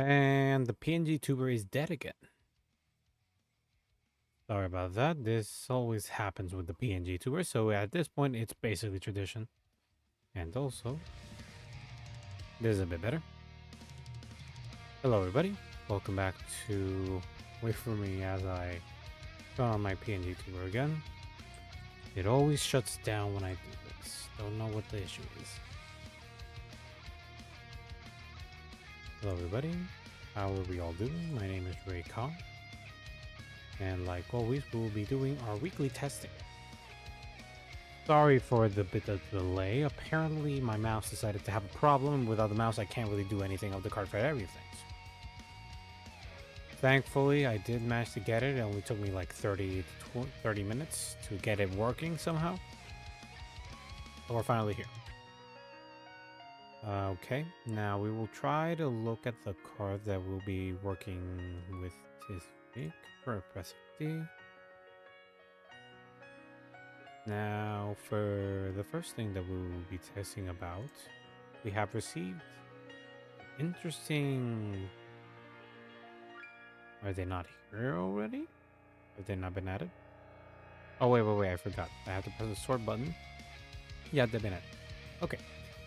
And the PNG tuber is dead again. Sorry about that. This always happens with the PNG tuber, so at this point, it's basically tradition. And also, this is a bit better. Hello, everybody. Welcome back to Wait For Me as I turn on my PNG tuber again. It always shuts down when I do this. Don't know what the issue is. Hello, everybody. How are we all doing? My name is Ray-Kon. And like always, we'll be doing our weekly testing. Sorry for the bit of delay. Apparently, my mouse decided to have a problem. Without the mouse, I can't really do anything of the card for everything. Thankfully, I did manage to get it. It only took me like 30 minutes to get it working somehow. But we're finally here. Okay, now we will try to look at the card that we'll be working with this week. Press D. Now, for the first thing that we will be testing about, we have received interesting... Are they not here already? Have they not been added? Oh, wait, I forgot. I have to press the sort button. Yeah, they've been added. Okay,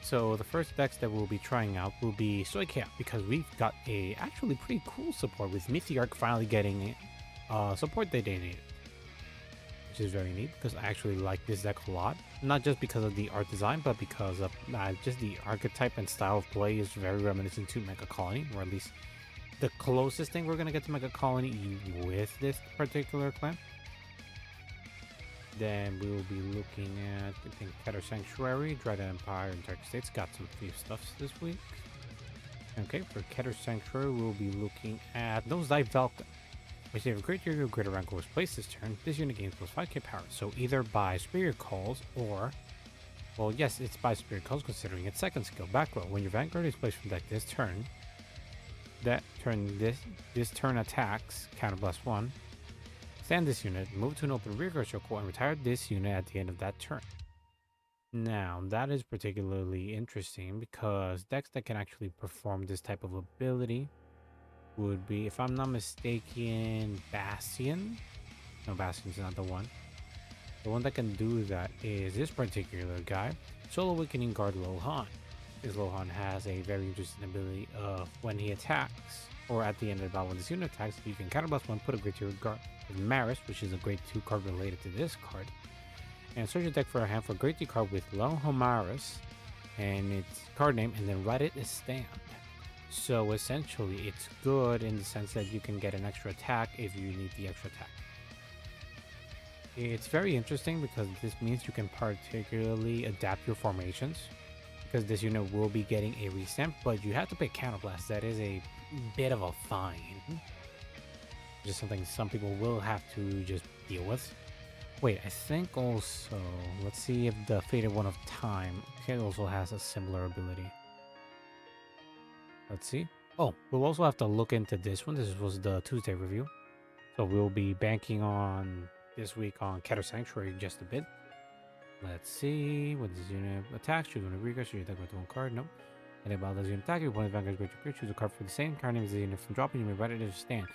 so the first decks that we'll be trying out will be Soikea, because we've got a actually pretty cool support with Mythiarch finally getting support that they needed. Which is very neat, because I actually like this deck a lot. Not just because of the art design, but because of just the archetype and style of play is very reminiscent to Mega Colony, or at least the closest thing we're going to get to Mega Colony with this particular clan. Then we will be looking at, I think, Keter Sanctuary, Dreaded Empire, and Dark States. Got some free stuffs this week. Okay, for Keter Sanctuary, we'll be looking at Nosedive Velka. Which if a creature of greater rank was placed this turn, this unit gains plus 5k power. So either by Spirit Calls or... Well, yes, it's by Spirit Calls considering its second skill. Back row. When your Vanguard is placed from deck this turn, this turn attacks, counter +1. Stand this unit, move to an open rear guard circle, and retire this unit at the end of that turn. Now, that is particularly interesting because decks that can actually perform this type of ability would be, if I'm not mistaken, Bastion. No, Bastion's not the one. The one that can do that is this particular guy, Soul Awakening Guard Lohan. This Lohan has a very interesting ability of when he attacks, or at the end of the battle when this unit attacks, you can counter +1, put a grade 2 guard with Maris, which is a grade 2 card related to this card, and search your deck for a hand for a grade 2 card with Lohan Maris and its card name, and then write it as stand. So essentially, it's good in the sense that you can get an extra attack if you need the extra attack. It's very interesting because this means you can particularly adapt your formations, because this unit will be getting a restamp, but you have to pay Counterblast. That is a bit of a fine. Just something some people will have to just deal with. Wait, I think also, let's see if the Faded One of Time also has a similar ability. Let's see. Oh, we'll also have to look into this one. This was the Tuesday review. So we'll be banking on this week on Keter Sanctuary just a bit. Let's see. What this unit attacks? Choose one of your so you attack with one card. Nope. And about this unit attack, your opponent's Vanguard is great. Choose a card for the same card name as the unit from dropping. You may write it as a stand.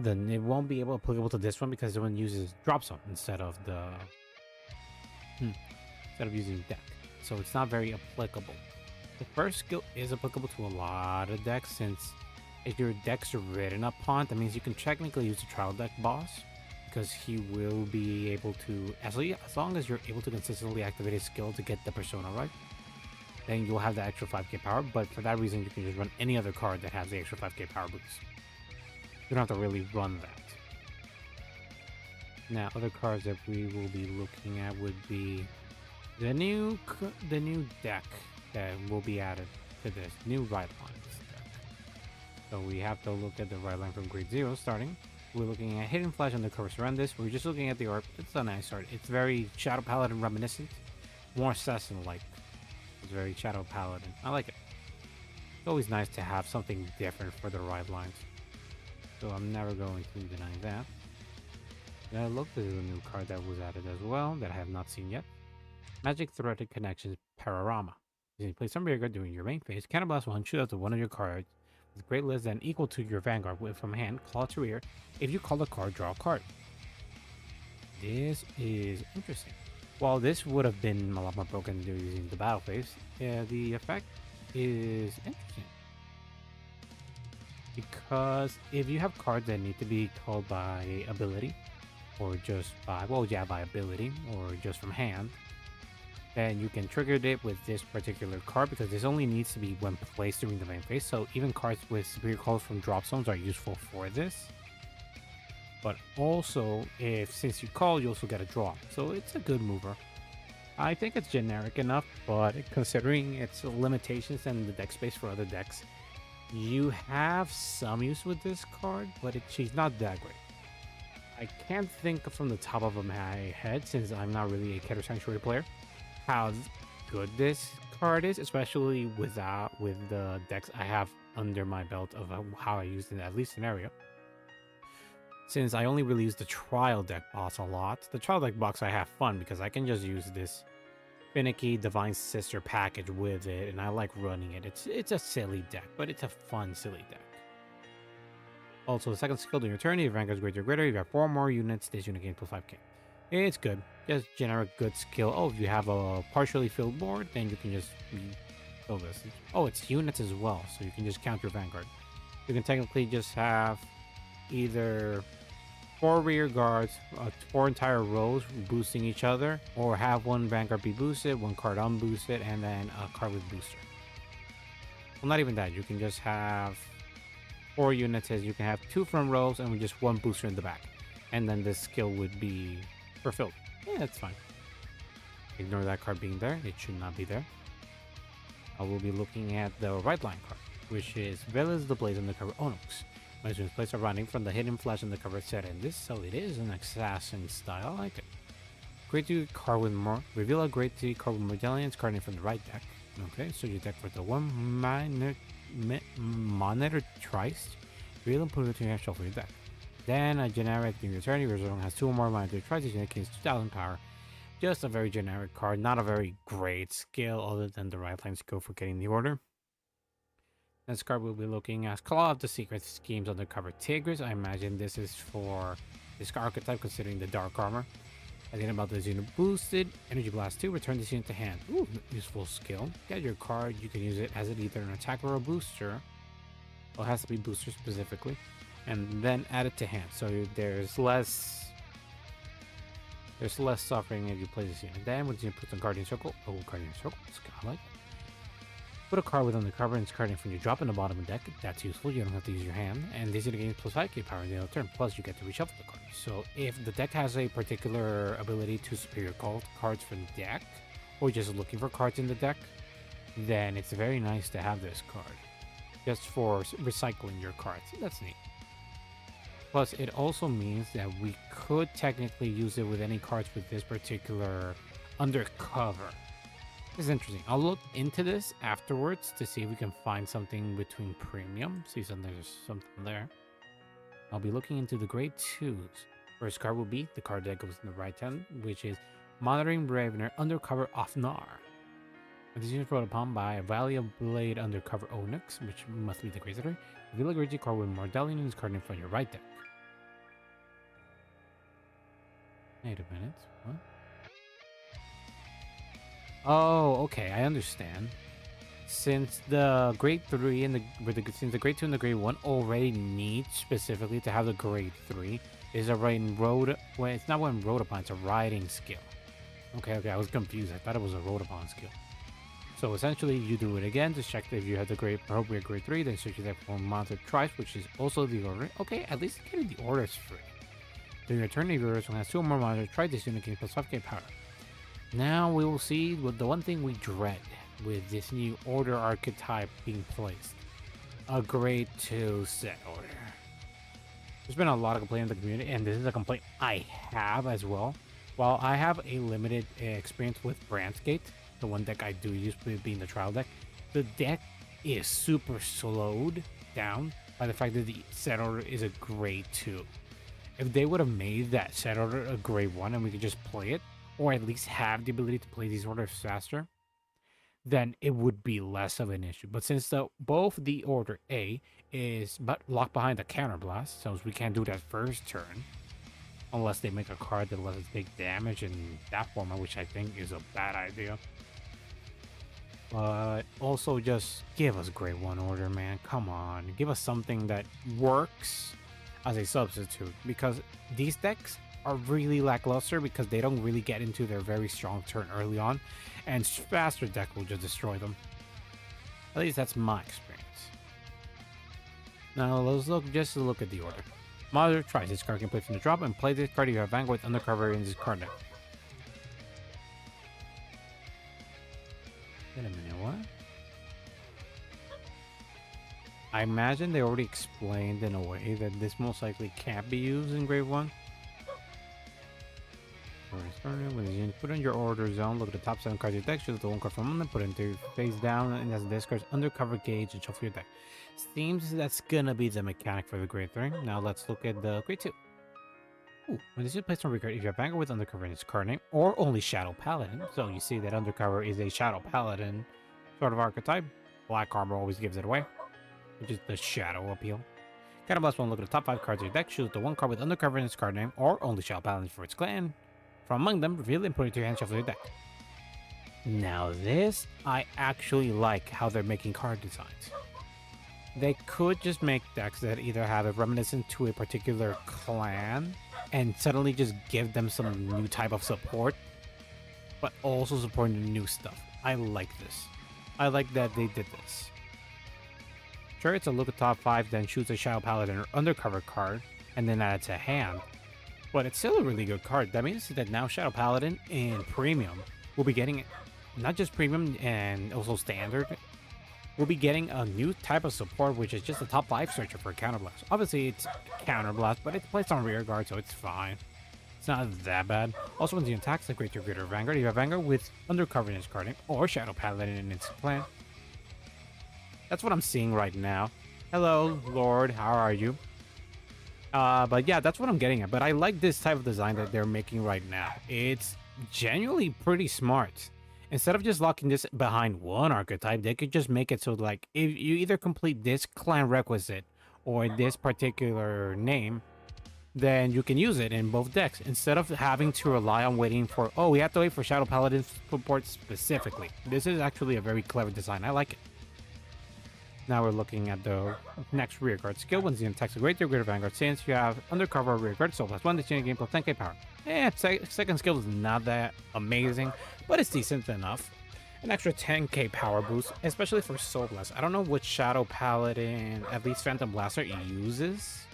Then it won't be applicable to this one because this one uses drop zone instead of the instead of using deck. So it's not very applicable. The first skill is applicable to a lot of decks, since if your decks are written upon, that means you can technically use the trial deck boss, because he will be able to, as long as you're able to consistently activate his skill to get the persona right, then you'll have the extra 5k power. But for that reason, you can just run any other card that has the extra 5k power boost. You don't have to really run that. Now, other cards that we will be looking at would be the new deck that will be added to this new right lines deck. So we have to look at the right line from grade 0 starting. We're looking at Hidden Flash on the cover around this. We're just looking at the art. It's a nice art. It's very Shadow Paladin reminiscent. More assassin-like. It's very Shadow Paladin. I like it. It's always nice to have something different for the right lines. So I'm never going to deny that. Now look, this is a new card that was added as well that I have not seen yet. Magic Threaded Connections Pararama. You can play some rear guard during your main phase. Counterblast 1, shoot out to one of your cards Great list then equal to your Vanguard with from hand, claw to rear. If you call a card, draw a card. This is interesting. While this would have been a lot more broken using the battle phase, the effect is interesting. Because if you have cards that need to be called by ability, or just by, well, yeah, by ability, or just from hand, then you can trigger it with this particular card, because this only needs to be when placed during the main phase. So even cards with superior calls from drop zones are useful for this. But also, since you call, you also get a draw. So it's a good mover. I think it's generic enough, but considering its limitations and the deck space for other decks, you have some use with this card, but she's not that great. I can't think from the top of my head, since I'm not really a Keter Sanctuary player, how good this card is, especially with the decks I have under my belt of how I used in at least scenario. Since I only really use the trial deck boss a lot, the trial deck box I have fun because I can just use this finicky Divine Sister package with it, and I like running it. It's a silly deck, but it's a fun, silly deck. Also, the second skill during your turn, if Vanguard's greater or greater, you got 4 more units, this unit gains plus 5k. It's good. Just generic good skill. Oh, if you have a partially filled board, then you can just fill this. Oh, it's units as well, so you can just count your Vanguard. You can technically just have either 4 rear guards, 4 entire rows boosting each other, or have one Vanguard be boosted, 1 card unboosted, and then a card with booster. Well, not even that. You can just have 4 units. You can have 2 front rows and with just 1 booster in the back, and then this skill would be fulfilled. Yeah, that's fine. Ignore that card being there. It should not be there. I will be looking at the right line card, which is Velas the Blaze Undercover Onyx. My students place are running from the Hidden Flash Undercover set in this, so it is an assassin style. I like it. Grade 2 card with more. Reveal a Grade 3 card with Medallions carding from the right deck. Okay, so you deck for the 1 Monitor Trist. Reveal and put it to your shuffle your deck. Then a generic in your turn, your zone has 2 or more Monitor Trist, this unit gains 2000 power. Just a very generic card, not a very great skill other than the right line skill for getting the order. This card we'll be looking at Claw of the Secret Schemes Undercover Tigris. I imagine this is for this archetype considering the dark armor. At the end about this unit boosted, Energy Blast 2, return this unit to hand. Ooh, useful skill. Get your card, you can use it as either an attack or a booster. Well, it has to be booster specifically. And then add it to hand. So there's less suffering if you play this unit. Then once you put some Guardian Circle, Guardian Circle, I like it. Put a card with Undercover and it's carding from your drop in the bottom of the deck. That's useful. You don't have to use your hand. And this unit gains plus 5k power in the other turn. Plus, you get to reshuffle the card. So if the deck has a particular ability to superior call cards from the deck, or just looking for cards in the deck, then it's very nice to have this card. Just for recycling your cards. That's neat. Plus, it also means that we could technically use it with any cards with this particular Undercover. This is interesting. I'll look into this afterwards to see if we can find something between premium. See there's something there. I'll be looking into the grade 2s. First card will be the card that goes in the right hand, which is Monitoring Bravener Undercover Ofnar. And this unit is brought upon by a Valley of Blade Undercover Onyx, which must be the grade 3. Reveal a grade 2 card with Mordelian is carding from your right deck. Wait a minute. What? Oh, okay, I understand. Since the grade 3 and since the grade 2 and the grade 1 already need specifically to have the grade 3, is a it's not one road upon, it's a riding skill. Okay, I was confused. I thought it was a road upon skill. So essentially, you do it again to check if you have the appropriate grade 3, then search that for Mounted Trice, which is also the order. Okay, at least getting the orders free. During your turn, if your order has 2 or more Mounted Trice, this unit gains plus 5k power. Now we will see the one thing we dread with this new order archetype being placed. A grade 2 set order. There's been a lot of complaining in the community, and this is a complaint I have as well. While I have a limited experience with Brandsgate, the one deck I do use being the trial deck, the deck is super slowed down by the fact that the set order is a grade 2. If they would have made that set order a grade 1 and we could just play it, or at least have the ability to play these orders faster, then it would be less of an issue. But since both the order A is locked behind the counterblast, so we can't do that first turn unless they make a card that lets us take damage in that format, which I think is a bad idea. But also just give us grade 1 order, man. Come on. Give us something that works as a substitute, because these decks are really lackluster because they don't really get into their very strong turn early on, and faster deck will just destroy them. At least that's my experience. Now let's look at the order. Model tries this card can play from the drop and play this card if you have Vanguard undercover in this card deck. Wait a minute, what? I imagine they already explained in a way that this most likely can't be used in grade 1. When you put in your order zone, look at the top 7 cards of your deck, choose the 1 card from them, put it into face down, and as this card's undercover gauge and shuffle your deck. Seems that's gonna be the mechanic for the grade 3. Now let's look at the grade 2. Ooh, when this is placed on record, if you have Vanguard with undercover in its card name, or only Shadow Paladin, so you see that undercover is a Shadow Paladin sort of archetype. Black armor always gives it away, which is the Shadow appeal. Counterblast 1, look at the top 5 cards of your deck, choose the 1 card with undercover in its card name, or only Shadow Paladin for its clan. From among them, reveal and put it to your hand, shuffle your deck. Now this, I actually like how they're making card designs. They could just make decks that either have a reminiscent to a particular clan and suddenly just give them some new type of support, but also supporting new stuff. I like this. I like that they did this. Sure, it's a look at top 5, then choose a Shadow Paladin or undercover card, and then add it to hand. But it's still a really good card. That means that now Shadow Paladin in Premium will be getting, not just Premium and also Standard, we'll be getting a new type of support, which is just a top 5 searcher for Counterblast. Obviously, it's Counterblast, but it's placed on rear guard, so it's fine. It's not that bad. Also, when you attack the Greater Vanguard, you have Vanguard with undercover in its card name, or Shadow Paladin in its clan. That's what I'm seeing right now. Hello, Lord, how are you? But yeah, that's what I'm getting at. But I like this type of design that they're making right now. It's genuinely pretty smart. Instead of just locking this behind one archetype, they could just make it so, like, if you either complete this clan requisite or this particular name, then you can use it in both decks instead of having to rely on waiting for, oh, we have to wait for Shadow Paladin support specifically. This is actually a very clever design. I like it. Now we're looking at the next rear guard skill. When Xeon attacks a Greater Vanguard, since you have undercover rear guard, so +1 this unit gain plus 10k power. Second skill is not that amazing, but it's decent enough. An extra 10k power boost, especially for Soul Blast. I don't know which Shadow Paladin, at least Phantom Blaster, uses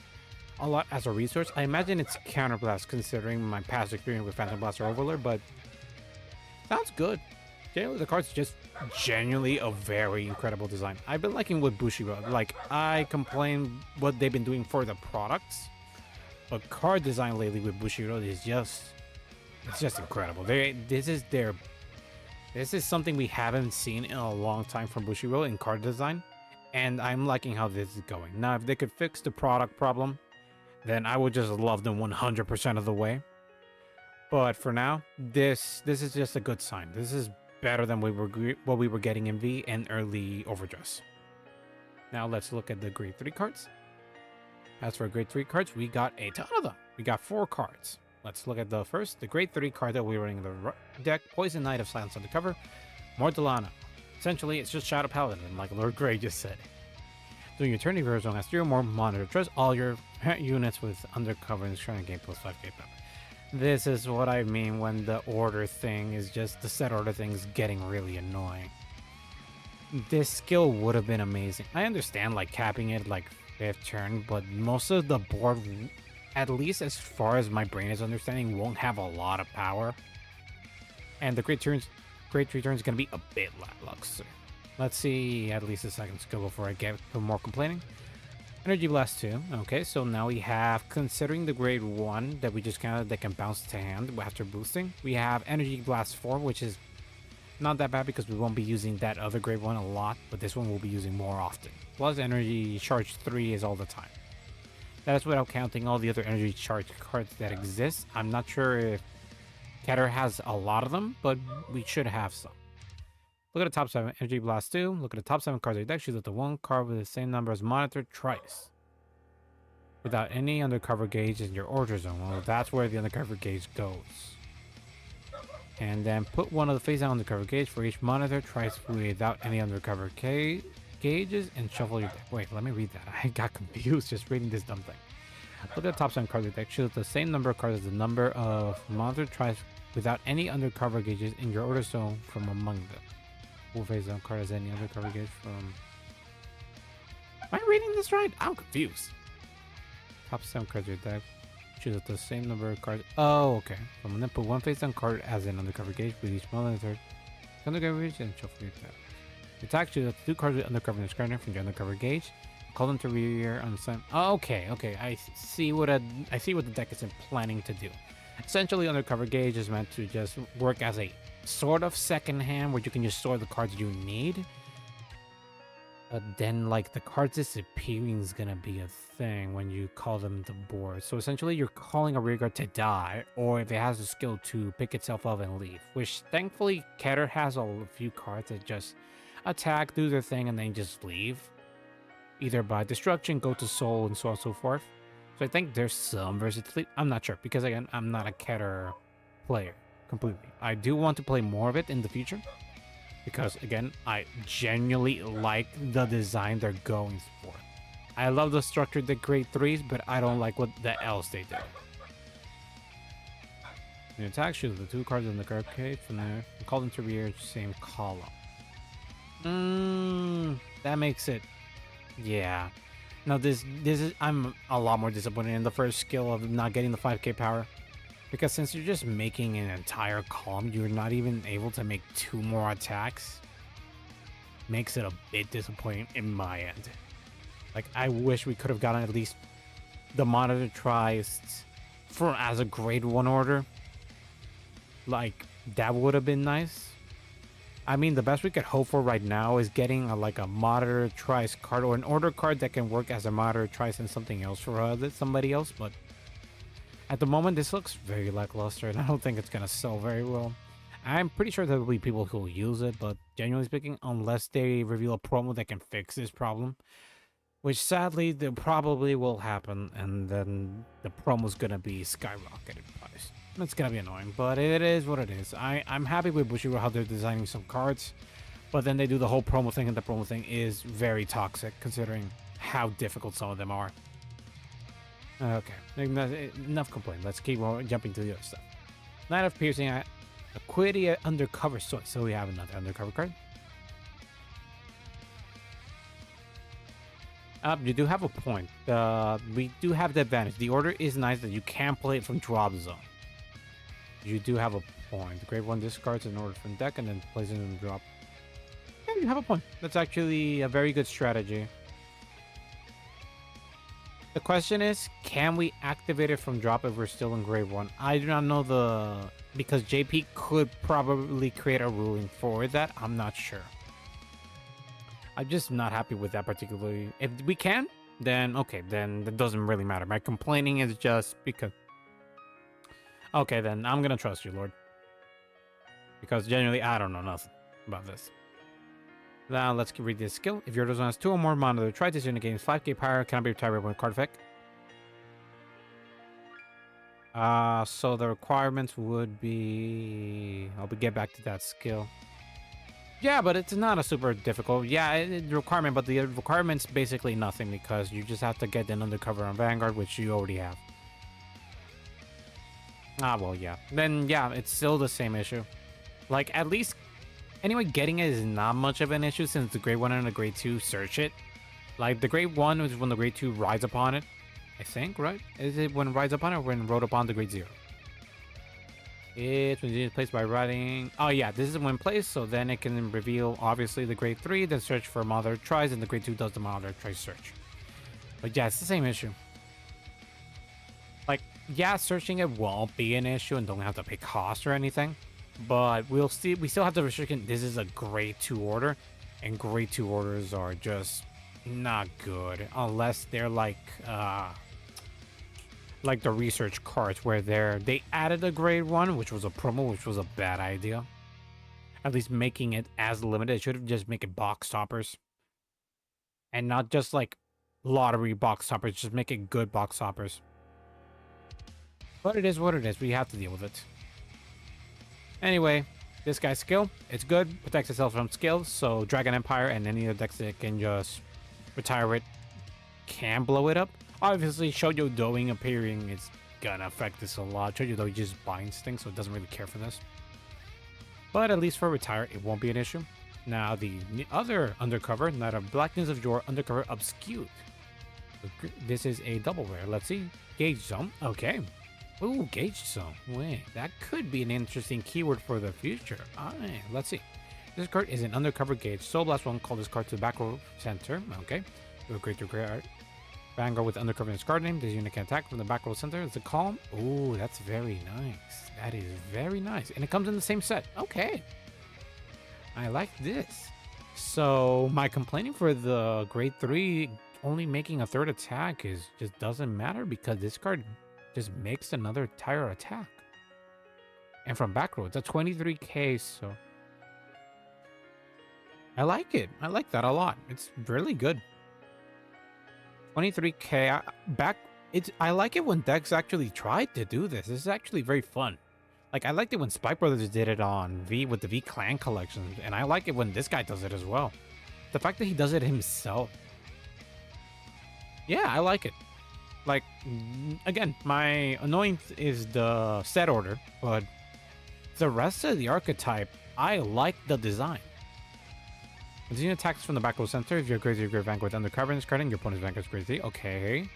a lot as a resource. I imagine it's Counterblast, considering my past experience with Phantom Blaster Overlord, but sounds good. Generally, the card's just genuinely a very incredible design. I've been liking what Bushiroad. Like, I complain what they've been doing for the products, but card design lately with Bushiroad is just incredible. This is something we haven't seen in a long time from Bushiroad in card design, and I'm liking how this is going. Now, if they could fix the product problem, then I would just love them 100% of the way. But for now, this is just a good sign. This is better than what we were getting in V and early Overdress. Now let's look at the grade 3 cards. As for grade 3 cards, we got a ton of them. We got 4 cards. Let's look at the first, the grade 3 card that we're running in the deck, Poison Knight of Silence Undercover, Mordelano. Essentially, it's just Shadow Paladin, like Lord Grey just said. During your turn, if your zone has 3 or more, monitor trust all your units with undercover and trying to gain plus 5k power. This is what I mean when the order thing is just, the set order thing is getting really annoying. This skill would have been amazing. I understand like capping it like 5th turn, but most of the board, at least as far as my brain is understanding, won't have a lot of power. And the grade 3 turn is going to be a bit lackluster. Let's see at least the second skill before I get to more complaining. Energy Blast 2. Okay, so now we have, considering the grade 1 that we just counted that can bounce to hand after boosting, we have Energy Blast 4, which is not that bad because we won't be using that other grade 1 a lot, but this one we'll be using more often. Plus Energy Charge 3 is all the time. That is without counting all the other Energy Charge cards that exist. I'm not sure if Keter has a lot of them, but we should have some. Look at the top 7. Energy Blast 2. Look at the top 7 cards of your deck. Choose the one card with the same number as Monitor twice, without any undercover gauge in your order zone. Well, that's where the undercover gauge goes. And then put one of the face down undercover gauge for each Monitor twice without any undercover gauges and shuffle your deck. Wait, let me read that. I got confused just reading this dumb thing. Look at the top 7 cards of your deck. Choose the same number of cards as the number of Monitor twice without any undercover gauges in your order zone from among them. Will face down card as any undercover gauge from... Am I reading this right? I'm confused. Top 7 cards of your deck. Choose the same number of cards. Oh, okay. So I'm gonna put one face down card as an undercover gauge with each Monitor undercover gauge and shuffle your deck. Attack, choose the 2 cards with undercover in the screener from your undercover gauge. Call them to rear on the side. Oh, okay. I see what the deck is planning to do. Essentially, undercover gauge is meant to just work as a sort of second hand where you can just store the cards you need. But then, like, the cards disappearing is gonna be a thing when you call them to board. So essentially, you're calling a rearguard to die, or if it has the skill to pick itself up and leave. Which, thankfully, Keter has a few cards that just attack, do their thing, and then just leave. Either by destruction, go to soul, and so on and so forth. So I think there's some versatility. I'm not sure, because again, I'm not a Keter player completely. I do want to play more of it in the future. Because, again, I genuinely like the design they're going for. I love the structure, the grade 3s, but I don't like what the else they do. The attack, choose the 2 cards in the card cage from there. Call them to rear, same column. That makes it... Yeah. Now, this is... I'm a lot more disappointed in the first skill of not getting the 5k power. Because since you're just making an entire column, you're not even able to make 2 more attacks. Makes it a bit disappointing in my end. Like, I wish we could have gotten at least the Monitor tries for as a grade 1 order. Like, that would have been nice. I mean, the best we could hope for right now is getting a Monitor tries card or an order card that can work as a Monitor tries and something else for somebody else, but at the moment, this looks very lackluster, and I don't think it's going to sell very well. I'm pretty sure there will be people who will use it, but genuinely speaking, unless they reveal a promo that can fix this problem, which sadly, there probably will happen, and then the promo's going to be skyrocketed price. It's going to be annoying, but it is what it is. I'm happy with Bushiroad how they're designing some cards, but then they do the whole promo thing, and the promo thing is very toxic, considering how difficult some of them are. Okay, enough complaining. Let's keep jumping to the other stuff. Knight of Piercing, Acuity Undercover Sword. So we have another undercover card. You do have a point. We do have the advantage. The order is nice that you can play it from drop zone. You do have a point. Grade 1 discards an order from deck and then plays it in drop. Yeah, you have a point. That's actually a very good strategy. The question is, can we activate it from drop if we're still in grade 1? I do not know because JP could probably create a ruling for that. I'm not sure. I'm just not happy with that particularly. If we can, then okay, then it doesn't really matter. My complaining is just because... Okay, then I'm gonna trust you, Lord. Because genuinely, I don't know nothing about this. Now let's read this skill. If your zone has 2 or more Monitor, try this unit gains 5k power, cannot be retired with card effect. So the requirements would be... I'll get back to that skill. Yeah, but it's not a super difficult... Yeah, it's a requirement, but the requirement's basically nothing because you just have to get an undercover on Vanguard, which you already have. Well, yeah. Then, yeah, it's still the same issue. Like, at least... Anyway, getting it is not much of an issue since the grade 1 and the grade 2 search it. Like, the grade 1 is when the grade 2 rides upon it. I think, right? Is it when it rides upon it or when it rode upon the grade 0? It's when it's placed by riding... Oh, yeah, this is when placed, so then it can reveal, obviously, the grade 3, then search for Monitor tries, and the grade 2 does the Monitor tries search. But yeah, it's the same issue. Like, yeah, searching it won't be an issue and don't have to pay cost or anything. But we still have the restriction. This is a grade 2 order, and grade 2 orders are just not good unless they're like the research cards where they added a grade 1, which was a promo, which was a bad idea. At least making it as limited. It should have just make it box toppers. And not just like lottery box toppers. Just make it good box toppers. But it is what it is. We have to deal with it. Anyway, this guy's skill, it's good. Protects itself from skills. So Dragon Empire and any other decks that can just retire it can blow it up. Obviously, Shoujo Doing appearing is gonna affect this a lot. Shoujo Doi just binds things, so it doesn't really care for this. But at least for retire, it won't be an issue. Now, the other undercover, not a Blackness of Jor undercover obscured. This is a double rare. Let's see. Gauge Zone. Okay. Ooh, Gauge Zone. Wait, that could be an interesting keyword for the future. Alright, let's see. This card is an undercover gauge. Soul Blast 1, call this card to the back row center. Okay. Do a great to great art. Vanguard with undercover in its card name. This unit can attack from the back row center. It's a calm. Ooh, that's very nice. That is very nice. And it comes in the same set. Okay. I like this. So my complaining for the grade 3 only making a third attack is just doesn't matter because this card just makes another entire attack. And from back row, it's a 23k, so I like it. I like that a lot. It's really good. 23k I like it when decks actually tried to do this. This is actually very fun. Like I liked it when Spike Brothers did it on V with the V Clan collection, and I like it when this guy does it as well. The fact that he does it himself. Yeah, I like it. Like again, my annoyance is the set order, but the rest of the archetype, I like the design. Continue attacks from the back row center. If you're crazy, your Vanguard undercover in this card, your opponent's Vanguard's crazy. Okay.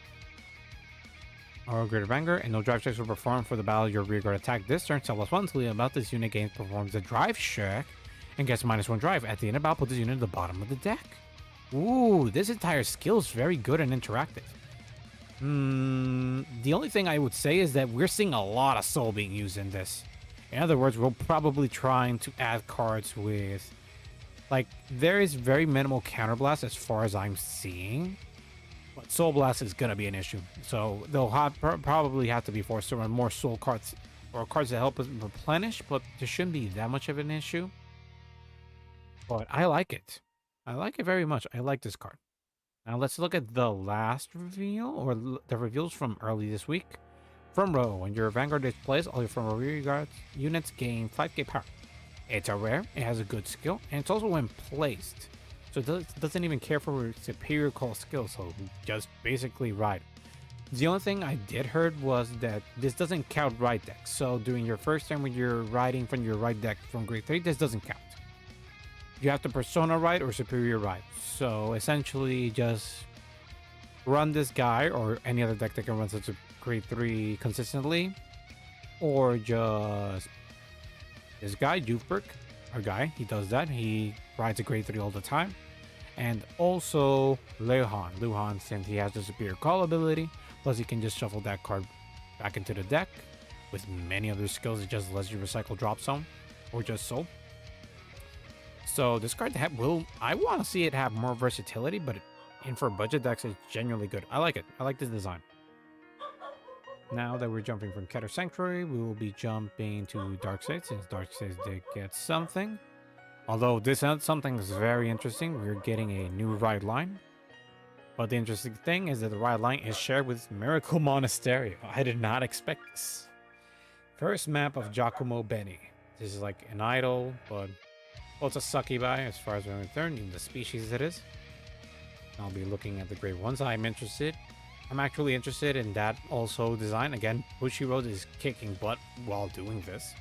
Or greater Vanguard, and no drive checks will perform for the battle. Your rear guard attack this turn. Sell +1 until the about this unit gains performs a drive check and gets -1 drive. At the end of battle, put this unit at the bottom of the deck. Ooh, this entire skill is very good and interactive. The only thing I would say is that we're seeing a lot of soul being used in this. In other words, we're probably trying to add cards with, like, there is very minimal counterblast as far as I'm seeing. But Soul Blast is going to be an issue. So they'll probably have to be forced to run more Soul cards or cards that help us replenish, but there shouldn't be that much of an issue. But I like it. I like it very much. I like this card. Now let's look at the last reveal, or the reveals from early this week. From row, when your Vanguard is placed, all your from row rear guard units gain 5k power. It's a rare, it has a good skill, and it's also when placed. So it doesn't even care for superior call skill, so just basically ride. The only thing I did heard was that this doesn't count ride decks. So during your first turn when you're riding from your ride deck from grade 3, this doesn't count. You have to persona ride or superior ride. So essentially just run this guy or any other deck that can run such a grade 3 consistently. Or just this guy, Jufberg, our guy, he does that. He rides a grade 3 all the time. And also Luhan, since he has the superior call ability, plus he can just shuffle that card back into the deck. With many other skills, it just lets you recycle Drop Zone or just Soul. So this card I want to see it have more versatility, but for budget decks, it's genuinely good. I like it. I like this design. Now that we're jumping from Keter Sanctuary, we will be jumping to Darkseid, since Darkseid did get something. Although this something is very interesting, we're getting a new ride line. But the interesting thing is that the ride line is shared with Miracle Monasterio. I did not expect this. First map of Giacomo Benny. This is like an idol, but well, it's a succubi as far as I'm concerned, in the species it is. I'll be looking at the grade 1s. I'm actually interested in that also design. Again, Bushiroad is kicking butt while doing this.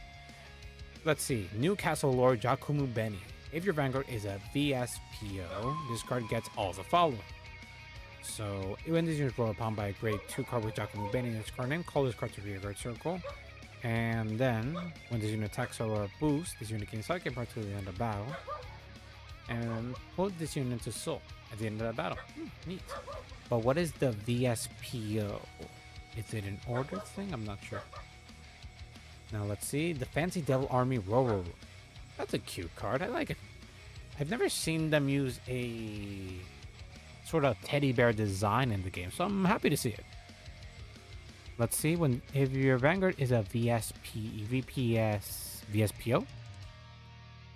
Let's see. Newcastle Lord Giacomo Benny. If your Vanguard is a VSPO, this card gets all the following. So, when this unit is brought upon by a grade 2 card with Giacomo Benny in its card name, call this card to rear guard circle. And then, when this unit attacks or a boost, this unit gains psychic power to the end of battle. And put this unit into Soul at the end of the battle. Neat. But what is the VSPO? Is it an order thing? I'm not sure. Now let's see. The Fancy Devil Army Roro. That's a cute card. I like it. I've never seen them use a sort of teddy bear design in the game, so I'm happy to see it. Let's see. If your Vanguard is a VSPO,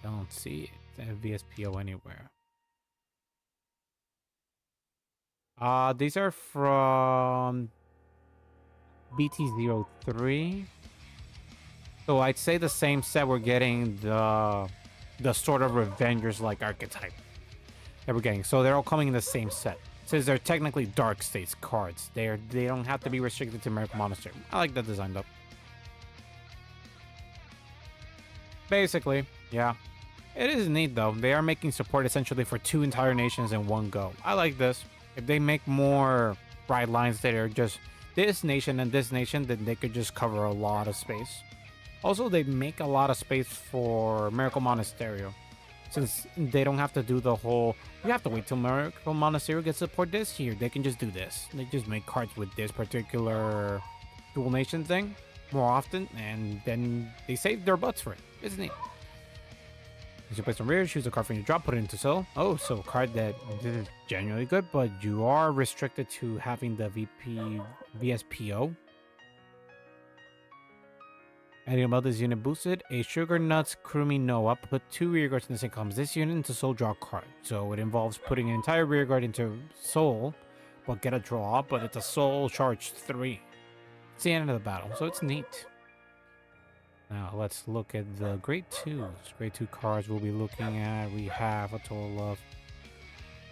Don't see it at VSPO anywhere. These are from BT03. So I'd say the same set we're getting the sort of Revengers-like archetype that we're getting. So they're all coming in the same set. Since they're technically Dark States cards, they don't have to be restricted to Miracle Monastery. I like that design though. Basically, yeah. It is neat though. They are making support essentially for 2 entire nations in one go. I like this. If they make more bright lines that are just this nation and this nation, then they could just cover a lot of space. Also, they make a lot of space for Miracle Monasterio. Since they don't have to do the whole, you have to wait till Miracle Monasterio gets support this here. They can just do this. They just make cards with this particular dual nation thing more often, and then they save their butts for it. It's neat. As you play some rear, choose a card from your drop, put it into soul. Oh, so a card that is genuinely good, but you are restricted to having the VSPO. Adding about this unit boosted, a Sugar Nuts Kurumi Noah, put 2 rear guards in the same column. This unit into soul, draw a card. So it involves putting an entire rear guard into soul, but get a draw, but it's a soul charge 3. It's the end of the battle, so it's neat. Now let's look at the grade 2s. Grade 2 cards we'll be looking at. We have a total of...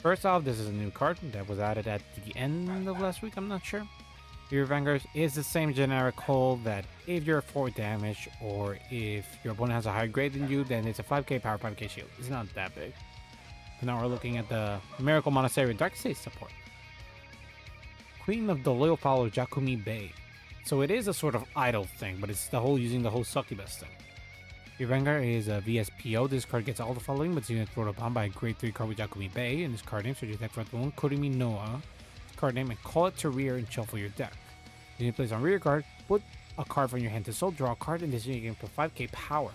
First off, this is a new card that was added at the end of last week, I'm not sure. Your Vanguard is the same generic hold that if you're 4 damage or if your opponent has a higher grade than you, then it's a 5k power, 5k shield. It's not that big. But now we're looking at the Miracle Monastery Dark State support. Queen of the Loyal Follower Jakumi Bay. So it is a sort of idle thing, but it's the whole using the whole succubus thing. Your Vanguard is a VSPO. This card gets all the following, but it's unit brought upon by a grade 3 card with Jakumi Bay. And this card name, so you deck front one, Kurumi Noah. Card name and call it to rear and shuffle your deck. Then you place on rear guard, put a card from your hand to soul, draw a card, and this unit can put 5k power.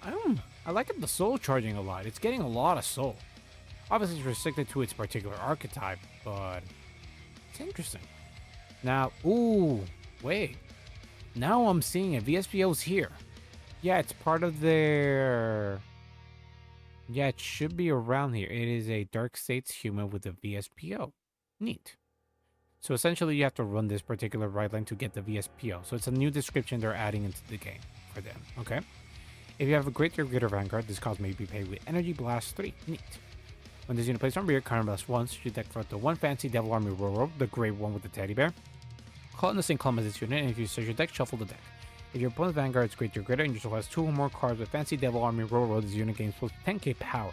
I like it, the soul charging a lot. It's getting a lot of soul. Obviously it's restricted to its particular archetype, but it's interesting. Now, ooh, wait. Now I'm seeing it. VSPO's here. Yeah, it's part of their... Yeah, it should be around here. It is a Dark States human with a VSPO. Neat. So essentially you have to run this particular right line to get the VSPO. So it's a new description they're adding into the game for them. Okay. If you have a great 3 greater Vanguard, this cost may be paid with Energy Blast 3. Neat. When this unit plays on rear, counterblast once, you deck front the 1 fancy Devil Army Roro, the gray one with the teddy bear. Call it in the same column as this unit, and if you search your deck, shuffle the deck. If your opponent's Vanguard is great 3 greater and you still has 2 or more cards with fancy Devil Army Roro, this unit gains plus 10k power.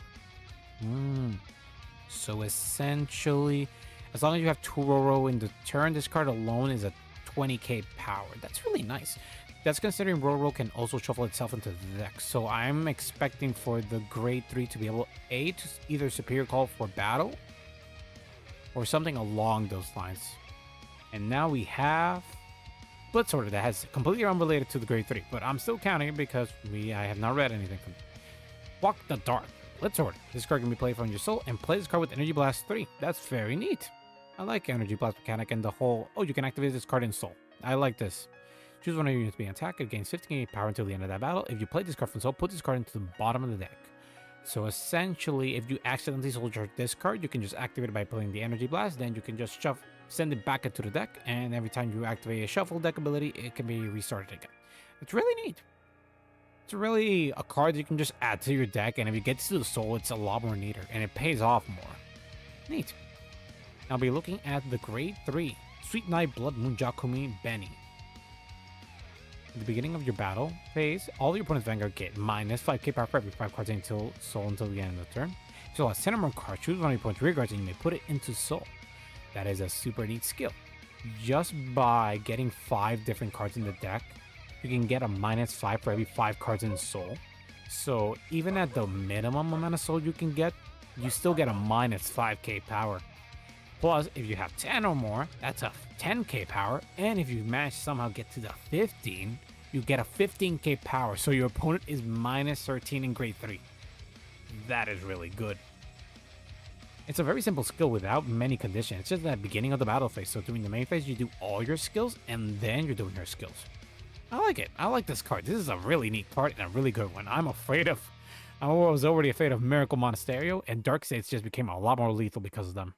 So essentially, as long as you have 2 Roro in the turn, this card alone is a 20k power. That's really nice. That's considering Roro can also shuffle itself into the deck. So I'm expecting for the grade 3 to be able to either superior call for battle or something along those lines. And now we have Blitz Order that has completely unrelated to the grade 3, but I'm still counting it because I have not read anything from it. Walk the Dark. Blitz Order. This card can be played from your soul and play this card with Energy Blast 3. That's very neat. I like Energy Blast mechanic and the whole, oh, you can activate this card in soul. I like this. Choose one of your units being attacked. It gains 15 power until the end of that battle. If you play this card from soul, put this card into the bottom of the deck. So essentially, if you accidentally soul charge this card, you can just activate it by playing the Energy Blast. Then you can just send it back into the deck. And every time you activate a shuffle deck ability, it can be restarted again. It's really neat. It's really a card that you can just add to your deck. And if it gets to the soul, it's a lot more neater. And it pays off more. Neat. I'll be looking at the grade 3 Sweet Night Blood Moon Jakumi Benny. At the beginning of your battle phase, all your opponent's Vanguard get minus 5k power for every 5 cards until soul until the end of the turn. So a 10 or more cards, choose one of your opponent's rear guards and you may put it into soul. That is a super neat skill. Just by getting 5 different cards in the deck, you can get a minus 5 for every 5 cards in soul. So even at the minimum amount of soul you can get, you still get a minus 5k power. Plus, if you have 10 or more, that's a 10k power. And if you manage to somehow get to the 15, you get a 15k power. So your opponent is minus 13 in grade 3. That is really good. It's a very simple skill without many conditions. It's just at the beginning of the battle phase. So during the main phase, you do all your skills and then you're doing your skills. I like it. I like this card. This is a really neat card and a really good one. I'm afraid of I was already afraid of Miracle Monasterio, and Dark States just became a lot more lethal because of them.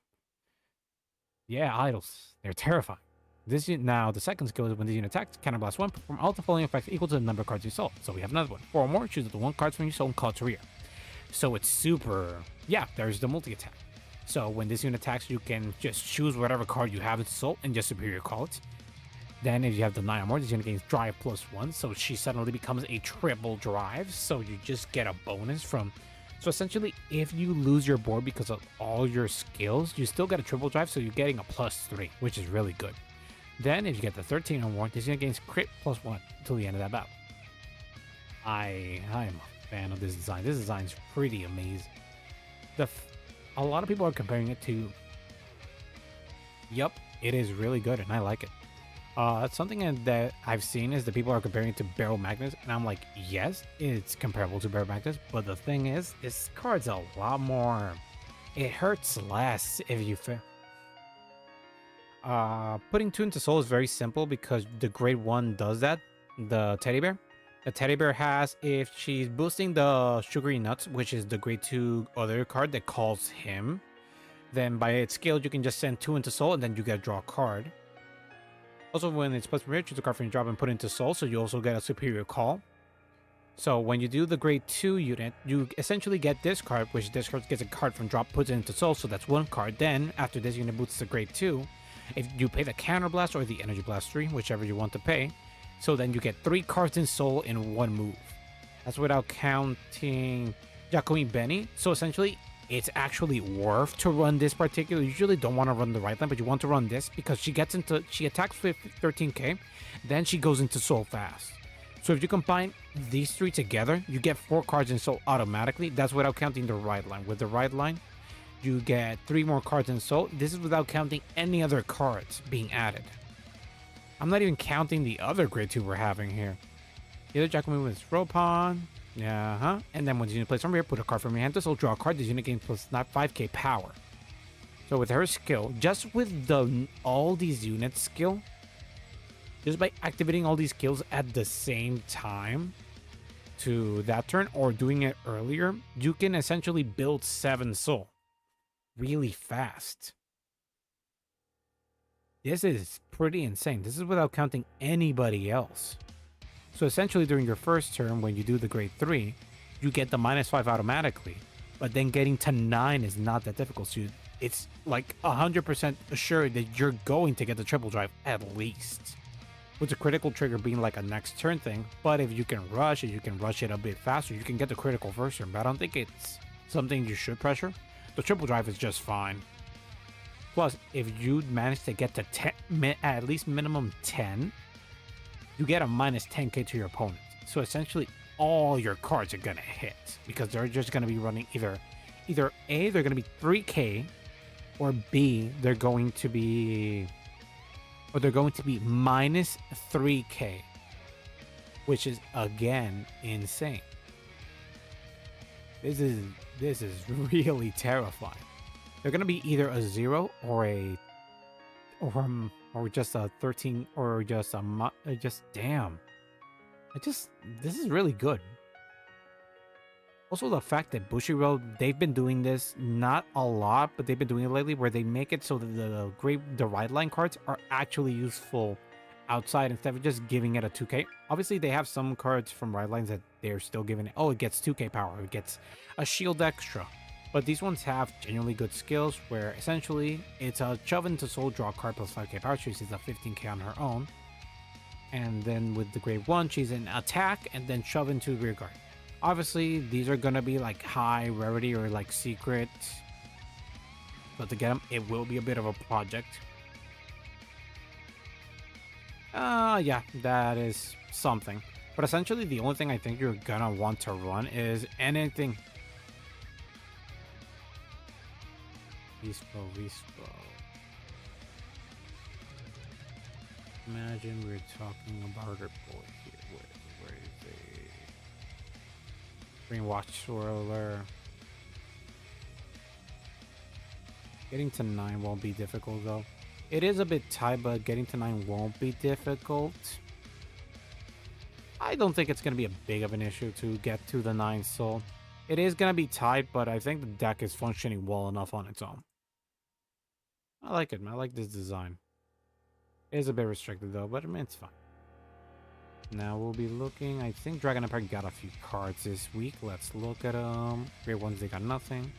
Yeah, idols. They're terrifying. Now, the second skill is when this unit attacks, counterblast 1, perform all the following effects equal to the number of cards you sold. So we have another one. 4 or more, choose the 1 cards from your soul and call it to rear. So it's super... Yeah, there's the multi-attack. So when this unit attacks, you can just choose whatever card you have in soul and just superior call it. Then if you have the 9 or more, this unit gains drive +1, so she suddenly becomes a triple drive, so you just get a bonus from... So essentially, if you lose your board because of all your skills, you still get a triple drive, so you're getting a +3, which is really good. Then, if you get the 13 or more, this unit gains crit +1 until the end of that battle. I'm a fan of this design. This design is pretty amazing. A lot of people are comparing it to... Yup, it is really good, and I like it. Something that I've seen is that people are comparing it to Barrel Magnus, and I'm like, yes, it's comparable to Barrel Magnus, but the thing is, this card's a lot more... It hurts less if you fail. Putting 2 into soul is very simple because the grade 1 does that, the teddy bear. The teddy bear has, if she's boosting the Sugary Nuts, which is the grade 2 other card that calls him, then by its skill, you can just send 2 into soul and then you get to draw a card. Also, when it's plus premier, choose a card from your drop and put it into soul, so you also get a superior call. So when you do the grade 2 unit, you essentially get this card, which this card gets a card from drop, puts it into soul, so that's 1 card. Then, after this unit boosts to grade 2, if you pay the Counter Blast or the Energy Blast 3, whichever you want to pay, so then you get 3 cards in soul in 1 move. That's without counting Jakumi Benny. So essentially, it's actually worth to run this particular. You usually don't want to run the right line, but you want to run this because she attacks with 13k, then she goes into soul fast. So if you combine these 3 together, you get 4 cards in soul automatically. That's without counting the right line. With the right line, you get 3 more cards in soul. This is without counting any other cards being added. I'm not even counting the other grade 2 we're having here. Either Jakumi with Ropon. Yeah, and then when you play from here, put a card from your hand to soul, draw a card. This unit gains plus not 5k power. So with her skill, just with all these units skill, just by activating all these skills at the same time to that turn or doing it earlier, you can essentially build 7 soul really fast. This is pretty insane. This is without counting anybody else. So essentially during your first turn, when you do the grade 3, you get the -5 automatically. But then getting to 9 is not that difficult. So it's like 100% assured that you're going to get the triple drive at least. With the critical trigger being like a next turn thing. But if you can rush it a bit faster, you can get the critical first turn. But I don't think it's something you should pressure. The triple drive is just fine. Plus, if you manage to get to 10, at least minimum 10, you get a -10k to your opponent. So essentially, all your cards are gonna hit because they're just gonna be running either A, they're gonna be 3k, or B, they're going to be -3k, which is again insane. This is really terrifying. They're gonna be either a 0 or just a 13 or just damn. This is really good. Also, the fact that Bushiroad, they've been doing this not a lot, but they've been doing it lately, where they make it so that the right line cards are actually useful outside instead of just giving it a 2k. Obviously, they have some cards from right lines that they're still giving it. Oh, it gets 2k power. It gets a shield extra. But these ones have genuinely good skills where essentially it's a shove into soul, draw card plus 5k power. She's a 15k on her own. And then with the grade 1, she's an attack and then shove into rear guard. Obviously, these are going to be like high rarity or like secret. But to get them, it will be a bit of a project. Yeah, that is something. But essentially, the only thing I think you're going to want to run is anything. Respo. Imagine we're talking about her boy here. Where is it? Green Watch Swirler. Getting to 9 won't be difficult though. It is a bit tight, but getting to 9 won't be difficult. I don't think it's going to be a big of an issue to get to the 9 soul. It is going to be tight, but I think the deck is functioning well enough on its own. I like it, man. I like this design. It is a bit restricted though, but I mean, it's fine. Now we'll be looking. I think Dragon Empire got a few cards this week. Let's look at them. Grade 1s, they got nothing.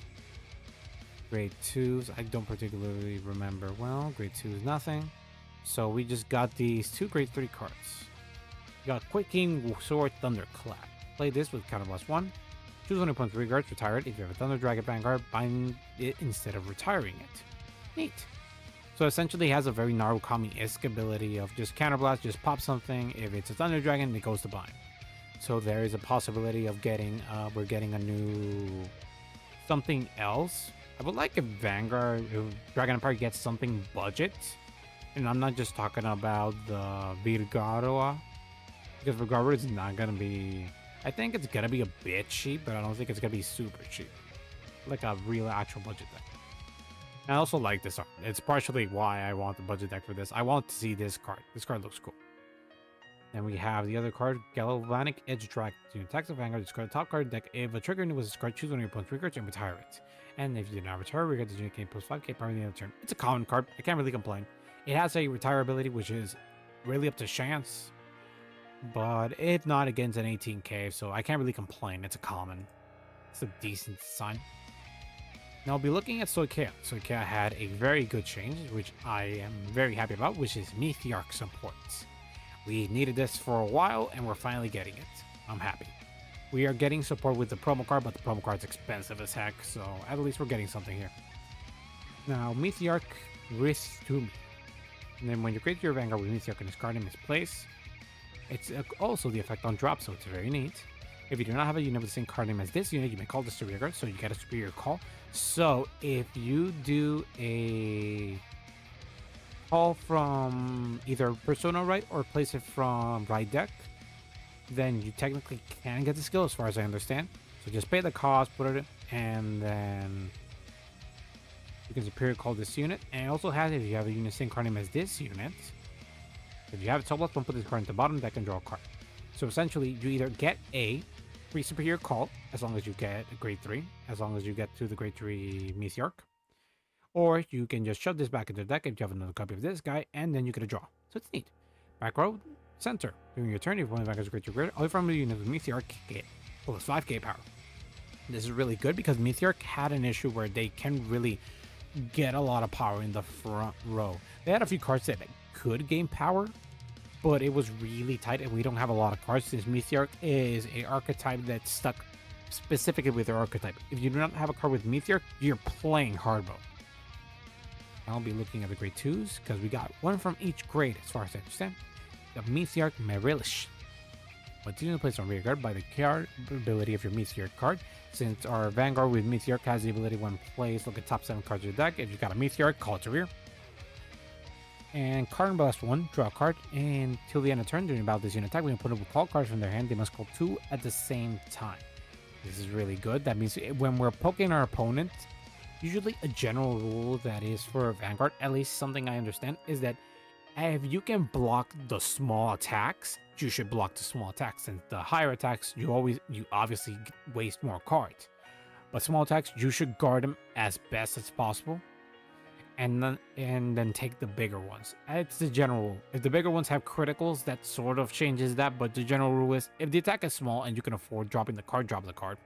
Grade 2s, I don't particularly remember well. Grade 2s, nothing. So we just got these 2 Grade 3 cards. We got Quick King Sword Thunderclap. Play this with counter +1. Choose one opponent's rearguard, retire it. If you have a Thunder Dragon Vanguard, bind it instead of retiring it. Neat. So essentially, it has a very Narukami-esque ability of just counterblast, just pop something. If it's a Thunder Dragon, it goes to bind. So there is a possibility of getting, we're getting a new something else. I would like if Vanguard, if Dragon Empire gets something budget. And I'm not just talking about the Virgaroa, because Virgaroa is not going to be, I think it's going to be a bit cheap, but I don't think it's going to be super cheap. Like a real actual budget deck. I also like this art. It's partially why I want the budget deck for this. I want to see this card. This card looks cool. Then we have the other card, Galvanic Edge Drag. So you attack the Vanguard, discard the top card deck. If a trigger was discarded, choose one of your opponent's records and retire it. And if you do not retire, record the unit gain plus 5k power in the end of turn. It's a common card. I can't really complain. It has a retire ability, which is really up to chance. But if not against an 18k, so I can't really complain. It's a common. It's a decent design. Now I'll be looking at Soikea. Soikea had a very good change, which I am very happy about, which is Meteoric support. We needed this for a while, and we're finally getting it. I'm happy. We are getting support with the promo card, but the promo card's expensive as heck, so at least we're getting something here. Now, Meteoric Risk to me. And then when you create your Vanguard with Meteoric and discard him in his place, it's also the effect on drop, so it's very neat. If you do not have a unit with the same card name as this unit, you may call this a rearguard, so you get a superior call. So if you do a call from either Persona right or place it from right deck, then you technically can get the skill as far as I understand. So just pay the cost, put it in, and then you can superior call this unit. And it also has, if you have a unit same card name as this unit, if you have it top put this card in the bottom deck and draw a card. So essentially, you either get a free superior call, as long as you get a grade 3, as long as you get to the grade 3 Meteoric, or you can just shove this back into the deck if you have another copy of this guy, and then you get a draw. So it's neat. Back row, center. During your turn, if one of the back is grade 2 grid, all from the unit with Meteoric get plus 5k power. This is really good because Meteoric had an issue where they can really get a lot of power in the front row. They had a few cards that could gain power, but it was really tight, and we don't have a lot of cards since Meteoric is a archetype that's stuck specifically with their archetype. If you do not have a card with Meteoric, you're playing hard mode. I'll be looking at the grade 2s because we got one from each grade as far as I understand. The Meteoric Merilish. Continue to place on rearguard by the card ability of your Meteoric card. Since our Vanguard with Meteoric has the ability when placed, look at top 7 cards of the deck. If you got a Meteoric, call it to rear. And card blast 1, draw a card, and till the end of turn, during about this unit attack, when you put up call cards from their hand, they must call 2 at the same time. This is really good. That means when we're poking our opponent, usually a general rule that is for Vanguard, at least something I understand, is that if you can block the small attacks, you should block the small attacks. And the higher attacks, you obviously waste more cards. But small attacks, you should guard them as best as possible. And then take the bigger ones. It's the general rule. If the bigger ones have criticals, that sort of changes that, but the general rule is if the attack is small and you can afford dropping the card, drop the card.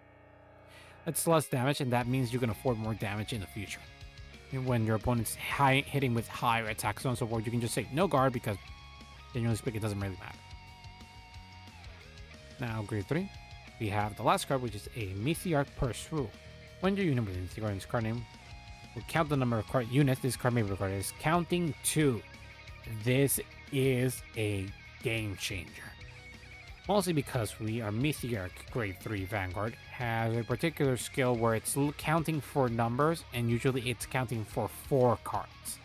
It's less damage, and that means you can afford more damage in the future. And when your opponent's hitting with higher attacks and so forth, you can just say no guard because generally speaking, it doesn't really matter. Now, grade 3, we have the last card, which is a Meteoric Purse Rule. When your unit with Meteoric in its card name will count the number of card units this card may be recorded as counting 2. This is a game changer. Mostly because our Meteoric grade 3 Vanguard has a particular skill where it's counting for numbers, and usually it's counting for 4 cards.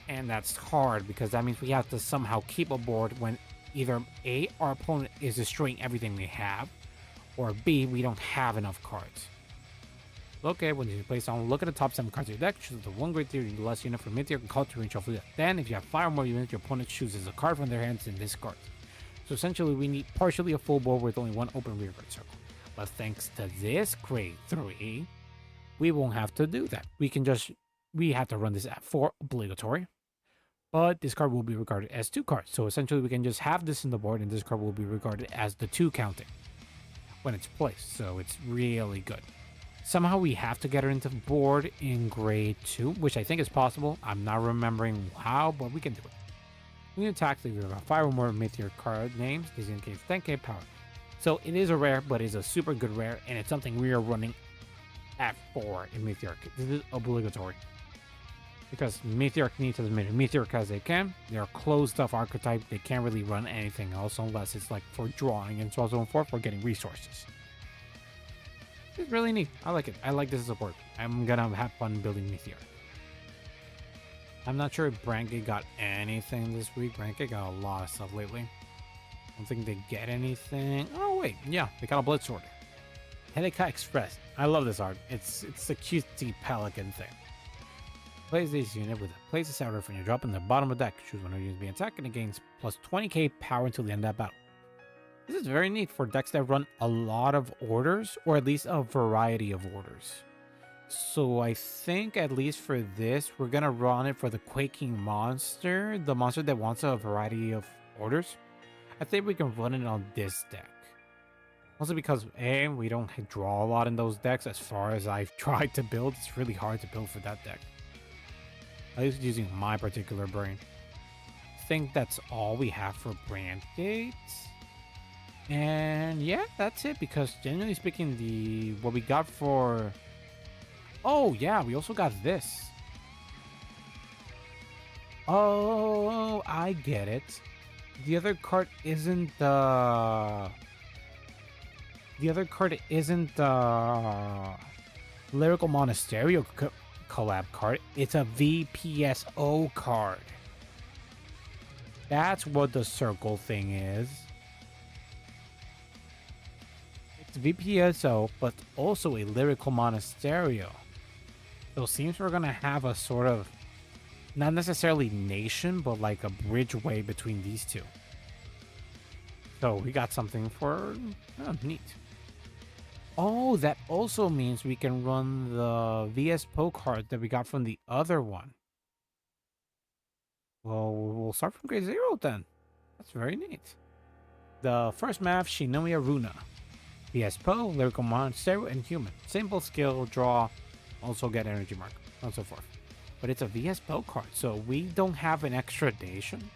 And that's hard because that means we have to somehow keep a board when either A, our opponent is destroying everything we have, or B, we don't have enough cards. Look at when you place on, look at the top 7 cards of your deck, choose the 1 grade 3 less unit from Meteoric and call to reach off the deck. Then, if you have 5 or more units, your opponent chooses a card from their hands and discards. So essentially, we need partially a full board with only 1 open rearguard circle. But thanks to this grade 3, we won't have to do that. We have to run this at 4 obligatory. But this card will be regarded as 2 cards. So essentially we can just have this in the board and this card will be regarded as the 2 counting when it's placed. So it's really good. Somehow we have to get her into the board in grade 2, which I think is possible. I'm not remembering how, but we can do it. We can attack if we have 5 or more Meteor card names. This indicates 10k power. So it is a rare, but it's a super good rare, and it's something we are running at 4 in Meteor. This is obligatory. Because Meteor needs as many Meteor as they can. They're a closed off archetype. They can't really run anything else unless it's like for drawing and so on and so forth for getting resources. It's really neat. I like it. I like this support. I'm gonna have fun building Meteor. I'm not sure if Branke got anything this week. Branke got a lot of stuff lately. I don't think they get anything. Oh wait, yeah, they got a Blood Sword. Helica Express. I love this art. It's a cutesy pelican thing. Place this unit with a place a sound when you drop in the bottom of the deck. Choose one of units being attacked and it gains plus 20k power until the end of that battle. This is very neat for decks that run a lot of orders, or at least a variety of orders. So I think at least for this, we're gonna run it for the Quaking Monster, the monster that wants a variety of orders. I think we can run it on this deck. Also because A, we don't draw a lot in those decks. As far as I've tried to build, it's really hard to build for that deck. At least using my particular brain. I think that's all we have for brand gates. And yeah, that's it, because generally speaking, what we got for... Oh yeah, we also got this. Oh, I get it. The other card isn't the Lyrical Monasterio collab card. It's a VPSO card. That's what the circle thing is. It's VPSO, but also a Lyrical Monasterio. So it seems we're gonna have a sort of, not necessarily nation, but like a bridgeway between these two. So we got something for, oh, neat. Oh, that also means we can run the VSPO card that we got from the other one. Well, we'll start from grade 0 then. That's very neat. The first map, Shinomiya Runa. VSPO, Lyrical Monasterio, and Human. Simple skill, draw, also get energy mark, and so forth. But it's a VSPO card, so we don't have an extra nation.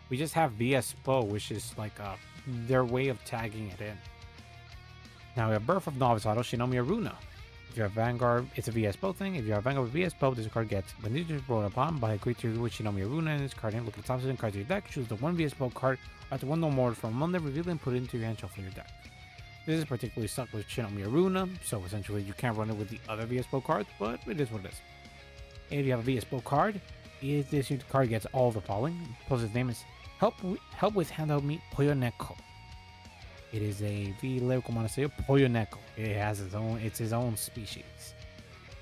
We just have VSPO, which is like their way of tagging it in. Now we have Birth of Novice Auto, Shinomiya Runa. If you have Vanguard, it's a VSPO thing. If you have Vanguard with VSPO, this card gets, when this is brought upon by a creature with Shinomiya Runa in this card name, look at the top 7 cards of your deck, choose the one VSPO card, after one no more from among them, reveal and put it into your hand, shuffle your deck. This is particularly stuck with Shinomiya Runa, so essentially you can't run it with the other VSPO cards, but it is what it is. If you have a VSPO card, this card gets all the following. Plus its name is Help with Handout Meet Poyoneko. It is a V Lyrical Monasterio Poyoneko. It's his own species.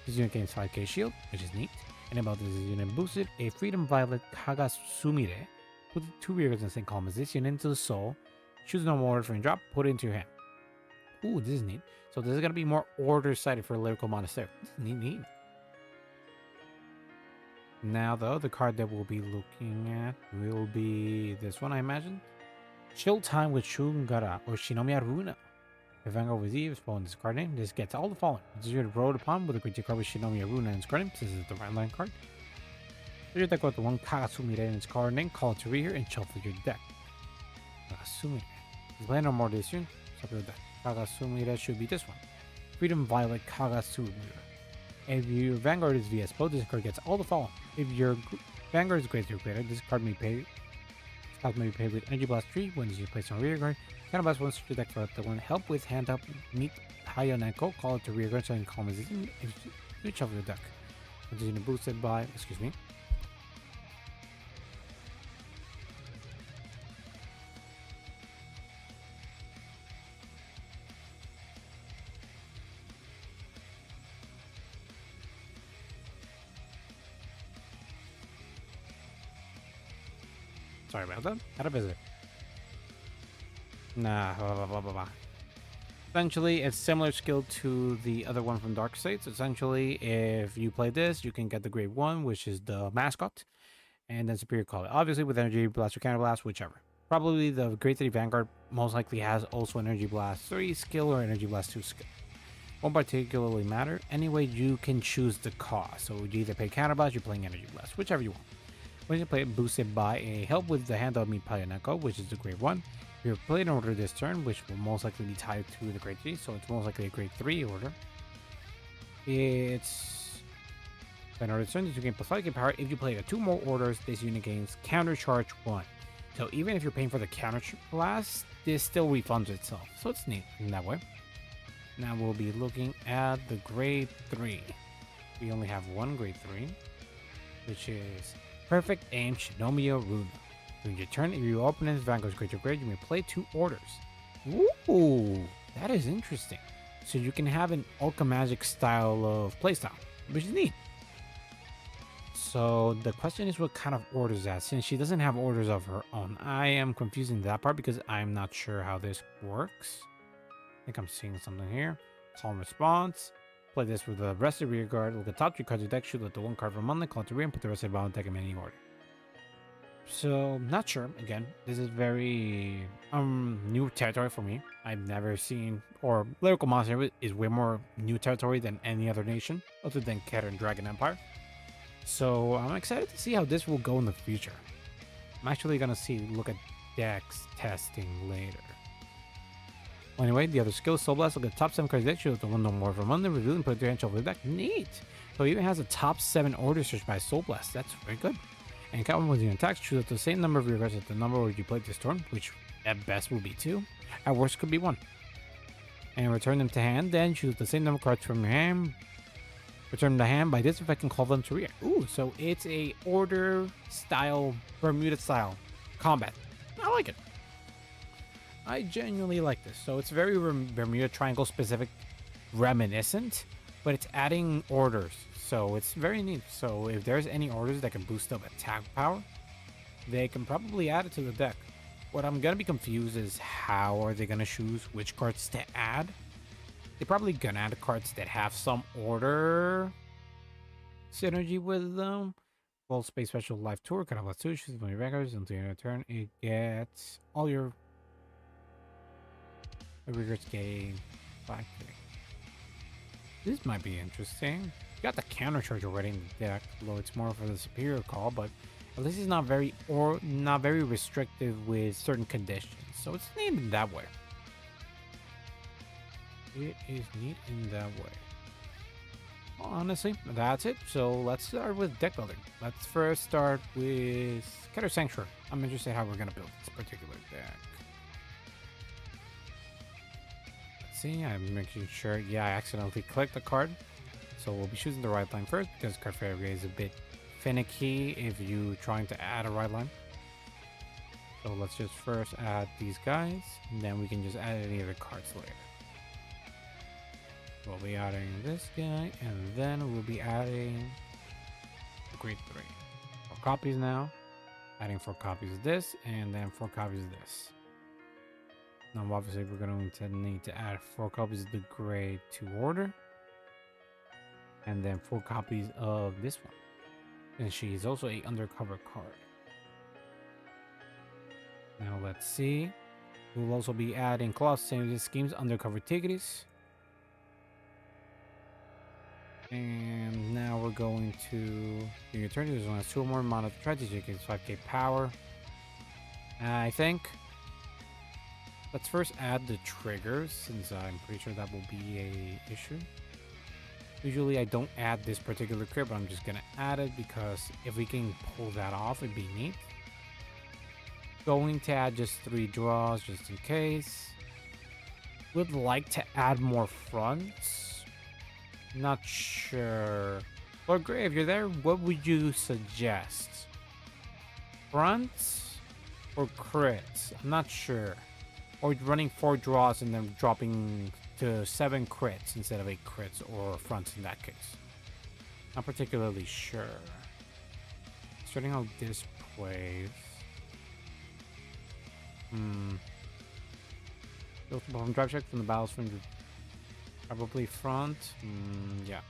This unit gains 5k shield, which is neat. And about this unit boosted, a Freedom Violet Kagasumire. Put 2 rear guards in the same column as this unit into the soul. Choose no more order for your drop, put it into your hand. Ooh, this is neat. So this is gonna be more order sided for Lyrical Monasterio. This is neat. Now the other card that we'll be looking at will be this one, I imagine. Chill Time with Shungara or Shinomiya Runa. If Vanguard with Eve, spawn this card name, this gets all the following. This is your road upon with a creature card with Shinomiya Runa in its card name. This is the right line card. So your deck with the one Kagasumire in its card name, call it to rear and shuffle your deck. Kagasumire. If land or more this unit, shuffle your deck. Kagasumire should be this one. Freedom Violet Kagasumire. If your Vanguard is VSPO, this card gets all the following. If your Vanguard is greater or greater, this card may be paid with Energy Blast 3 when you place on rear guard. Kind of blast once your deck for the one. Help with hand up, meet Hayoneko, call it to rear guard so you can call it if you shuffle your deck. This is boosted by, excuse me. Sorry about that. Had a visitor. Nah, blah, blah, blah, blah, blah. Essentially, it's similar skill to the other one from Dark States. Essentially, if you play this, you can get the grade 1, which is the mascot, and then Superior Call. Obviously, with Energy Blast or Counter Blast, whichever. Probably the grade 3 Vanguard most likely has also Energy Blast 3 skill or Energy Blast 2 skill. Won't particularly matter. Anyway, you can choose the cost. So you either pay Counter Blast, you're playing Energy Blast, whichever you want. When you play it, boosted by a Help with the Hand of Me Payaneko, which is the grade 1. You're played in order this turn, which will most likely be tied to the grade 3, so it's most likely a grade 3 order. It's in order this turn, you gain plus 5 power. If you play 2 more orders, this unit gains counter charge 1. So even if you're paying for the counter blast, this still refunds itself. So it's neat in that way. Now we'll be looking at the grade 3. We only have one grade 3, which is Perfect Aim Shinomiya Runa. During your turn, if your opponent's Vanguard's greater grade, you may play 2 orders. Ooh, that is interesting. So you can have an Ultra Magic style of playstyle, which is neat. So the question is what kind of orders that, since she doesn't have orders of her own. I am confusing that part because I'm not sure how this works. I think I'm seeing something here. Calm response. Play this with the rest of the rear guard. Look at top 3 cards of the deck, shoot the 1 card from Monday, call it to rear, and put the rest of the bottom deck in any order. So, not sure. Again, this is very new territory for me. I've never seen, or Lyrical Monster is way more new territory than any other nation, other than Keter and Dragon Empire. So, I'm excited to see how this will go in the future. I'm actually going to look at decks testing later. Well, anyway, the other skill, Soul Blast, look at top 7 cards deck, shoot the 1 no more from Monday, reveal and put your hand over the deck. Neat! So, it even has a top 7 order search by Soul Blast. That's very good. And count one with your attacks, choose up the same number of your cards as the number where you played this turn, which at best will be 2. At worst could be 1. And return them to hand, then choose the same number of cards from your hand. Return them to hand. By this effect, can call them to rear. Ooh, so it's a order style, Bermuda style combat. I like it. I genuinely like this. So it's very Bermuda Triangle specific, reminiscent, but it's adding orders. So it's very neat. So if there's any orders that can boost up attack power, they can probably add it to the deck. What I'm gonna be confused is how are they gonna choose which cards to add? They're probably gonna add cards that have some order synergy with them. Full Space Special Life Tour, kind of 2, choose one of your records until your turn. It gets all your records gain 5. This might be interesting. Got the counter charge already in the deck, although it's more for the superior call, but at least it's not very restrictive with certain conditions. So it's neat in that way. It is neat in that way. Well, honestly, that's it. So let's start with deck building. Let's first start with Keter Sanctuary. I'm interested in how we're gonna build this particular deck. Let's see, I'm making sure. Yeah, I accidentally clicked the card. So we'll be choosing the right line first because card failure is a bit finicky if you're trying to add a right line. So let's just first add these guys, and then we can just add any other cards later. We'll be adding this guy, and then we'll be adding the grade 3. 4 copies now. Adding 4 copies of this, and then 4 copies of this. Now obviously we're going to need to add 4 copies of the grade 2 order. And then 4 copies of this one. And she is also a undercover card. Now let's see. We'll also be adding Colossus Synergy Schemes Undercover Tigris. And now we're going to do your turn. There's only 2 more amount of strategy against 5k power. I think. Let's first add the triggers, since I'm pretty sure that will be a issue. Usually I don't add this particular crit, but I'm just gonna add it because if we can pull that off, it'd be neat. Going to add just 3 draws just in case. Would like to add more fronts. Not sure. Lord Gray, if you're there, what would you suggest? Fronts or crits? I'm not sure. Or running 4 draws and then dropping to 7 crits instead of 8 crits or fronts in that case. Not particularly sure. Starting out this place. Built from drive check from the battles from probably front. Yeah.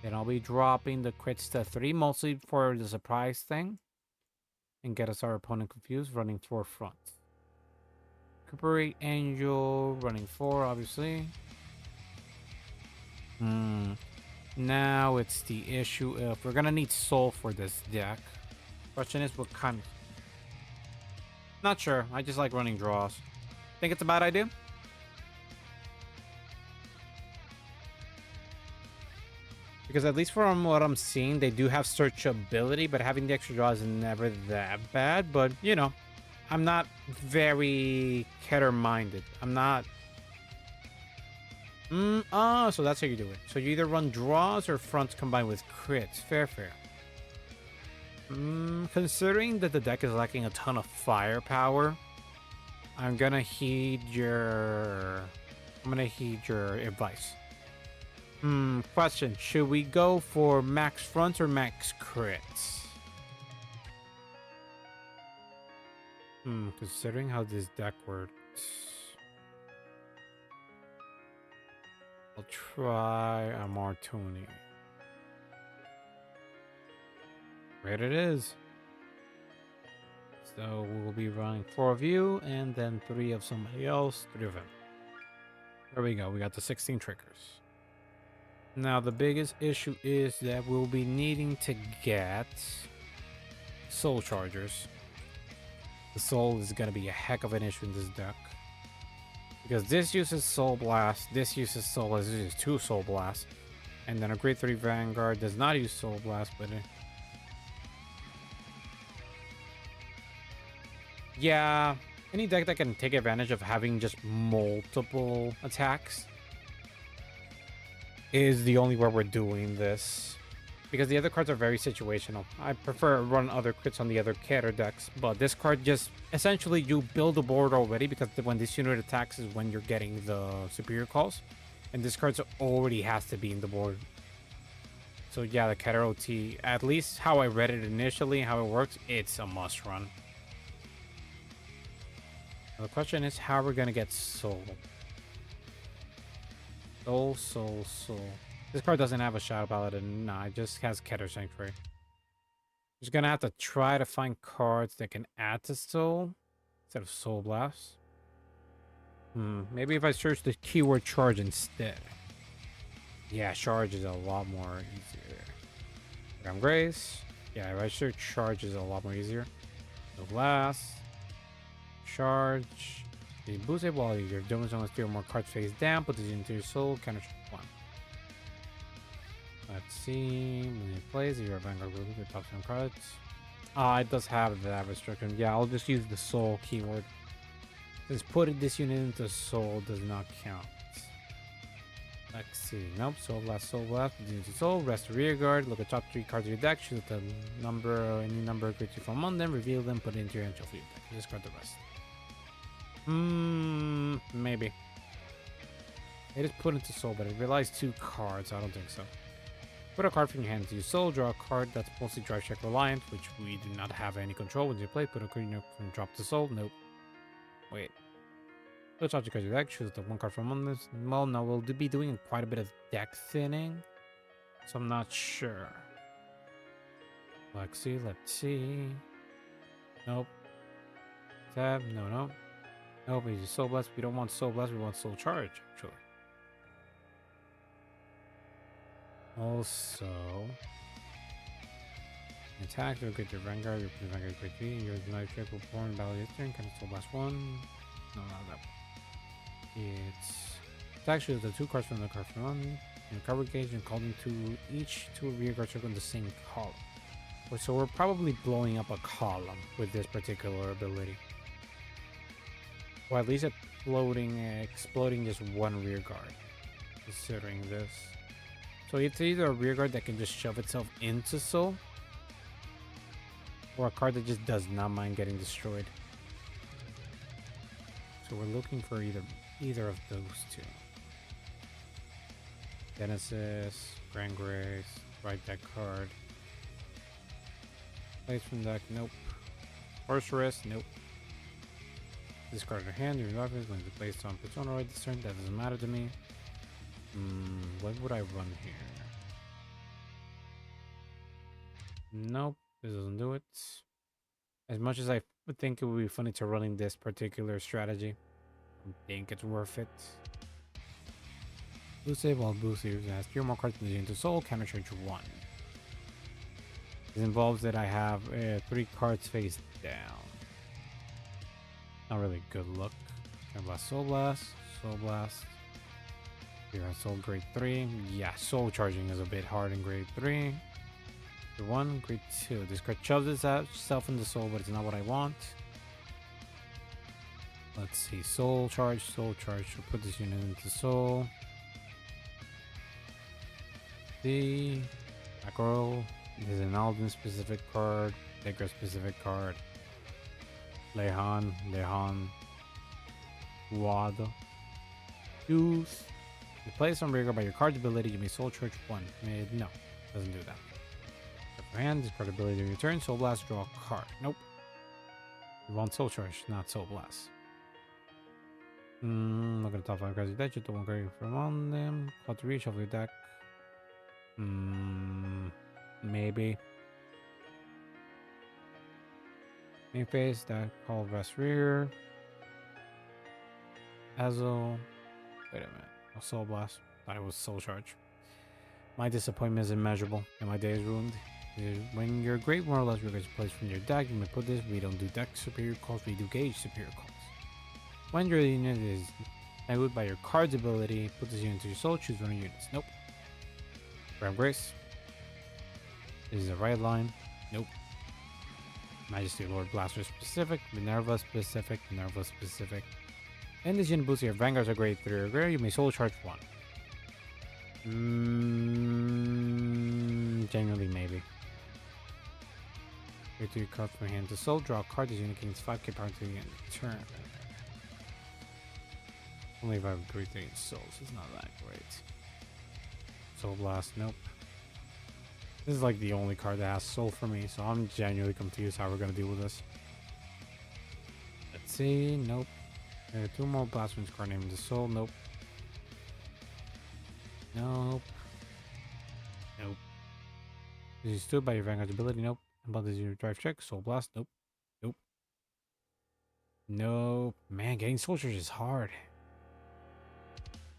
Then I'll be dropping the crits to 3, mostly for the surprise thing. And get us our opponent confused, running 4 fronts. Recuperate Angel, running 4, obviously. Now it's the issue if we're gonna need soul for this deck. Question is what kind. Not sure. I just like running draws. Think it's a bad idea? Because at least from what I'm seeing, they do have searchability, but having the extra draw is never that bad. But, you know, I'm not very Keter-minded. I'm not... so that's how you do it. So you either run draws or fronts combined with crits. Fair. Considering that the deck is lacking a ton of firepower, I'm gonna heed your advice. Question. Should we go for max fronts or max crits? Considering how this deck works, I'll try a Martoni. Right it is. So we will be running 4 of you and then 3 of somebody else, 3 of him. There we go. We got the 16 triggers. Now the biggest issue is that we'll be needing to get soul chargers. The soul is going to be a heck of an issue in this deck. Because this uses soul blast, this uses soul, this uses 2 soul blasts. And then a grade 3 Vanguard does not use soul blast, but yeah, any deck that can take advantage of having just multiple attacks is the only way we're doing this. Because the other cards are very situational. I prefer run other crits on the other Keter decks, but this card just essentially you build a board already because when this unit attacks is when you're getting the superior calls. And this card already has to be in the board. So yeah, the Keter OT, at least how I read it initially, how it works, it's a must run. Now the question is how we're gonna get soul. Soul. This card doesn't have a Shadow Paladin. Nah, it just has Keter Sanctuary. Just gonna have to try to find cards that can add to soul instead of soul blast. Maybe if I search the keyword charge instead. Yeah, charge is a lot more easier. Program Grace. Yeah, if I search charge is a lot more easier. No blast. Charge. You boost it while your domain zone steal more cards face down, put this into your soul, counter 1. Let's see. When it plays, your Vanguard will look at top 7 cards. It does have that restriction. Yeah, I'll just use the soul keyword. Since putting this unit into soul does not count. Let's see. Nope. Soul blast, put it into soul, rest the rear guard, look at top 3 cards of your deck, choose the number, any number created from among them, reveal them, put it into your angel for your deck. Discard the rest. Maybe. It is put into soul, but it relies 2 cards. I don't think so. Put a card from your hand to use soul. Draw a card that's mostly drive check reliant, which we do not have any control when you play. Put a card from drop to soul. Nope. Wait. Let's top 2 cards of your deck. Choose the 1 card from among this. Well, no, we'll be doing quite a bit of deck thinning, so I'm not sure. Let's see. Nope. Tab. No. Nope, we use Soul Blast. We don't want Soul Blast, we want Soul Charge, actually. Also, attack, you'll get your Vanguard, your Vanguard quick V, your knife check will pour in battle your turn, kind of Soul Blast 1. No, not that one. It's actually the 2 cards from the card from on. And cover gauge and calling to each 2 rear guard circle in the same column. So we're probably blowing up a column with this particular ability. Or at least exploding just 1 rear guard, considering this. So it's either a rear guard that can just shove itself into soul, or a card that just does not mind getting destroyed. So we're looking for either of those 2. Genesis, Grand Grace, right deck card. Place from deck, nope. Sorceress, nope. Discard your hand. Your life is going to be placed on Persona right this turn. That doesn't matter to me. What would I run here? Nope, this doesn't do it. As much as I would think it would be funny to running this particular strategy, I don't think it's worth it. Blue save while blue saves has 3 more cards into soul, counter charge 1. This involves that I have 3 cards face down. Not really good look. Soul Blast, Soul Blast. Here on Soul Grade 3. Yeah, Soul Charging is a bit hard in Grade 3. Grade 1, Grade 2. This card shoves itself in the Soul, but it's not what I want. Let's see. Soul Charge, Soul Charge. We'll put this unit into Soul. See. Back row. This is an Alden specific card. Degra specific card. Lehan. Wada. Use. You play some rigor by your card's ability, you may Soul Charge 1. No, doesn't do that. For hand, discard ability to return. Soul Blast, draw a card. Nope. You want Soul Charge, not Soul Blast. Look at the top 5 cards of your deck. You don't want card from on them. Call to reach of your deck. Maybe. Main phase, that call rest rear. Azo. Wait a minute. Oh, Soul Blast. Thought it was Soul Charge. My disappointment is immeasurable, and my day is ruined. When your Great more or less regards placed from your deck, you may put this. We don't do deck superior calls, we do gauge superior calls. When your unit is enabled by your card's ability, put this unit into your soul, choose one of your units. Nope. Grab Grace. This is a right line. Nope. Majesty Lord Blaster specific, Minerva specific, Minerva specific. And this unit boosts your Vanguards are Grade 3 or greater, you may Soul Charge 1. Genuinely maybe. Grade 3 card from hand to soul, draw a card, this unit gains 5k power to the end of the turn. Only if I have Grade 3 in souls, it's not that great. Soul Blast, nope. This is like the only card that has soul for me, so I'm genuinely confused how we're gonna deal with this. Let's see, nope. 2 more Blasphemous card named the soul, nope. Nope. Nope. Is you stood by your Vanguard's ability, nope. About this your drive check, Soul Blast, nope. Nope. Nope. Man, getting Soul Charge is hard.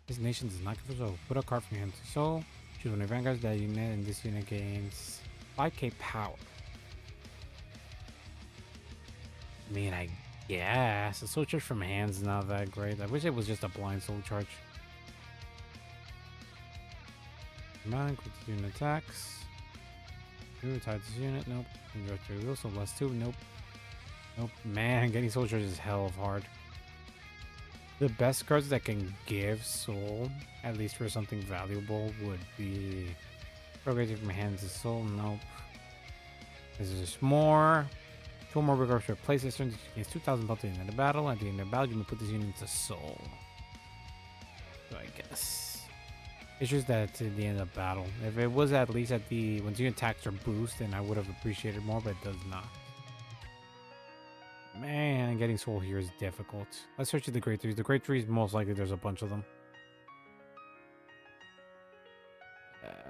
This nation does not give a soul. Put a card from your hand to soul. Choose one of your Vanguards that unit, and this unit gains 5k power. I mean, I guess a Soul Charge from hand's not that great. I wish it was just a blind Soul Charge. Command, quick unit attacks. Retire this unit, nope. Inject your wheel, so +2, nope. Nope. Man, getting Soul Charge is hell of hard. The best cards that can give soul, at least for something valuable, would be Progressive from hands to soul, nope. This is more. 2 more regards to replace this turn. Against 2,000 bucks at the end of the battle. At the end of the battle, you may put this unit into soul. So I guess. It's just that it's at the end of the battle. If it was at least at the once you attacks are boost, then I would have appreciated more, but it does not. Man, getting soul here is difficult. Let's search the Grade 3s. The Grade 3s, most likely there's a bunch of them.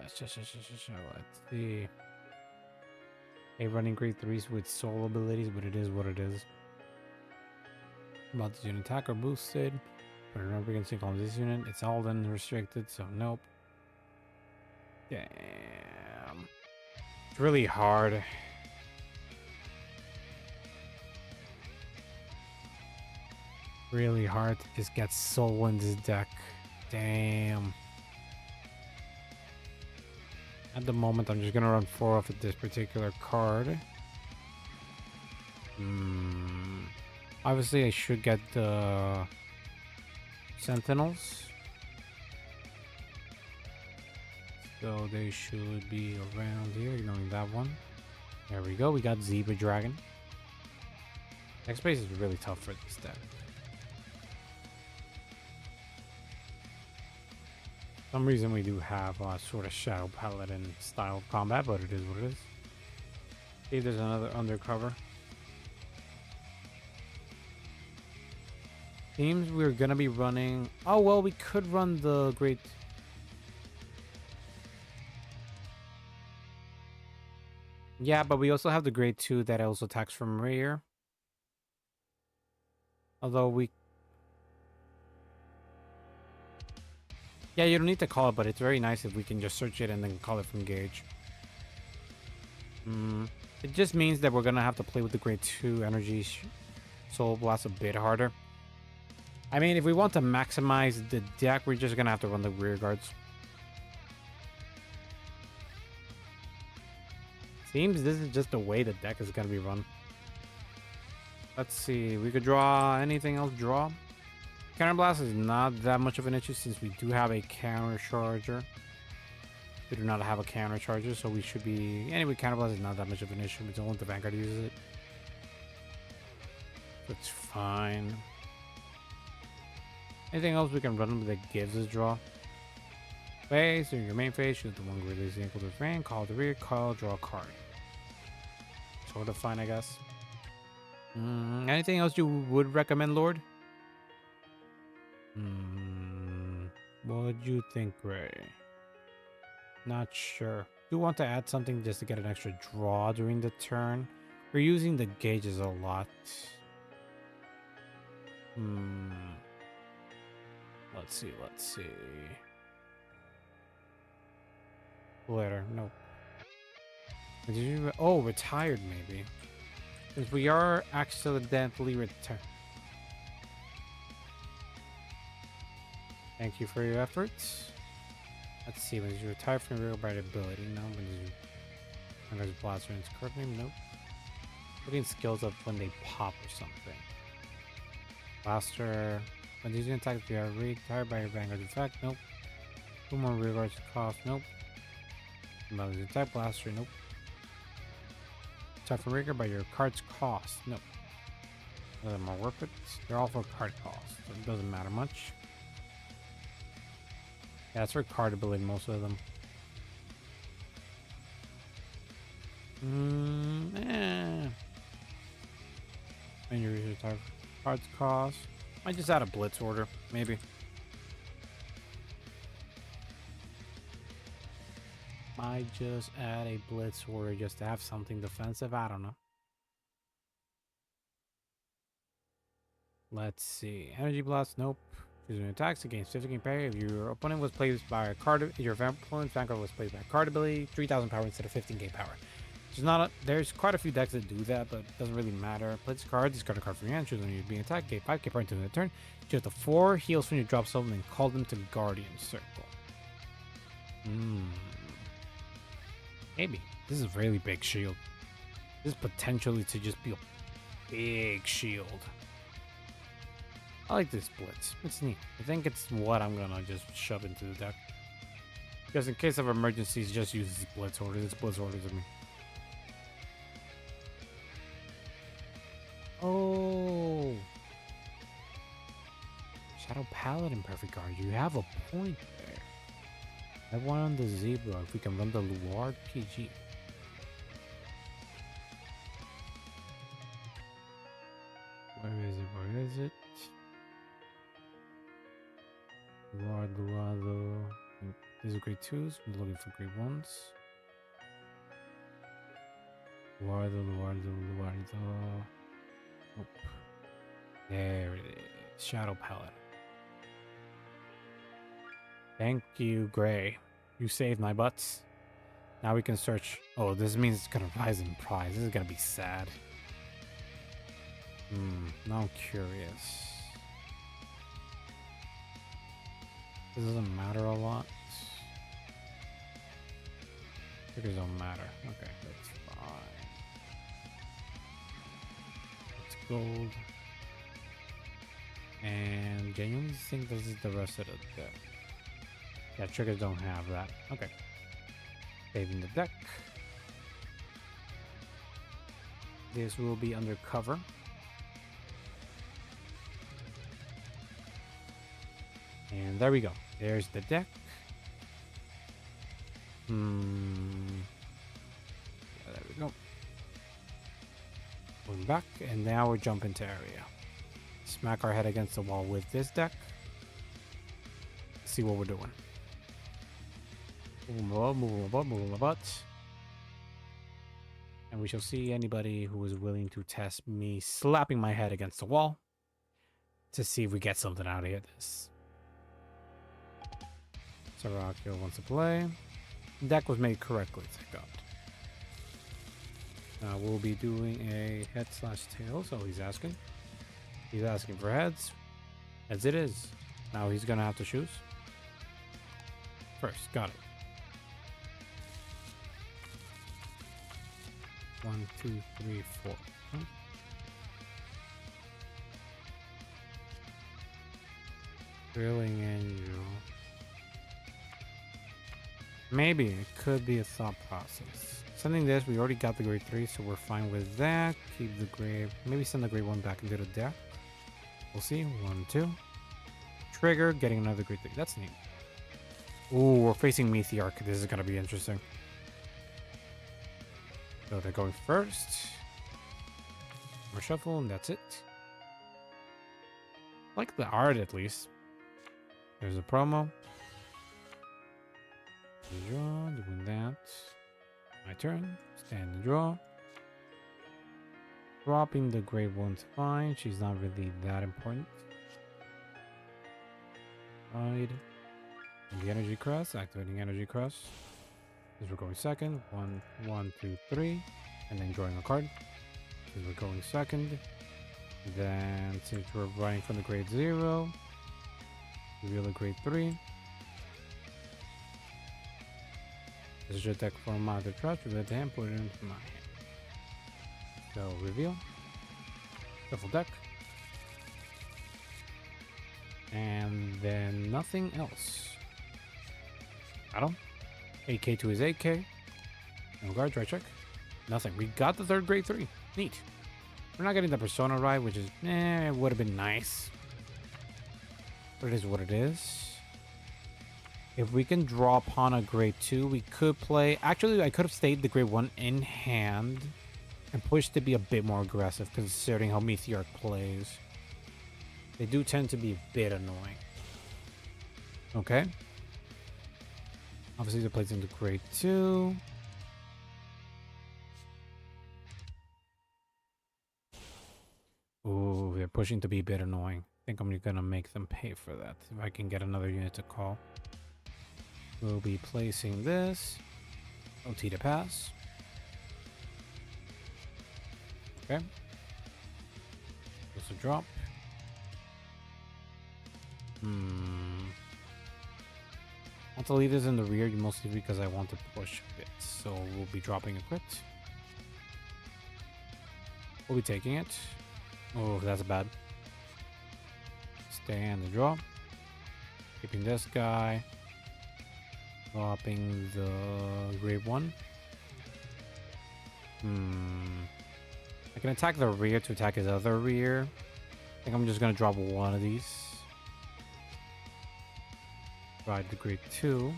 Let's see. A running Grade 3s with soul abilities, but it is what it is. About this unit attack or boosted. But remember, you can sync on this unit. It's all then restricted, so nope. Damn. It's really hard. Really hard to just get soul in this deck. Damn. At the moment, I'm just gonna run 4 off of this particular card. Obviously, I should get the Sentinels. So they should be around here, ignoring that one. There we go, we got Zebra Dragon. Next space is really tough for this deck. For some reason we do have a sort of Shadow Paladin style of combat, but it is what it is. See, there's another undercover. Seems we're gonna be running. Oh well, we could run the great. Yeah, but we also have the grade 2 that also attacks from rear. Although we... Yeah, you don't need to call it, but it's very nice if we can just search it and then call it from gauge. It just means that we're going to have to play with the grade 2 energy soul blast a bit harder. I mean, if we want to maximize the deck, we're just going to have to run the rear guards. Seems this is just the way the deck is going to be run. Let's see. We could draw anything else. Draw. Counterblast is not that much of an issue since we do have a counter charger. We do not have a counter charger, so we should be... Anyway, Counterblast is not that much of an issue. We don't want the Vanguard to use it. That's fine. Anything else we can run that gives us draw? Phase, in your main phase, shoot the one releasing equal to ring, call the rear, call, draw a card. Sort of fine, I guess. Anything else you would recommend, Lord? What would you think, Ray? Not sure. Do want to add something just to get an extra draw during the turn? We're using the gauges a lot. Let's see. Later, nope. Did you... Oh, retired maybe. Because we are accidentally retired. Thank you for your efforts. Let's see, when you retire from real bright ability, no. When you Vanguard's blaster and its card name, nope. Putting skills up when they pop or something. Blaster. When using attacks, we are retired by your Vanguard effect, nope. 2 more rear guards cost, nope. When you attack blaster, nope. Attack from rear guard by your card's cost, nope. None of them are worth it. They're all for card cost, so it doesn't matter much. Yeah, it's for card ability, most of them. And your retire cards cost. Might just add a blitz order, maybe. Might just add a blitz order just to have something defensive. I don't know. Let's see. Energy blast, nope. Choosing attacks against 50 parry. If your opponent was placed by a card, your opponent's Vanguard was placed by a card ability, 3,000 power instead of 15k power. There's quite a few decks that do that, but it doesn't really matter. Play this card, discard a card from your hand, choose when you're being attacked, get 5k power into the turn. Choose the 4 heals from your drop zone and call them to Guardian Circle. Maybe. This is a really big shield. This is potentially to just be a big shield. I like this blitz. It's neat. I think it's what I'm gonna just shove into the deck. Because in case of emergencies, just use this blitz order. This blitz order to me. Oh, Shadow Paladin perfect guard. You have a point there. I want on the Zebra if we can run the Luard PG. Where is it? Luardo. These are grade 2s. We're looking for grade 1s. Luardo. Nope. There it is. Shadow Paladin. Thank you, Gray. You saved my butts. Now we can search. Oh, this means it's gonna rise in price. This is gonna be sad. Now I'm curious. This doesn't matter a lot. Figures don't matter. Okay, that's fine. It's gold. And genuinely think this is the rest of the deck. Yeah, triggers don't have that. Okay. Saving the deck. This will be undercover. And there we go. There's the deck. Yeah, there we go. Going back, and now we're jumping to area. Smack our head against the wall with this deck. See what we're doing. Move my butt. And we shall see anybody who is willing to test me slapping my head against the wall to see if we get something out of this. Sarakio wants to play. The deck was made correctly, thank God. Now we'll be doing a head/tail, so he's asking. He's asking for heads. As it is. Now he's gonna have to choose. First, got it. 1, 2, 3, 4. Drilling Angel. Maybe it could be a thought process. Sending this, we already got the grade 3, so we're fine with that. Keep the grade, maybe send the grade 1 back into the deck. We'll see. 1, 2. Trigger, getting another grade 3. That's neat. Ooh, we're facing Meteoric. This is gonna be interesting. So they're going first. More shuffle, and that's it. Like the art, at least. There's a promo. Draw, doing that. My turn. Stand and draw. Dropping the grade 1's fine. She's not really that important. Right. The energy cross, activating energy cross. As we're going second. 1, 1, 2, 3. And then drawing a card. As we're going second. Then since we're running from the grade 0, reveal a grade 3. This is your deck for my other trash. Reveal the hand, put it into my hand. So reveal. Shuffle deck. And then nothing else. Battle. AK to his AK. Vanguard, try check. Nothing. We got the third grade 3. Neat. We're not getting the Persona right, which is, it would have been nice. But it is what it is. If we can draw upon a grade 2, we could play. Actually, I could have stayed the grade 1 in hand and pushed to be a bit more aggressive, considering how Meteoric plays. They do tend to be a bit annoying. Okay. Obviously, it plays into grade 2. Ooh, they're pushing to be a bit annoying. I think I'm gonna make them pay for that. If I can get another unit to call. We'll be placing this. OT to pass. Okay. Just a drop. I want to leave this in the rear mostly because I want to push bits. So we'll be dropping a crit. We'll be taking it. Oh, that's bad. Stand and draw. Keeping this guy. Dropping the grade 1. I can attack the rear to attack his other rear. I think I'm just gonna drop one of these. Ride the grade 2.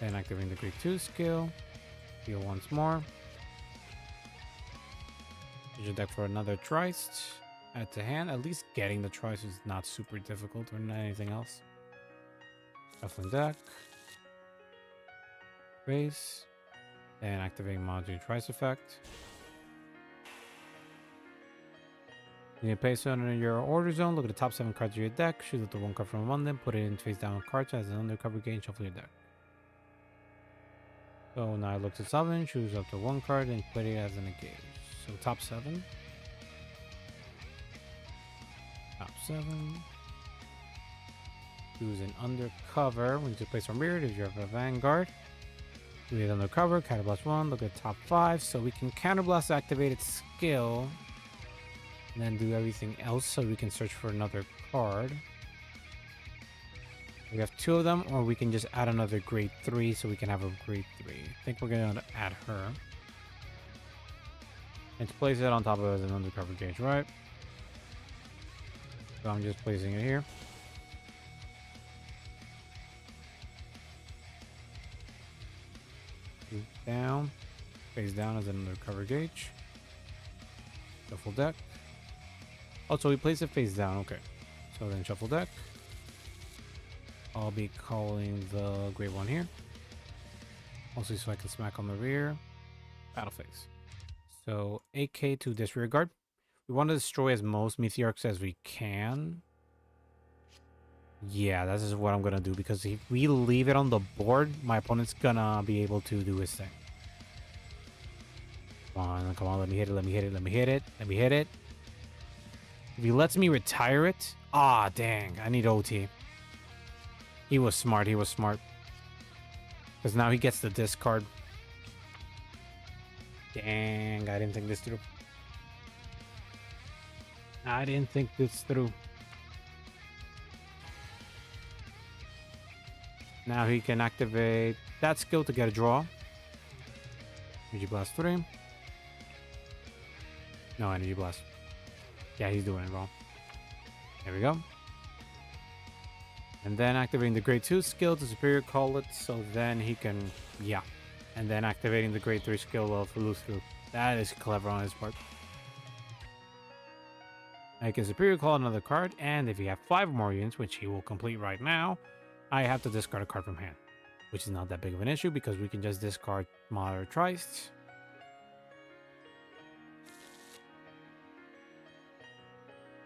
Then activating the grade 2 skill. Heal once more. Use your deck for another Trist. Add to hand. At least getting the Trist is not super difficult or not anything else. Shuffling deck. Base. And activating Module Trist effect. You can place it under your order zone. Look at the top 7 cards of your deck. Choose up the 1 card from among them. Put it in face down card as an undercover game. Shuffle your deck. So now I look to 7. Choose up to 1 card and put it as an engage. So top 7. Top 7. Choose an undercover. We need to place our mirror. If you have a Vanguard, do it undercover. Counterblast 1. Look at top 5. So we can counterblast activated skill. And then do everything else so we can search for another card. We have 2 of them, or we can just add another grade 3 so we can have a grade 3. I think we're going to add her. And to place it on top of it as an undercover gauge, right? So I'm just placing it here. Down. Face down as an undercover gauge. Shuffle deck. Oh, so we place it face down. Okay. So then shuffle deck. I'll be calling the great one here. Also, so I can smack on the rear. Battle phase. So 8k to disregard. We want to destroy as most meteorics as we can. Yeah, this is what I'm gonna do, because if we leave it on the board, my opponent's gonna be able to do his thing. Come on, let me hit it, let me hit it, let me hit it, let me hit it. If he lets me retire it, ah, dang, I need OT. He was smart, he was smart. Because now he gets the discard. Dang, I didn't think this through. I didn't think this through. Now he can activate that skill to get a draw. Energy Blast 3. No, Energy Blast. Yeah, he's doing it wrong. There we go. And then activating the grade 2 skill to superior call it, so then he can, yeah. And then activating the grade 3 skill of Luther. That is clever on his part. I can superior call another card, and if you have 5 more units, which he will complete right now, I have to discard a card from hand, which is not that big of an issue because we can just discard Model Trist.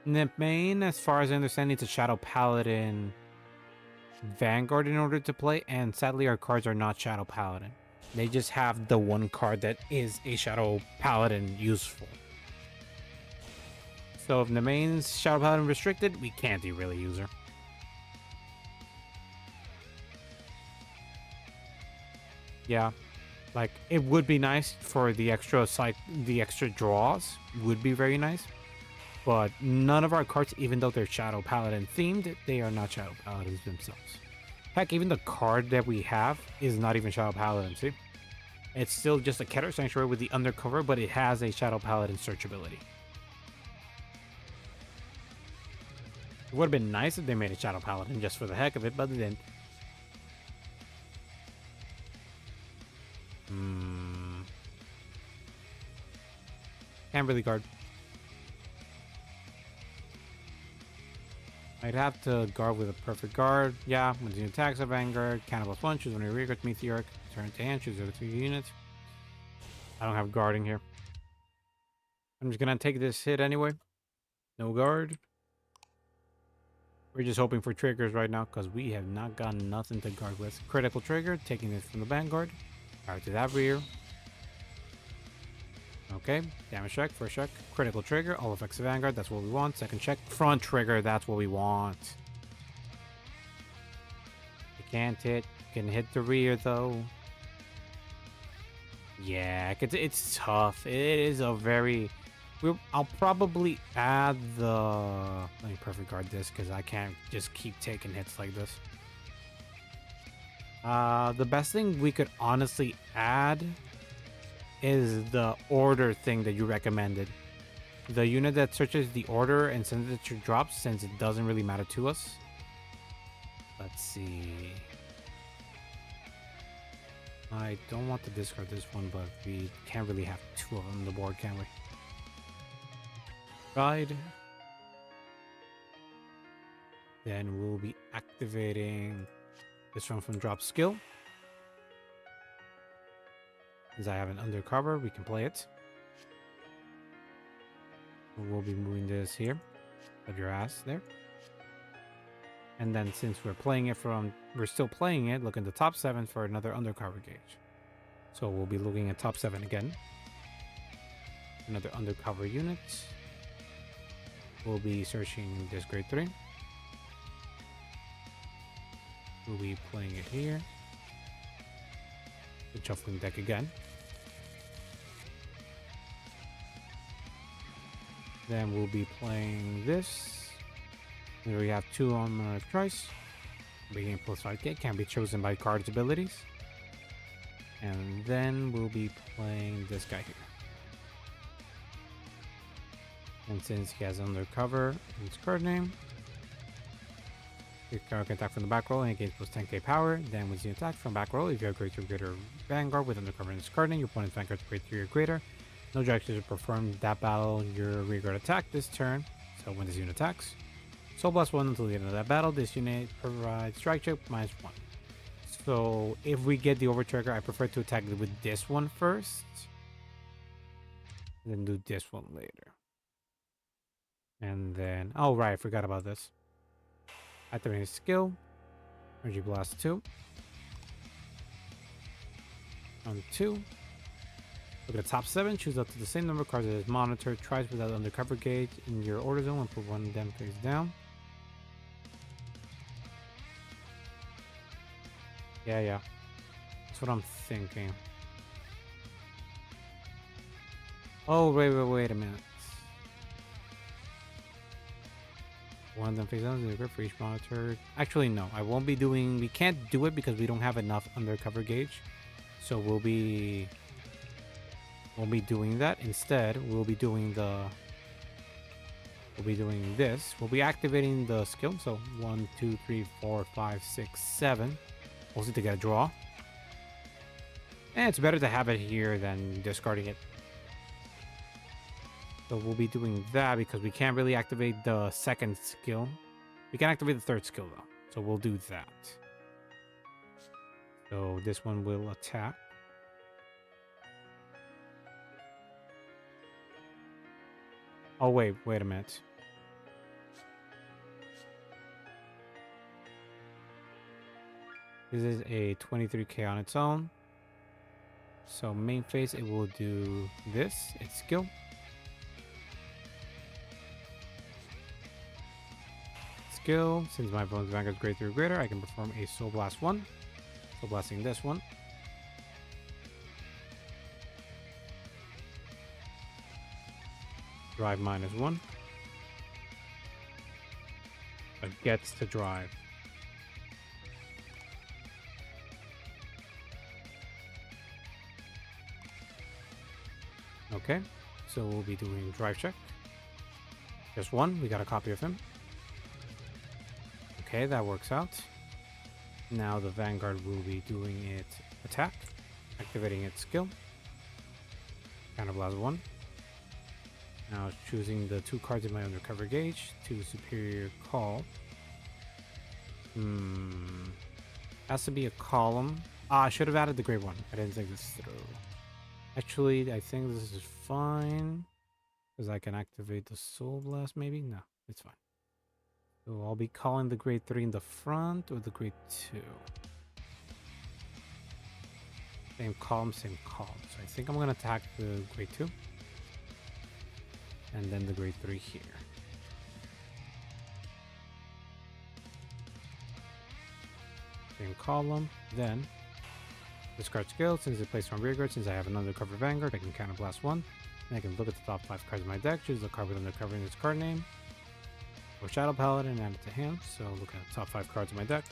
Nipmane, as far as I understand, it's a Shadow Paladin Vanguard in order to play, and sadly our cards are not Shadow Paladin. They just have the one card that is a Shadow Paladin useful. So if Nipmane's Shadow Paladin restricted, we can't really use her. Yeah, like it would be nice for the extra draws would be very nice, but none of our cards, even though they're Shadow Paladin themed, they are not Shadow Paladins themselves. Heck, even the card that we have is not even Shadow Paladin. See, it's still just a Keter Sanctuary with the undercover, but it has a Shadow Paladin search ability. It would have been nice if they made a Shadow Paladin just for the heck of it, but they didn't. Can't really guard. I'd have to guard with a perfect guard. Yeah, when the attacks of Vanguard, Cannibals 1, choose one of your rear meteoric, turn to hand, choose 3 units. I don't have guarding here. I'm just gonna take this hit anyway. No guard. We're just hoping for triggers right now because we have not gotten nothing to guard with. Critical trigger, taking this from the Vanguard. Alright, to that rear. Okay, damage check, first check. Critical trigger, all effects of Vanguard, that's what we want. Second check, front trigger, that's what we want. You can't hit, you can hit the rear though. Yeah, it's tough. It is a very... I'll probably add the... Let me perfect guard this because I can't just keep taking hits like this. The best thing we could honestly add is the order thing that you recommended. The unit that searches the order and sends it to drops, since it doesn't really matter to us. Let's see. I don't want to discard this one, but we can't really have 2 of them on the board, can we? Guide. Then we'll be activating this one from drop skill. Since I have an undercover, we can play it. We'll be moving this here. Put your ass there. And then since we're still playing it, look in the top 7 for another undercover gauge. So we'll be looking at top 7 again. Another undercover unit. We'll be searching this grade 3. We'll be playing it here. The shuffling deck again. Then we'll be playing this. There we have 2 on Trice. Beginning plus 5k can be chosen by card's abilities. And then we'll be playing this guy here. And since he has undercover in his card name, your card can attack from the back row and it gains plus 10k power. Then with the attack from back row, if you have grade 2 or greater Vanguard with undercover in his card name, your opponent's Vanguard's grade 3 or greater. No objections are performed that battle your rear guard attack this turn. So So when this unit attacks, Soul Blast 1 until the end of that battle. This unit provides strike check -1. So if we get the overtrigger, I prefer to attack with this one first, then do this one later. And then, oh right, I forgot about this. Activating skill, Energy Blast 2. On 2. Look at the top 7, choose up to the same number of cards as monitor, tries without undercover gauge in your order zone and put one of them face down. Yeah. That's what I'm thinking. Oh, wait a minute. One of them face down for each monitor. Actually, no, I won't be doing. We can't do it because we don't have enough undercover gauge. So we'll be doing that. Instead, we'll be doing this. We'll be activating the skill. So 1, 2, 3, 4, 5, 6, 7. Mostly to get a draw. And it's better to have it here than discarding it. So we'll be doing that because we can't really activate the second skill. We can activate the third skill though. So we'll do that. So this one will attack. Oh wait a minute. This is a 23k on its own. So main phase, it will do this. Its skill. Since my opponent's Vanguard is grade 3 or greater, I can perform a Soul Blast 1. Soul Blasting this one. Drive -1. But gets to drive. Okay, so we'll be doing drive check. Just one, we got a copy of him. Okay, that works out. Now the Vanguard will be doing its attack, activating its skill. Counterblast 1. Now choosing the 2 cards in my undercover gauge to superior call. Has to be a column. I should have added the grade 1. I didn't think this through. Actually, I think this is fine. Because I can activate the Soul Blast maybe? No, it's fine. So I'll be calling the grade 3 in the front or the grade 2. Same column. So I think I'm going to attack the grade 2. And then the grade 3 here. Same column. Then discard skill. Since it's placed on rearguard, since I have an undercover Vanguard, I can counterblast 1. And I can look at the top 5 cards of my deck, choose the card with undercover in its card name. Or Shadow Paladin and add it to hand. So look at the top 5 cards of my deck.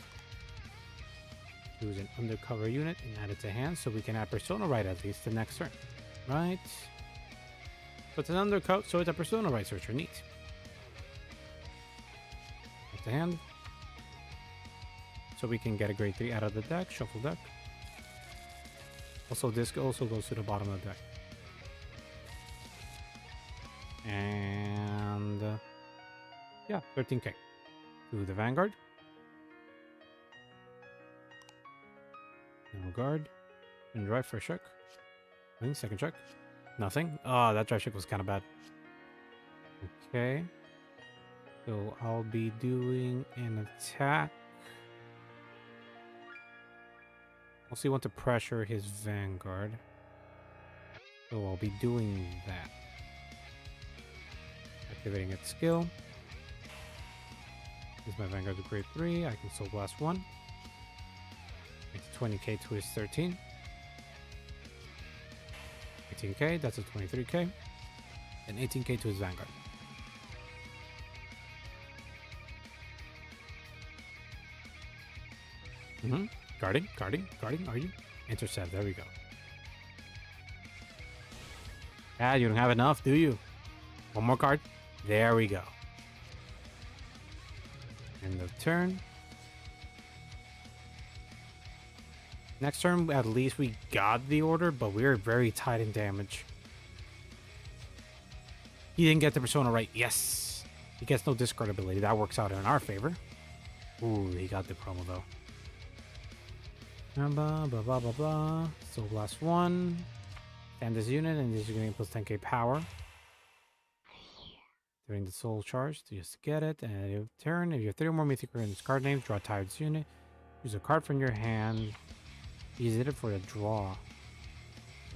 Choose an undercover unit and add it to hand so we can add Persona Right at least the next turn. Right? So it's an undercover, so it's a Persona Right searcher. Neat. Add to hand. So we can get a grade 3 out of the deck, shuffle deck. Also, this also goes to the bottom of the deck. And yeah, 13k to the Vanguard. No guard. And drive for a check. Second check. Nothing. Oh, that drive check was kind of bad. Okay. So I'll be doing an attack. Also, want to pressure his Vanguard. So I'll be doing that. Activating its skill. Since my Vanguard's a grade 3, I can Soul Blast 1. Makes 20k to his 13. 18k, that's a 23k. And 18k to his Vanguard. Guarding, are you? Intercept, there we go. Ah, you don't have enough, do you? One more card. There we go. End of turn. Next turn, at least we got the order, but we are very tight in damage. He didn't get the Persona Right. Yes. He gets no discard ability. That works out in our favor. Ooh, he got the promo though. Blah, blah, blah, blah, blah. So last one. And this unit, and this is going to plus 10k power. During the soul charge to just get it. And at your turn, if you have 3 or more mythic creatures card names, draw a tired unit. Use a card from your hand. Use it for a draw.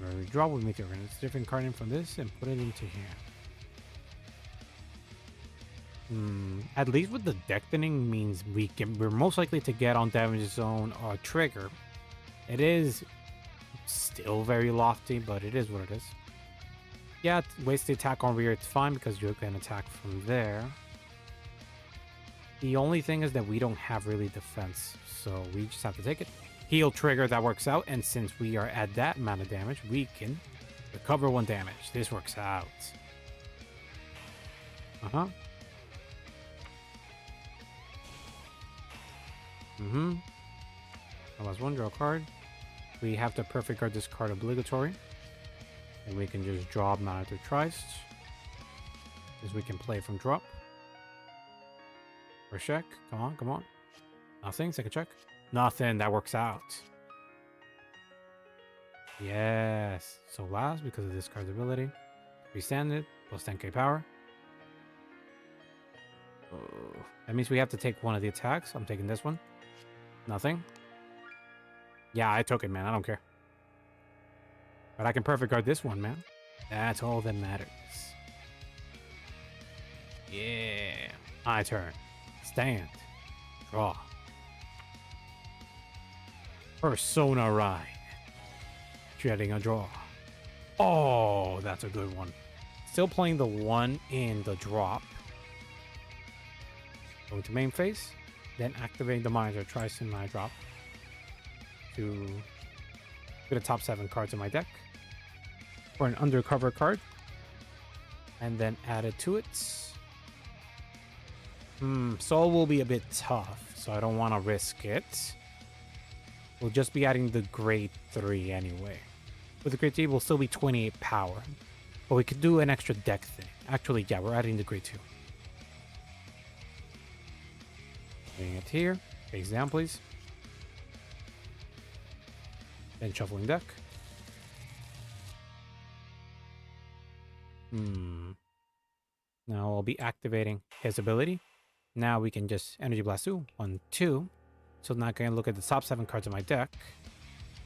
Or draw with mythic creatures. Different card name from this and put it into hand. At least with the deck thinning means we're most likely to get on damage zone or trigger. It is still very lofty, but it is what it is. Yeah, waste the attack on rear, it's fine because you can attack from there. The only thing is that we don't have really defense, so we just have to take it. Heal trigger, that works out, and since we are at that amount of damage, we can recover 1 damage. This works out. Last one, draw a card. We have to perfect guard this card obligatory. And we can just draw Monitor Trist. Because we can play from drop. First check. Come on, come on. Nothing. Second check. Nothing. That works out. Yes. So last, because of this card's ability. Restand it. Plus 10k power. Oh. That means we have to take one of the attacks. I'm taking this one. Nothing. Yeah, I took it, man. I don't care. But I can perfect guard this one, man. That's all that matters. Yeah. My turn. Stand. Draw. Persona Ride. Dreading a draw. Oh, that's a good one. Still playing the one in the drop. Going to main phase. Then activating the Monitor Trist in my drop. To get the top 7 cards in my deck. For an undercover card. And then add it to it. Soul will be a bit tough, so I don't want to risk it. We'll just be adding the grade 3 anyway. With the grade 3, we'll still be 28 power. But we could do an extra deck thing. Actually, yeah, we're adding the grade 2. Putting it here. Face down, please. Then shuffling deck. Now I'll be activating his ability. Now we can just Energy Blast 2. 1, 2. So now I can look at the top 7 cards of my deck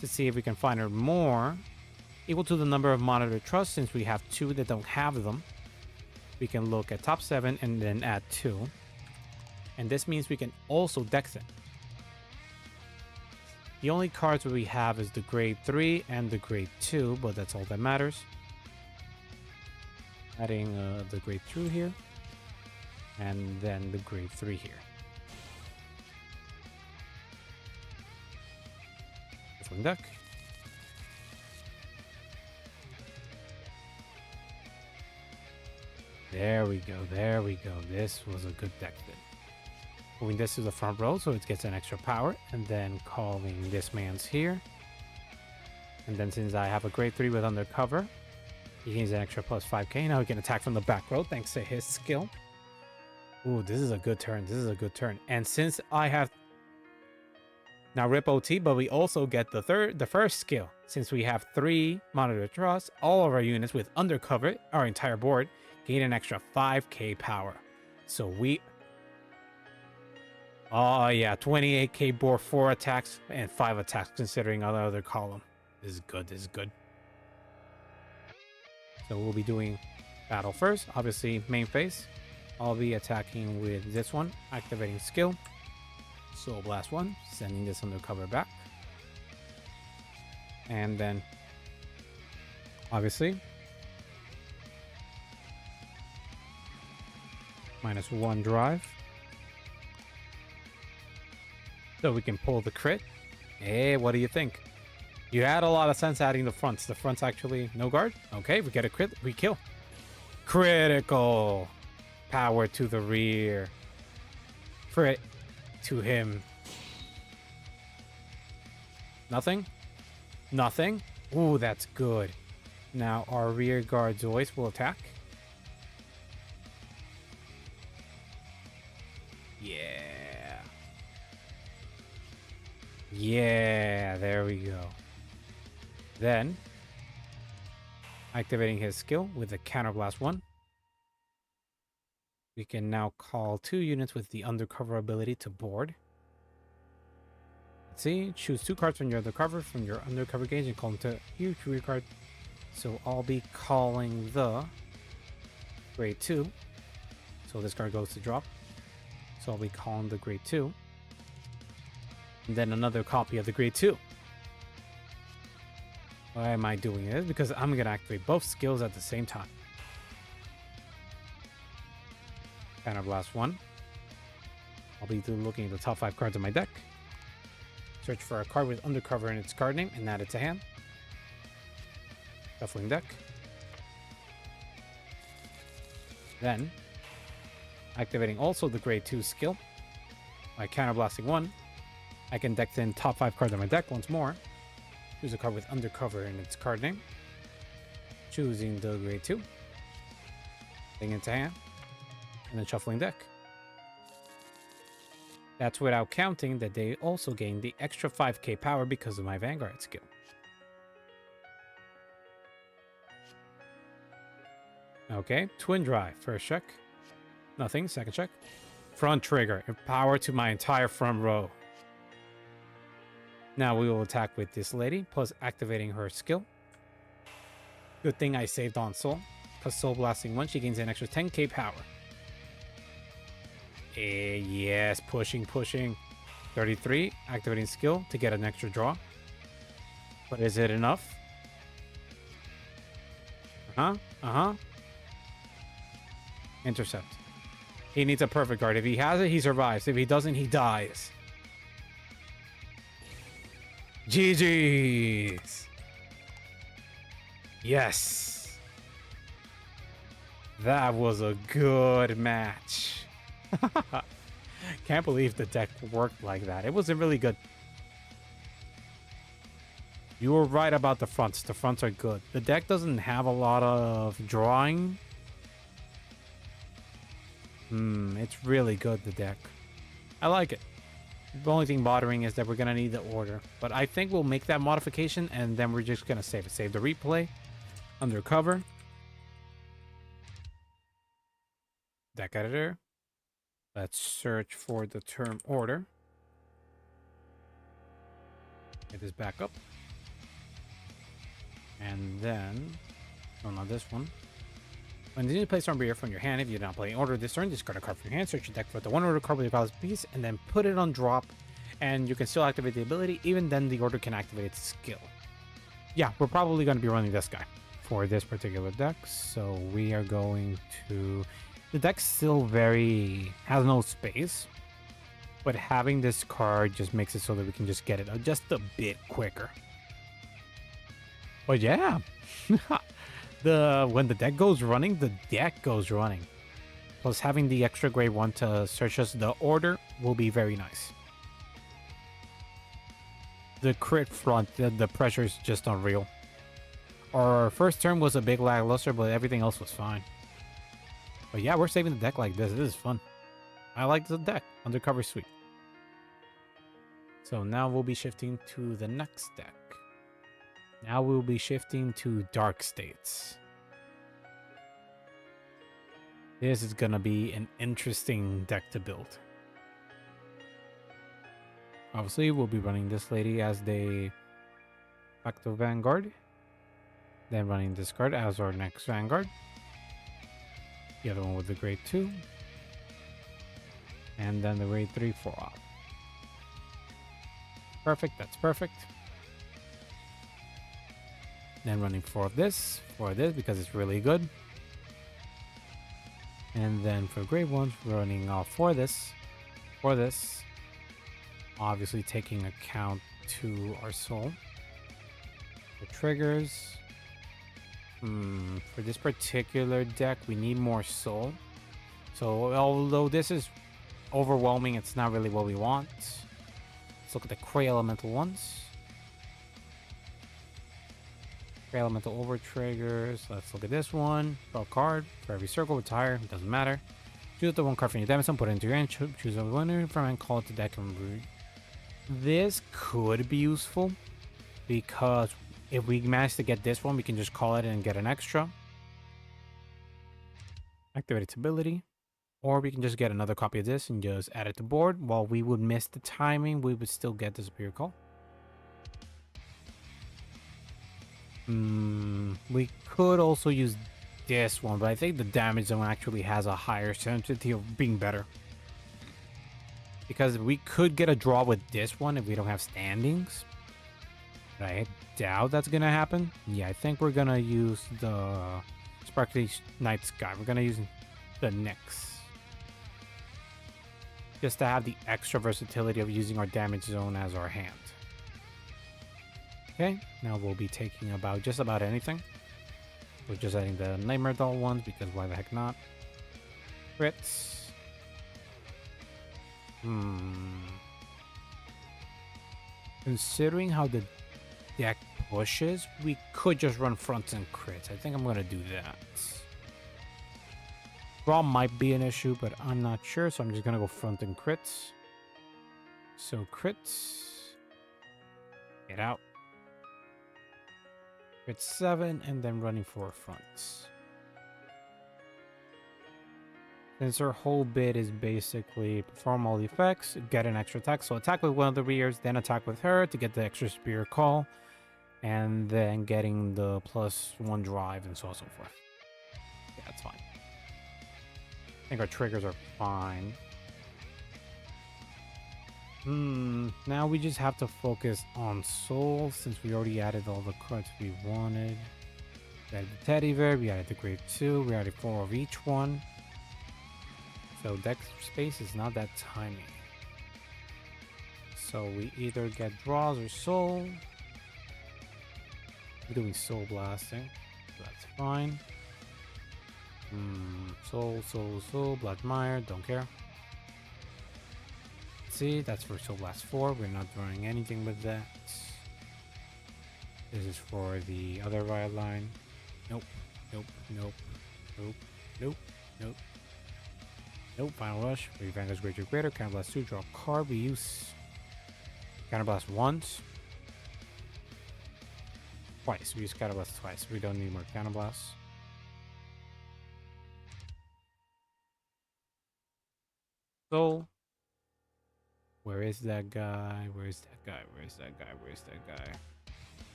to see if we can find more equal to the number of Monitor Trust. Since we have 2 that don't have them, we can look at top 7 and then add 2. And this means we can also deck thin. The only cards that we have is the grade 3 and the grade 2, but that's all that matters. Adding the grade 2 here. And then the grade 3 here. From deck. There we go, there we go. This was a good deck then. Moving this to the front row so it gets an extra power. And then calling this man's here. And then since I have a grade 3 with undercover, he gains an extra plus 5k. Now he can attack from the back row thanks to his skill. Ooh, this is a good turn. This is a good turn. And since I have now rip OT, but we also get the first skill. Since we have 3 Monitor Trust, all of our units with undercover, our entire board, gain an extra 5k power. So we... Oh yeah, 28k board, 4 attacks and 5 attacks considering our other column. This is good, this is good. So we'll be doing battle first. Obviously, main phase. I'll be attacking with this one, activating skill. Soul Blast 1, sending this undercover back. And then, obviously, -1 drive. So we can pull the crit. Hey, what do you think? You had a lot of sense adding the fronts. The fronts actually no guard. Okay, we get a crit, we kill. Critical power to the rear. Crit to him. Nothing? Nothing? Ooh, that's good. Now our rear guard's voice will attack. Yeah, there we go. Then, activating his skill with the Counterblast 1. We can now call 2 units with the Undercover ability to board. Let's see, choose 2 cards from your undercover gauge and call them to huge rear card. So I'll be calling the grade 2. So this card goes to drop. So I'll be calling the grade 2. And then another copy of the grade 2. Why am I doing this? Because I'm going to activate both skills at the same time. Counterblast 1. I'll be looking at the top 5 cards of my deck. Search for a card with Undercover in its card name and add it to hand. Shuffling deck. Then, activating also the grade 2 skill. By Counterblasting 1, I can deck in top 5 cards of my deck once more. Choose a card with Undercover in its card name. Choosing the grade 2. Putting it to hand. And then shuffling deck. That's without counting that they also gain the extra 5k power because of my Vanguard skill. Okay, Twin Drive, first check. Nothing, second check. Front trigger, power to my entire front row. Now we will attack with this lady, plus activating her skill. Good thing I saved on Soul, because Soul Blasting 1, she gains an extra 10k power. Yes, pushing. 33, activating skill to get an extra draw. But is it enough? Intercept. He needs a perfect card. If he has it, he survives. If he doesn't, he dies. GG's. Yes. That was a good match. Can't believe the deck worked like that. It wasn't really good. You were right about the fronts. The fronts are good. The deck doesn't have a lot of drawing. It's really good, the deck. I like it. The only thing bothering is that we're going to need the order. But I think we'll make that modification and then we're just going to save it. Save the replay. Undercover. Deck editor. Let's search for the term order. Get this back up. And then, no, not this one. When you place on rear from your hand, if you're not playing order this turn, discard a card from your hand, search your deck for the 1 order card with your colorless piece, and then put it on drop. And you can still activate the ability, even then the order can activate its skill. Yeah, we're probably going to be running this guy for this particular deck. So we are going to... The deck's still has no space, but having this card just makes it so that we can just get it just a bit quicker. But yeah, when the deck goes running, the deck goes running. Plus having the extra grade 1 to search us the order will be very nice. The crit front, the pressure is just unreal. Our first turn was a big lackluster, but everything else was fine. But yeah, we're saving the deck like this. This is fun. I like the deck. Undercover sweet. So now we'll be shifting to the next deck. Now we'll be shifting to Dark States. This is going to be an interesting deck to build. Obviously, we'll be running this lady as the Facto Vanguard. Then running this card as our next Vanguard. The other one with the grade 2. And then the grade 3 for off. Perfect, that's perfect. Then running for this because it's really good. And then for grade 1s, running off for this. Obviously taking account to our soul. The triggers. For this particular deck, we need more soul. So although this is overwhelming, it's not really what we want. Let's look at the Cray Elemental ones. Cray Elemental over triggers. Let's look at this one. Draw a card. For every circle, retire. It doesn't matter. Choose the 1 card from your damage zone, put it into your hand. Choose a winner from and call it to deck and This could be useful because if we manage to get this one, we can just call it and get an extra. Activate its ability. Or we can just get another copy of this and just add it to board. While we would miss the timing, we would still get the superior call. We could also use this one, but I think the damage zone actually has a higher sensitivity of being better. Because we could get a draw with this one if we don't have standings. But I doubt that's going to happen. Yeah, I think we're going to use the Sparkly Night Sky. We're going to use the Nyx. Just to have the extra versatility of using our damage zone as our hand. Okay, now we'll be taking about just about anything. We're just adding the Nightmare Doll ones because why the heck not? Crits. Considering how the deck pushes, we could just run fronts and crits. I think I'm going to do that. Draw might be an issue, but I'm not sure, so I'm just going to go front and crits. So crits. Get out. Crit 7, and then running 4 fronts. Since our whole bit is basically perform all the effects, get an extra attack. So attack with one of the rears, then attack with her to get the extra spear call, and then getting the +1 drive and so on and so forth. Yeah, that's fine. I think our triggers are fine. Now we just have to focus on soul since we already added all the cards we wanted. We added the teddy bear, we added the grave 2, we added 4 of each one. So deck space is not that tiny. So we either get draws or soul. We're doing soul blasting, so that's fine. Soul, Blood Mire, don't care. See, that's for Soul Blast 4. We're not doing anything with that. This is for the other riot line. Nope. Final Rush. We Vanguard's Greater. Counter Blast 2, draw a card. We use Counter Blast once. Twice. We use Counter Blast twice. We don't need more Counter Blasts. Soul. Where is that guy? I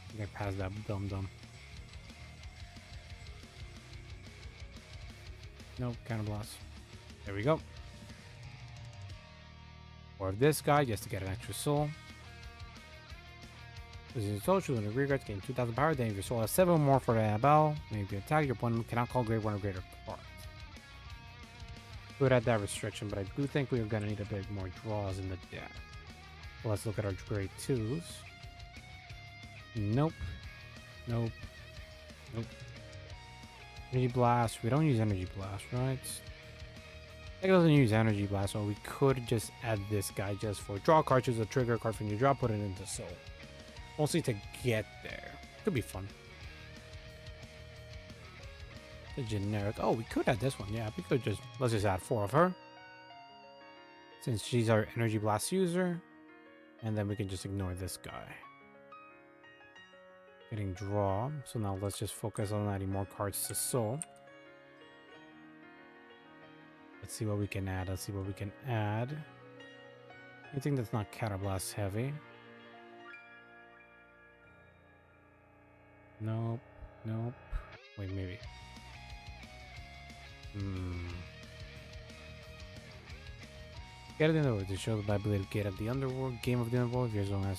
think I passed that dum-dum. Nope, Counter Blast. There we go. Or this guy, just to get an extra soul. This is soul, choose one of the rear guards, gain 2,000 power. Then if your soul has 7 more for the bell, maybe attack, your opponent cannot call grade 1 or greater cards. Could add that restriction, but I do think we're going to need a bit more draws in the deck. So let's look at our grade 2s. Nope. Energy Blast. We don't use Energy Blast, right? It doesn't use Energy Blast, so we could just add this guy just for draw a card, choose a trigger card from your draw, put it into soul. Mostly to get there. Could be fun. The generic. Oh, we could add this one. Yeah, we could just. Let's just add 4 of her. Since she's our Energy Blast user. And then we can just ignore this guy. Getting draw. So now let's just focus on adding more cards to soul. Let's see what we can add. Anything that's not Counterblast heavy. Nope. Wait, maybe. Get it in the Underworld to show the ability to get up the Underworld. Game of the Underworld. If your zone has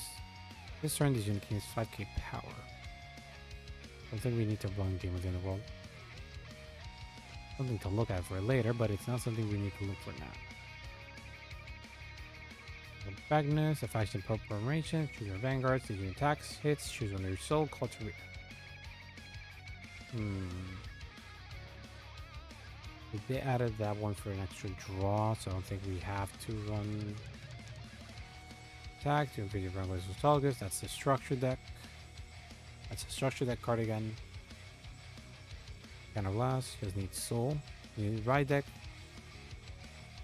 this turn, this unit gains 5k power. I don't think we need to run Game of the Underworld. Something to look at for later, but it's not something we need to look for now. Magnus, a faction proclamation, choose your Vanguard, see your attacks, hits, choose one of your soul, call to rear. They added that one for an extra draw, so I don't think we have to run attack to increase your Vanguard's Nostalgus. That's the structure deck. That's a structure deck card again. Kind of last, just need soul. You need ride deck.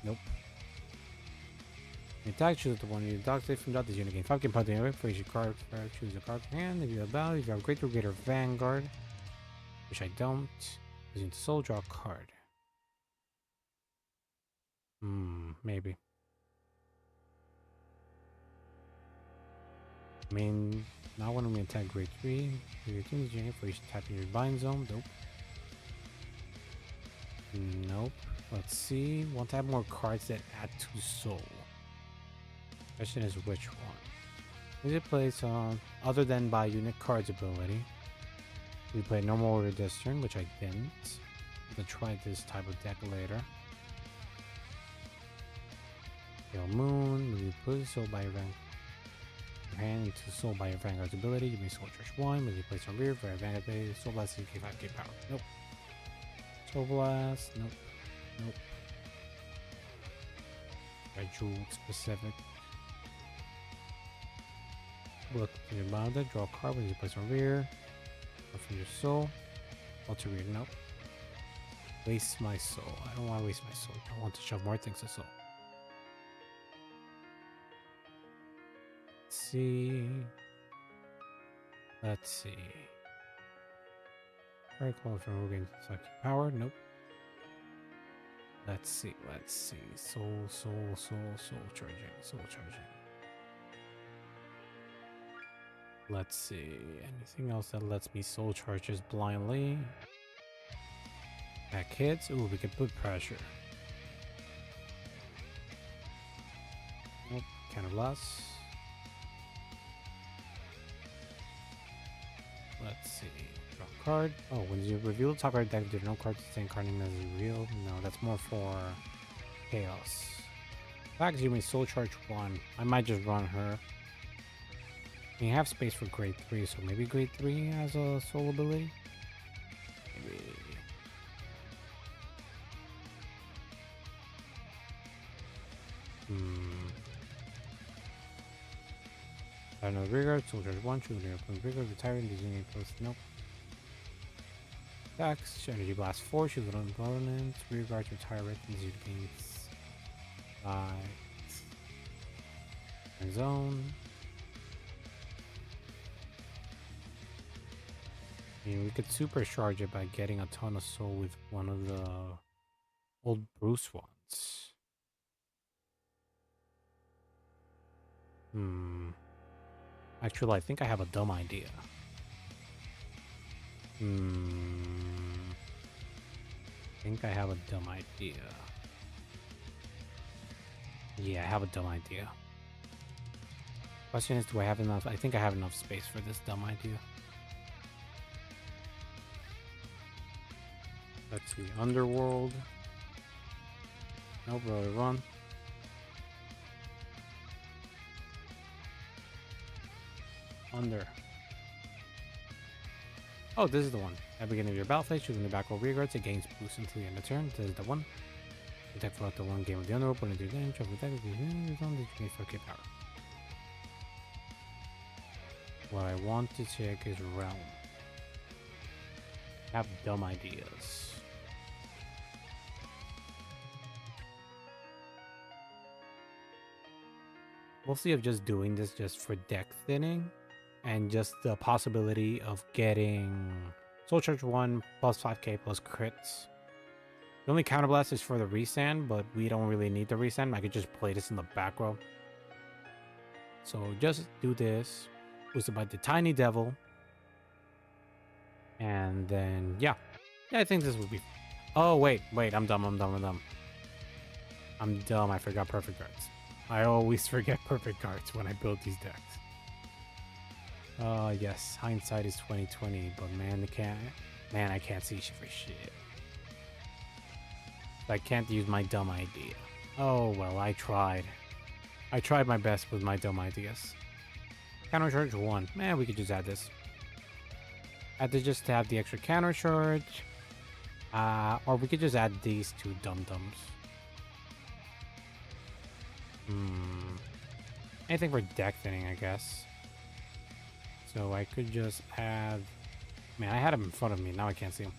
Nope. The attack, choose the one you dock safe from this unit. Gain 5 game power anyway. For each card, choose a card from hand. If you have value, if you have Great Brigade Vanguard, which I don't, using the soul, draw a card. Maybe. I mean, not when we attack grade 3. Your team's unit for each tap in your bind zone. Nope. Nope. Let's see. Want to have more cards that add to soul. Question is which one? Is it place on other than by unit cards ability? We play normal order this turn, which I didn't. I'm gonna try this type of deck later. Pale Moon, we put soul by your hand into soul by your Vanguard's ability. You may soul charge 1 when you place on rear for your Vanguard ability. Soul Blast CK 5k power. Nope. Soul Blast. Nope. Nope. Red Jewel specific. Look to your bottom deck, draw a card when you place on rear. Or from your soul. Alter rear. Nope. Waste my soul. I don't want to waste my soul. I want to shove more things to soul. Let's see. Alright, call from Rogan Psychic Power. Nope. Let's see. Soul charging. Let's see. Anything else that lets me soul charges blindly? Back hits. Ooh, we can put pressure. Nope. Counter blast. Let's see. Draw a card. Oh, when you reveal the top card deck, there are no cards the same card name as revealed. No, that's more for chaos. Fact, you may soul charge 1. I might just run her. We have space for grade 3, so maybe grade 3 has a soul ability? Maybe. I don't know, Vanguard, soul charge 1, choose your opponent's Vanguard, retiring, using a post, nope. Attacks, energy blast 4, choose one opponent, rear guard, retire, red, and you gain 5. And zone. I mean, we could supercharge it by getting a ton of soul with one of the old Bruce ones. Actually, I think I have a dumb idea. I think I have a dumb idea. Yeah, I have a dumb idea. Question is, do I have enough? I think I have enough space for this dumb idea. Let's see, Underworld. Nope, really run. Under. Oh, this is the one. At the beginning of your battle phase, choosing the back row rear guards, it gains boost until the end of turn. This is the one. Attack for up to 1 game of the Underworld, put into your damage, trouble attack, you may 4k power. What I want to check is Realm. I have dumb ideas. Mostly of just doing this just for deck thinning. And just the possibility of getting Soul Charge 1 plus 5k plus crits. The only counterblast is for the resand, but we don't really need the resand. I could just play this in the back row. So just do this. Boosted by the Tiny Devil. And then, yeah. Yeah, I think this would be... Oh, wait. I'm dumb. I'm dumb. I forgot perfect cards. I always forget perfect cards when I build these decks. Yes, hindsight is 2020, but man, I can't see shit for shit. I can't use my dumb idea. Oh well, I tried. I tried my best with my dumb ideas. Counter charge 1. Man, we could just add this. Add this just to have the extra counter charge. Or we could just add these two dum-dums. Anything for deck thinning, I guess. So I could just add... Man, I had him in front of me. Now I can't see him.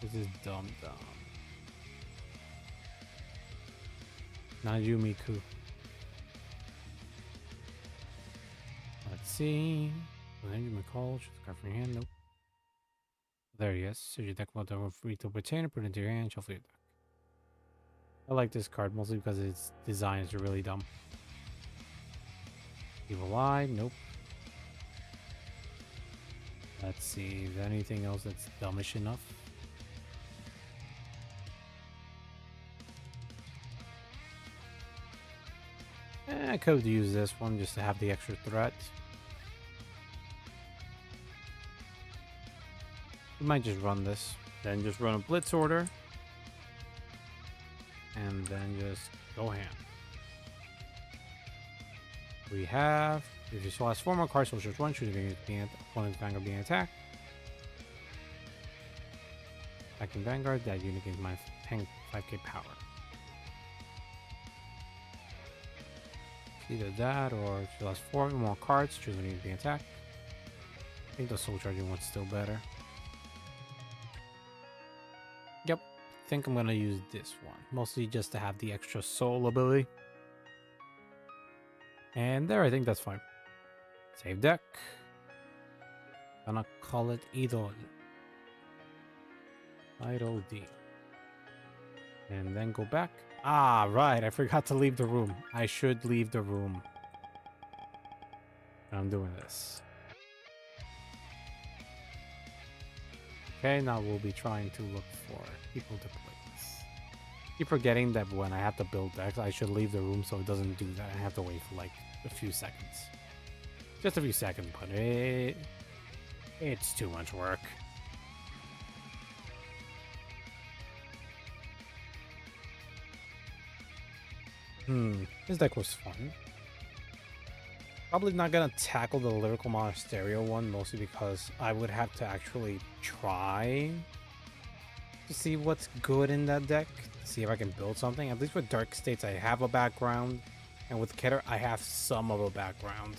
This is dumb. Not Yumiku. Let's see. Then you may call. Choose a card from your hand. Nope. There he is. So your deck will are free to retain it, put it into your hand, shuffle your deck. I like this card mostly because its designs are really dumb. Evil Eye, nope. Let's see, is there anything else that's dumbish enough? I could use this one just to have the extra threat. We might just run this, then just run a blitz order, and then just go ham. We have, if you still has 4 more cards, so just one, choosing the opponent's Vanguard being attacked. Attacking Vanguard, that unit gains my 5k power. Either that, or if she has 4 more cards, choosing to be attacked. I think the soul charging one's still better. Yep, I think I'm gonna use this one, mostly just to have the extra soul ability. And there, I think that's fine. Save deck. Gonna call it Idol. Idol D. And then go back. Ah, right, I forgot to leave the room. I should leave the room. I'm doing this. Okay, now we'll be trying to look for people to play this. Keep forgetting that when I have to build decks, I should leave the room so it doesn't do that. I have to wait for like a few seconds. Just a few seconds, but it's too much work. This deck was fun. Probably not gonna tackle the Lyrical Monasterio one, mostly because I would have to actually try to see what's good in that deck, see if I can build something. At least with Dark States, I have a background, and with Keter, I have some of a background.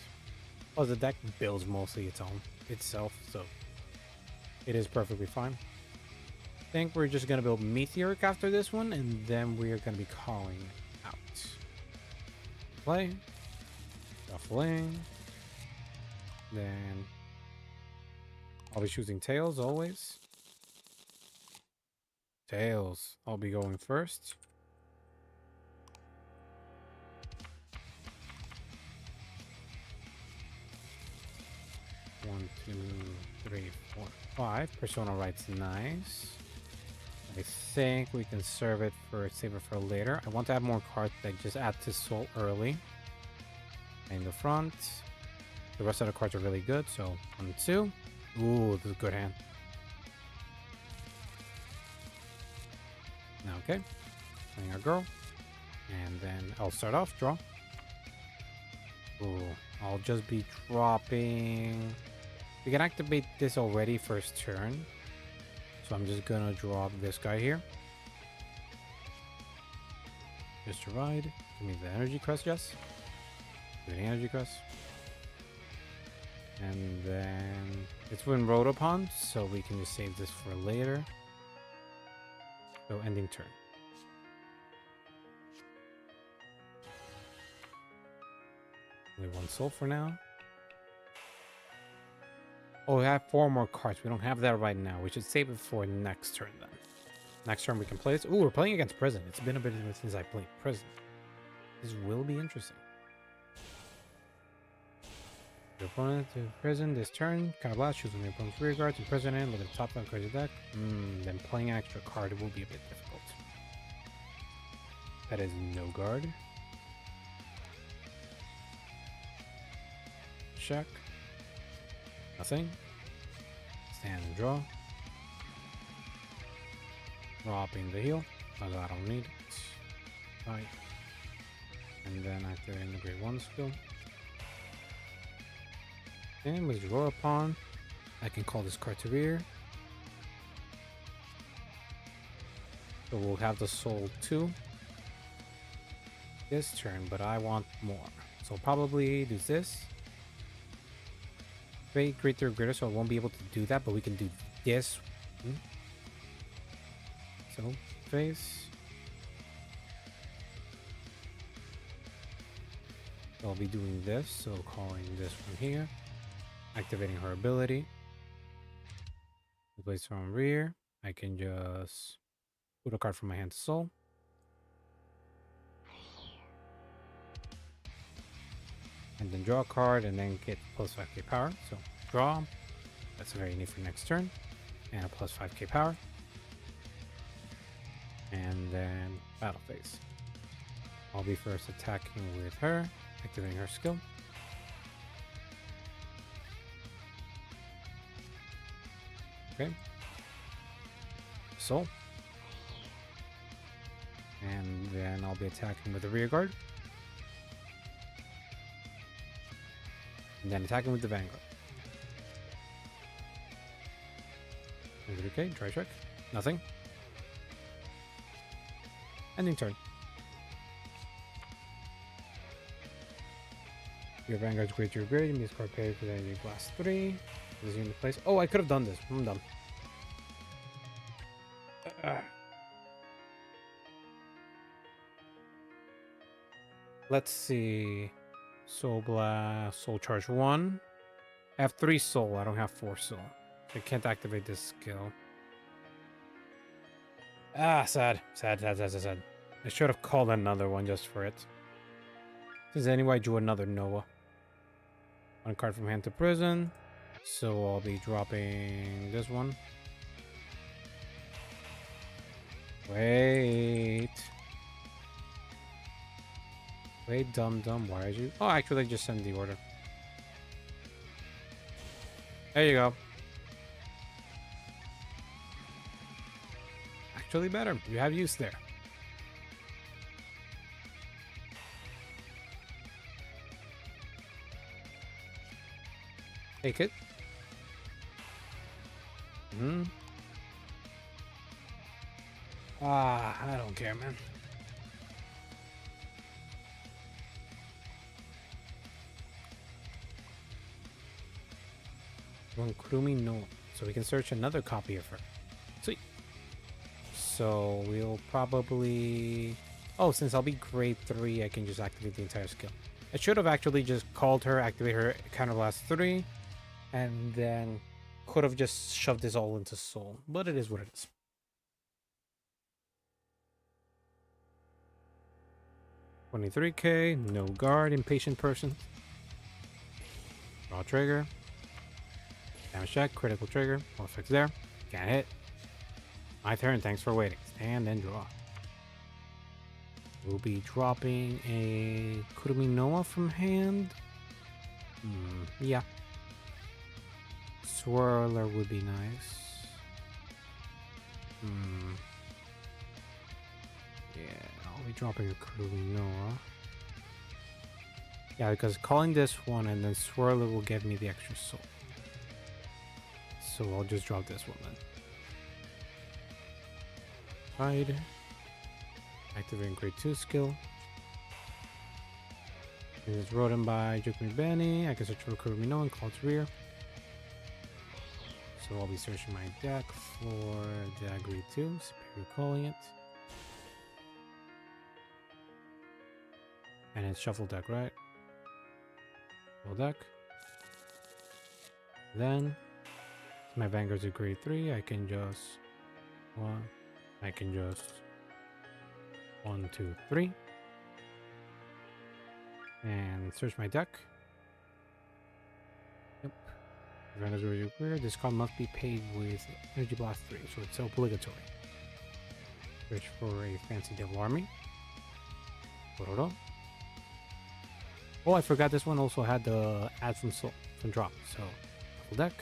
Plus, the deck builds mostly itself, so it is perfectly fine. I think we're just gonna build Meteoric after this one, and then we are gonna be calling out. Play. Shuffling. Then I'll be choosing Tails always. Tails. I'll be going first. One, two, three, 4, 5. Persona Right's nice. I think we can save it for later. I want to have more cards that just add to soul early. In the front. The rest of the cards are really good, so 1, 2. Ooh, this is a good hand. Now, okay. Playing our girl. And then I'll start off, draw. Ooh, I'll just be dropping. We can activate this already first turn. So I'm just gonna drop this guy here. Just to ride. Give me the energy crest, Jess. The energy crest. And then it's been rode upon, so we can just save this for later. So ending turn. Only 1 soul for now. Oh, we have 4 more cards. We don't have that right now. We should save it for next turn then. Next turn we can play this. Ooh, we're playing against Prison. It's been a bit since I played Prison. This will be interesting. Your opponent to Prison this turn. Counterblast, choose one of your opponent's rear guards and Prison in. Look at the top card of your deck. Then playing an extra card will be a bit difficult. That is no guard. Check. Nothing. Stand and draw. Dropping the heal. I don't need it. Right. And then activating the Grade 1 skill. And with draw upon, I can call this card to rear. So we'll have the soul 2 this turn, but I want more. So probably do this. Greater greater, so I won't be able to do that, but we can do this. So face. I'll be doing this, so calling this from here, activating her ability. Place her on rear. I can just put a card from my hand to soul. And then draw a card and then get plus 5k power. So draw. That's very neat for next turn. And a plus 5k power. And then battle phase. I'll be first attacking with her, activating her skill. Okay. Soul. And then I'll be attacking with the rear guard. And then attacking with the Vanguard. Is it okay? Try check. Nothing. Ending turn. Your Vanguard's great to upgrade. Give me this card paid for the energy blast 3. This unit place. Oh, I could have done this. I'm dumb. Let's see. Soul Blast, Soul Charge 1. I have 3 soul. I don't have 4 soul. I can't activate this skill. Sad. I should have called another one just for it. Does anyway, I drew another Noah. 1 card from hand to prison. So I'll be dropping this one. Wait, dumb. Why are you? Oh, actually, just send the order. There you go. Actually better. You have use there. Take it. I don't care, man. Kurumi no. So we can search another copy of her. Sweet. So we'll probably... Oh, since I'll be grade 3, I can just activate the entire skill. I should have actually just called her, activate her counter blast 3, and then could have just shoved this all into soul. But it is what it is. $23k, no guard, impatient person. Draw trigger. Damage check, critical trigger, all effects there. Can't hit. My turn, thanks for waiting. Stand and draw. We'll be dropping a Kurumi Noah from hand. Yeah. Swirler would be nice. Yeah, I'll be dropping a Kurumi Noah. Yeah, because calling this one and then Swirler will give me the extra soul. So I'll just drop this one then. Hide. Activating grade 2 skill. It is Rodent by Jukumi Benny. I can search for Kurumi Noah and call to rear. So I'll be searching my deck for the grade 2. Superior calling it. And it's shuffle deck, right? Shuffle deck. Then my Vanguard's a grade 3. I can just 1, 2, 3. And search my deck. Yep. Vanguard's already clear. This card must be paid with Energy Blast 3, so it's obligatory. Search for a Fancy Devil Army. Oh, I forgot this one also had the add from soul from drop. So full deck.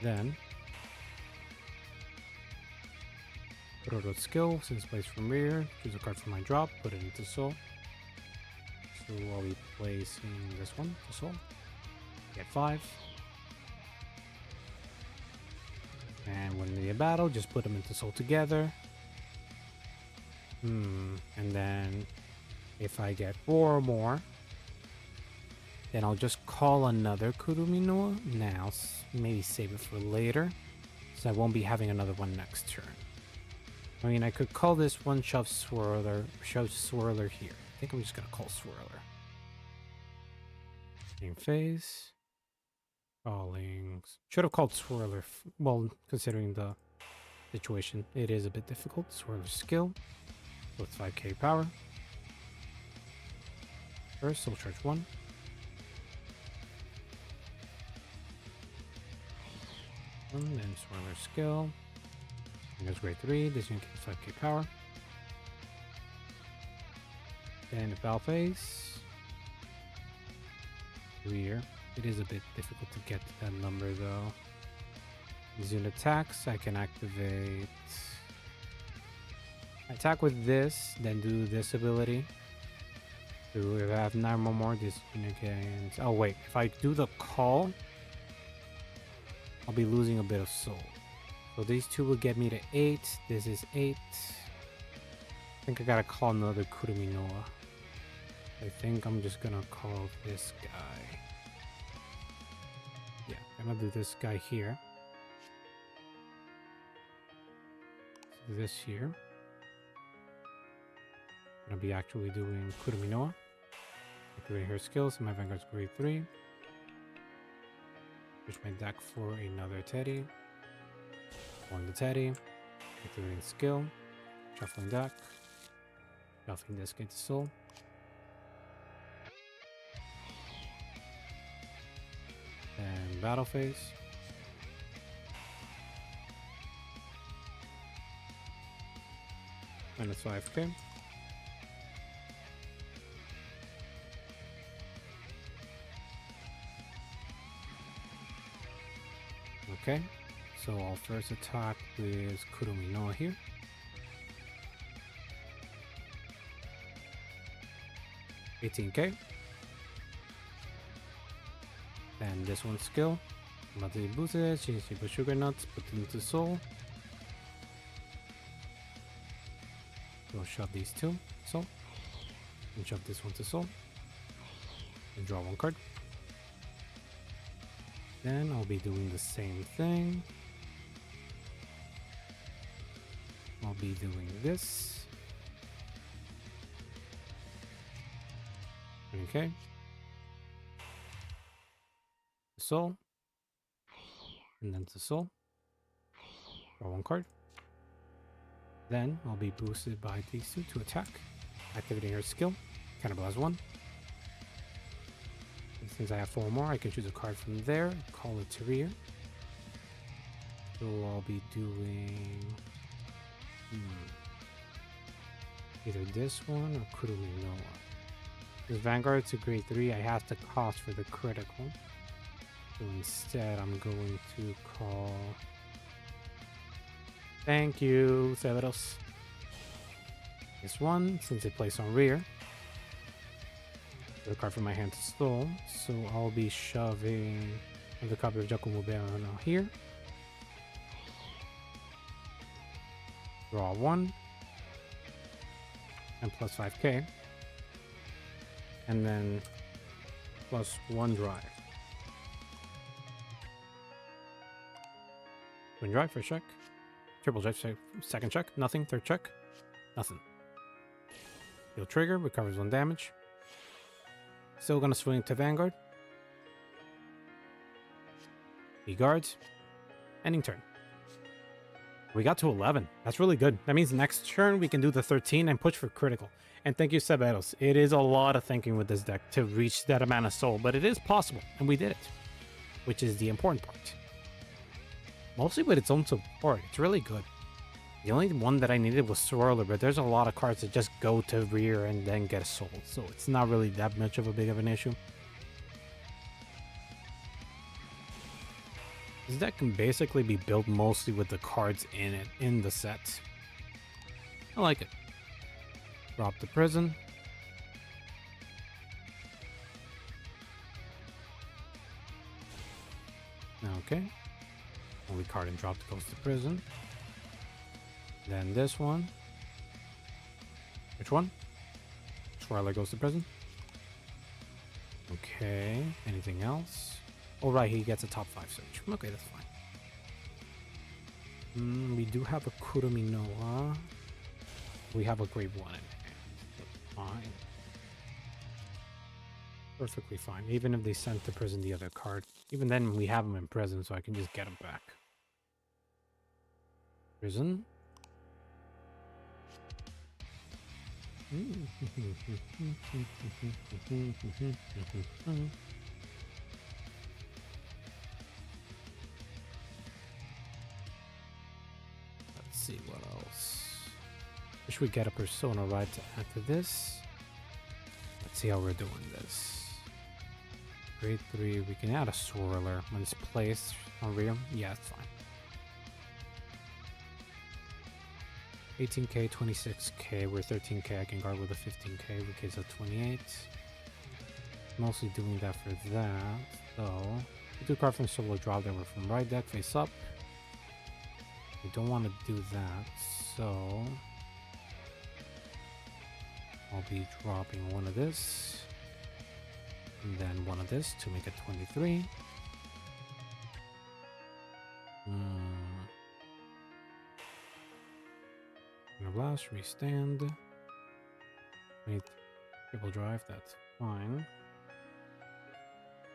Then Proto skill, since placed from rear, choose a card from my drop, put it into soul. So I'll be placing this one to soul. Get 5. And when they battle, just put them into soul together. And then if I get 4 or more, then I'll just call another Kurumi Noah now. Maybe save it for later, so I won't be having another one next turn. I mean, I could call this one shove swirler here. I think I'm just gonna call swirler. Same phase. Calling. Should have called swirler. Well, considering the situation, it is a bit difficult. Swirler skill. With 5k power. First, soul charge 1. And then swirler skill. And there's grade 3. This unit gets 5k power. Then the battle phase. Rear. It is a bit difficult to get to that number though. These unit attacks, I can activate. Attack with this, then do this ability. So if I have 9 more, this unit gains. Oh wait, if I do the call, I'll be losing a bit of soul. So these two will get me to 8. This is 8. I think I gotta call another Kurumi Noa. I think I'm just gonna call this guy. Yeah, I'm gonna do this guy here. So this here. I'm gonna be actually doing Kurumi Noa. Activating her skills. My Vanguard's grade 3. Switch my deck for another Teddy. Pulling the Teddy. Activating skill. Shuffling deck. Shuffling this get to soul. And battle phase. Minus 5k. Okay, so I'll first attack with Kurumi Noa here. $18k. And this one's skill. Matei boosted, change the sugar nuts, put them into soul. We'll shove these two, soul. And shove this one to soul. And draw 1 card. Then I'll be doing the same thing. I'll be doing this. Okay. Soul. And then to soul. Draw 1 card. Then I'll be boosted by these two to attack. Activating her skill. Cannibalize 1. Since I have 4 more, I can choose a card from there, call it to rear. So I'll be doing either this one or Kurumi Noa. Because Vanguard's a grade 3, I have to cost for the critical. So instead, I'm going to call. Thank you, Cerberus. This one, since it plays on rear. The card from my hand to stole, so I'll be shoving the copy of Jakumo Beano here. Draw 1 and plus 5k, and then plus 1 drive. One drive, first check, triple check, second check, nothing, third check, nothing. He'll trigger, recovers 1 damage. Still gonna swing to Vanguard. He guards. Ending turn. We got to 11. That's really good. That means next turn we can do the 13 and push for critical. And thank you, Cerberus. It is a lot of thinking with this deck to reach that amount of soul, but it is possible, and we did it. Which is the important part. Mostly with its own support. It's really good. The only one that I needed was Swirler, but there's a lot of cards that just go to rear and then get a soul, so it's not really that much of a big of an issue. This deck can basically be built mostly with the cards in it, in the set. I like it. Drop the prison. Okay. Only card and drop goes to prison. Then this one. Which one? Swirler goes to prison. Okay. Anything else? Oh, right. He gets a top 5 search. Okay, that's fine. We do have a Kurumi Noa. We have a Grave 1 in hand. Fine. Perfectly fine. Even if they sent to prison the other card. Even then, we have them in prison, so I can just get them back. Prison. Let's see what else. Wish we get a Persona right to add to this. Let's see how we're doing this. Grade 3, we can add a swirler when it's placed on rear. Yeah, it's fine. 18k, 26k, we're 13k. I can guard with a 15k, we case at 28. Mostly doing that for that. So, we do card from solo drop that we're from right deck face up. We don't want to do that, so I'll be dropping one of this. And then one of this to make it 23. Blast, restand. Wait, triple drive, that's fine.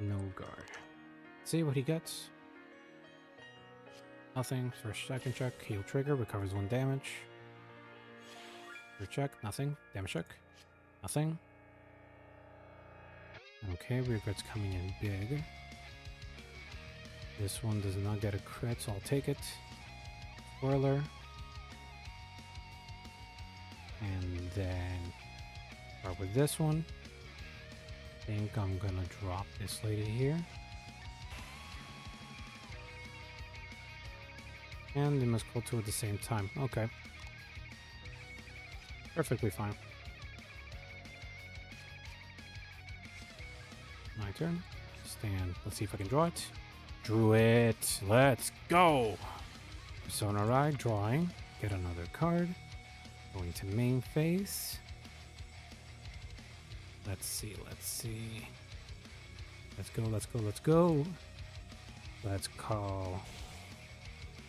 No guard. See what he gets. Nothing. First second check, heal trigger, recovers 1 damage. Third check, nothing. Damage check, nothing. Okay, rear guard's coming in big. This one does not get a crit, so I'll take it. Spoiler. And then start with this one. I think I'm gonna drop this lady here. And they must go to at the same time. Okay. Perfectly fine. My turn. Stand. Let's see if I can draw it. Drew it. Let's go. Persona Ride. Drawing. Get another card. Going to main phase. Let's see. Let's see. Let's go. Let's go. Let's go. Let's call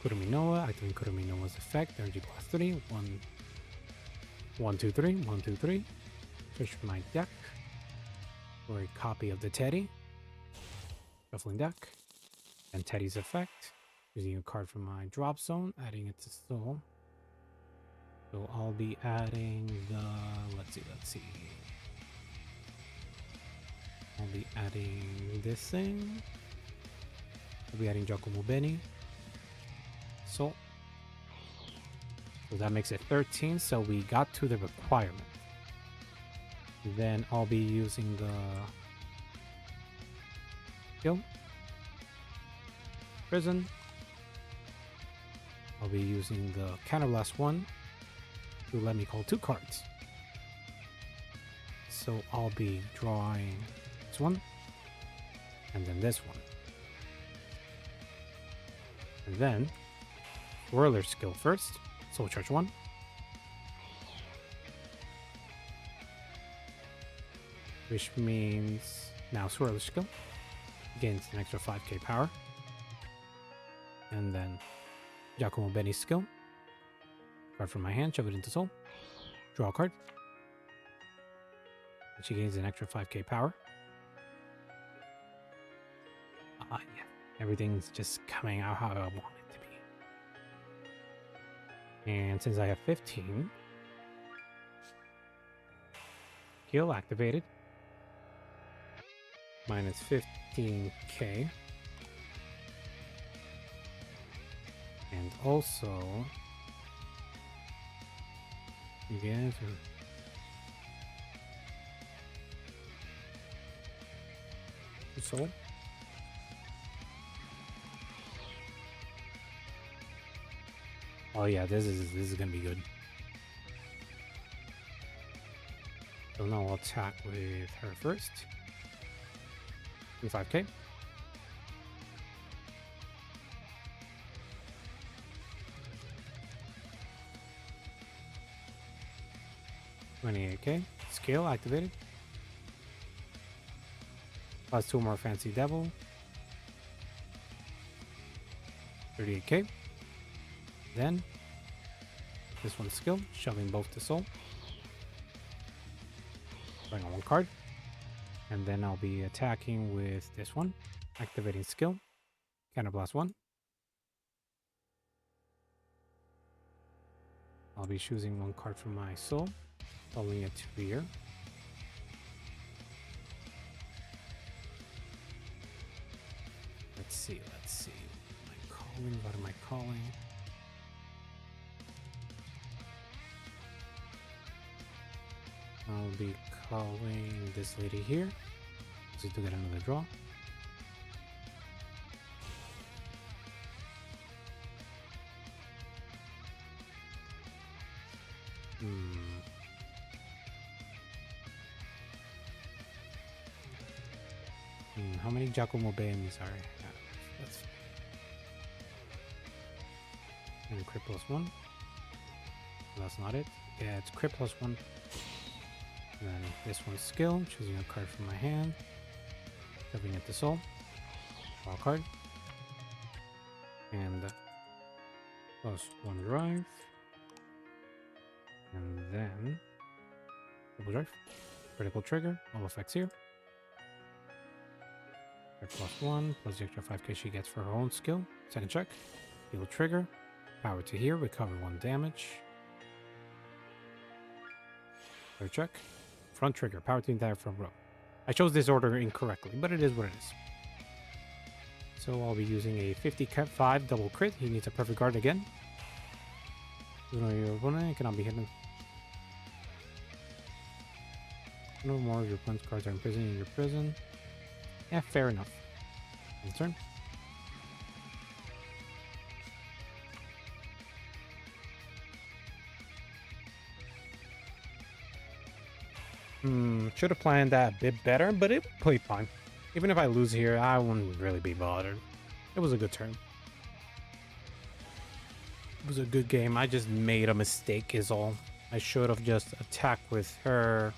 Kurumi Noa. Activate Kurumi Noa's effect. Energy plus 3. 1, 2, 3. 1, 2, 3. Switch my deck for a copy of the Teddy. Shuffling deck. And Teddy's effect. Using a card from my drop zone. Adding it to Soul. So I'll be adding the... Let's see. I'll be adding this thing. I'll be adding Giacomo Beni. So that makes it 13. So we got to the requirement. Then I'll be using the skill. Prison. I'll be using the Counterblast 1 to let me call 2 cards. So I'll be drawing this one and then this one. And then Whirler skill first. Soul Charge 1. Which means now Swirler skill gains an extra 5k power. And then Giacomo Beni's skill. Card from my hand, shove it into Soul. Draw a card. And she gains an extra 5k power. Yeah. Everything's just coming out how I want it to be. And since I have 15, skill activated. Minus 15k. And also, you guys are Soul. Oh yeah, this is gonna be good. So now I'll attack with her first. 25k. $28k. Skill activated. Plus 2 more Fancy Devil. 38k. Then this one's skill, shoving both to soul. Bring on one card. And then I'll be attacking with this one, activating skill, counterblast 1. I'll be choosing one card from my soul, following it to here. Let's see. What am I calling? I'll be calling this lady here. So to get another draw. How many Giacomo Benis are? That's and crit +1. That's not it. Yeah, it's crit +1. And then this one's skill, choosing a card from my hand, shoving it to soul, draw a card, and +1 drive, and then double drive, critical trigger, all effects here. +1 plus the extra 5k she gets for her own skill. Second check, heal trigger, power to here, recover 1 damage. Third check, front trigger, power to the entire front row. I chose this order incorrectly, but it is what it is. So I'll be using a 55 double crit. He needs a perfect guard again. You know your opponent cannot be hidden. No more of your opponent's cards are imprisoned in your prison. Yeah, fair enough. End turn. Should have planned that a bit better, but it played fine. Even if I lose here, I wouldn't really be bothered. It was a good turn. It was a good game. I just made a mistake is all. I should have just attacked with her.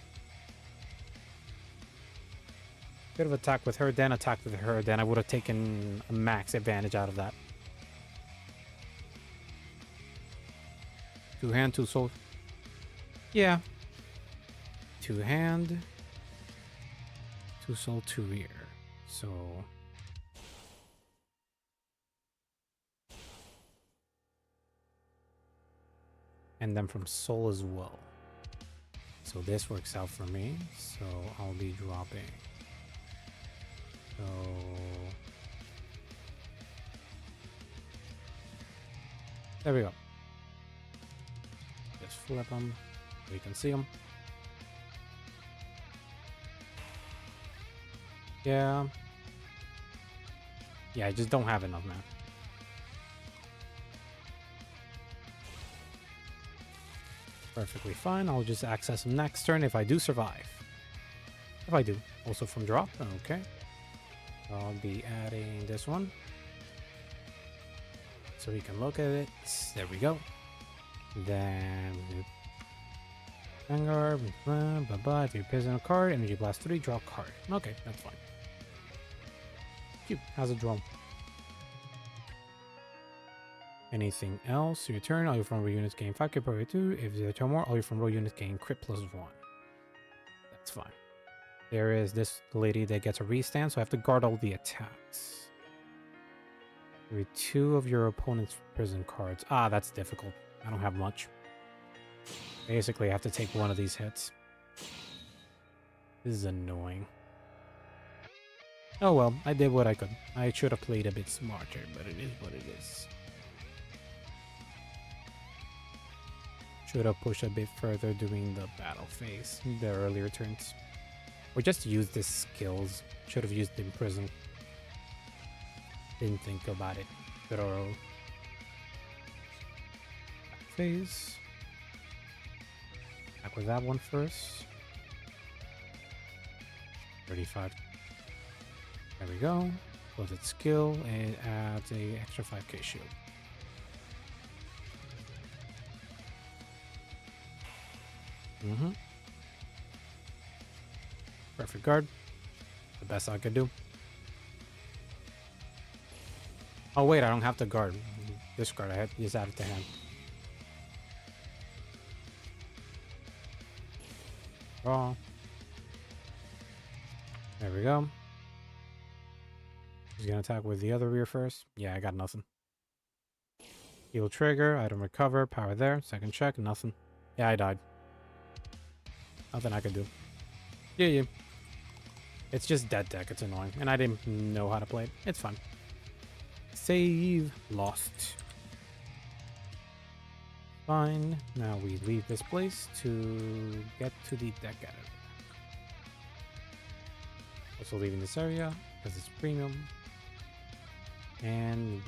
Could have attacked with her, then attacked with her, then I would have taken a max advantage out of that. 2 hand, 2 soul. Yeah. 2 hand, 2 soul, 2 rear. So and then from soul as well. So this works out for me. So I'll be dropping. So there we go. Just flip them so you can see them. Yeah, I just don't have enough, man. Perfectly fine. I'll just access them next turn if I do survive. If I do. Also from drop. Okay. I'll be adding this one so we can look at it. There we go. Then Vanguard, bye-bye. If you present a card, energy blast 3, draw a card. Okay, that's fine. Cute. How's it drawn? Anything else? Your turn. All your front row units gain 5k per 2. If you turn more, all your front row units gain crit +1. That's fine. There is this lady that gets a restand, so I have to guard all the attacks. Every 2 of your opponent's prison cards. Ah, that's difficult. I don't have much. Basically, I have to take one of these hits. This is annoying. Oh well, I did what I could. I should have played a bit smarter, but it is what it is. Should have pushed a bit further during the battle phase, the earlier turns. Or just used the skills. Should have used the imprison. Didn't think about it. Throw. Back phase. Back with that one first. 35. There we go. Close its skill and adds a extra 5k shield. Perfect guard. The best I could do. Oh wait, I don't have to guard. discard. I had just added to hand. Draw. There we go. He's gonna attack with the other rear first. Yeah, I got nothing. Heal trigger, item recover, power there. Second check, nothing. Yeah, I died. Nothing I could do. Yeah. It's just dead deck. It's annoying. And I didn't know how to play it. It's fine. Save. Lost. Fine. Now we leave this place to get to the deck editor. Also leaving this area because it's premium. And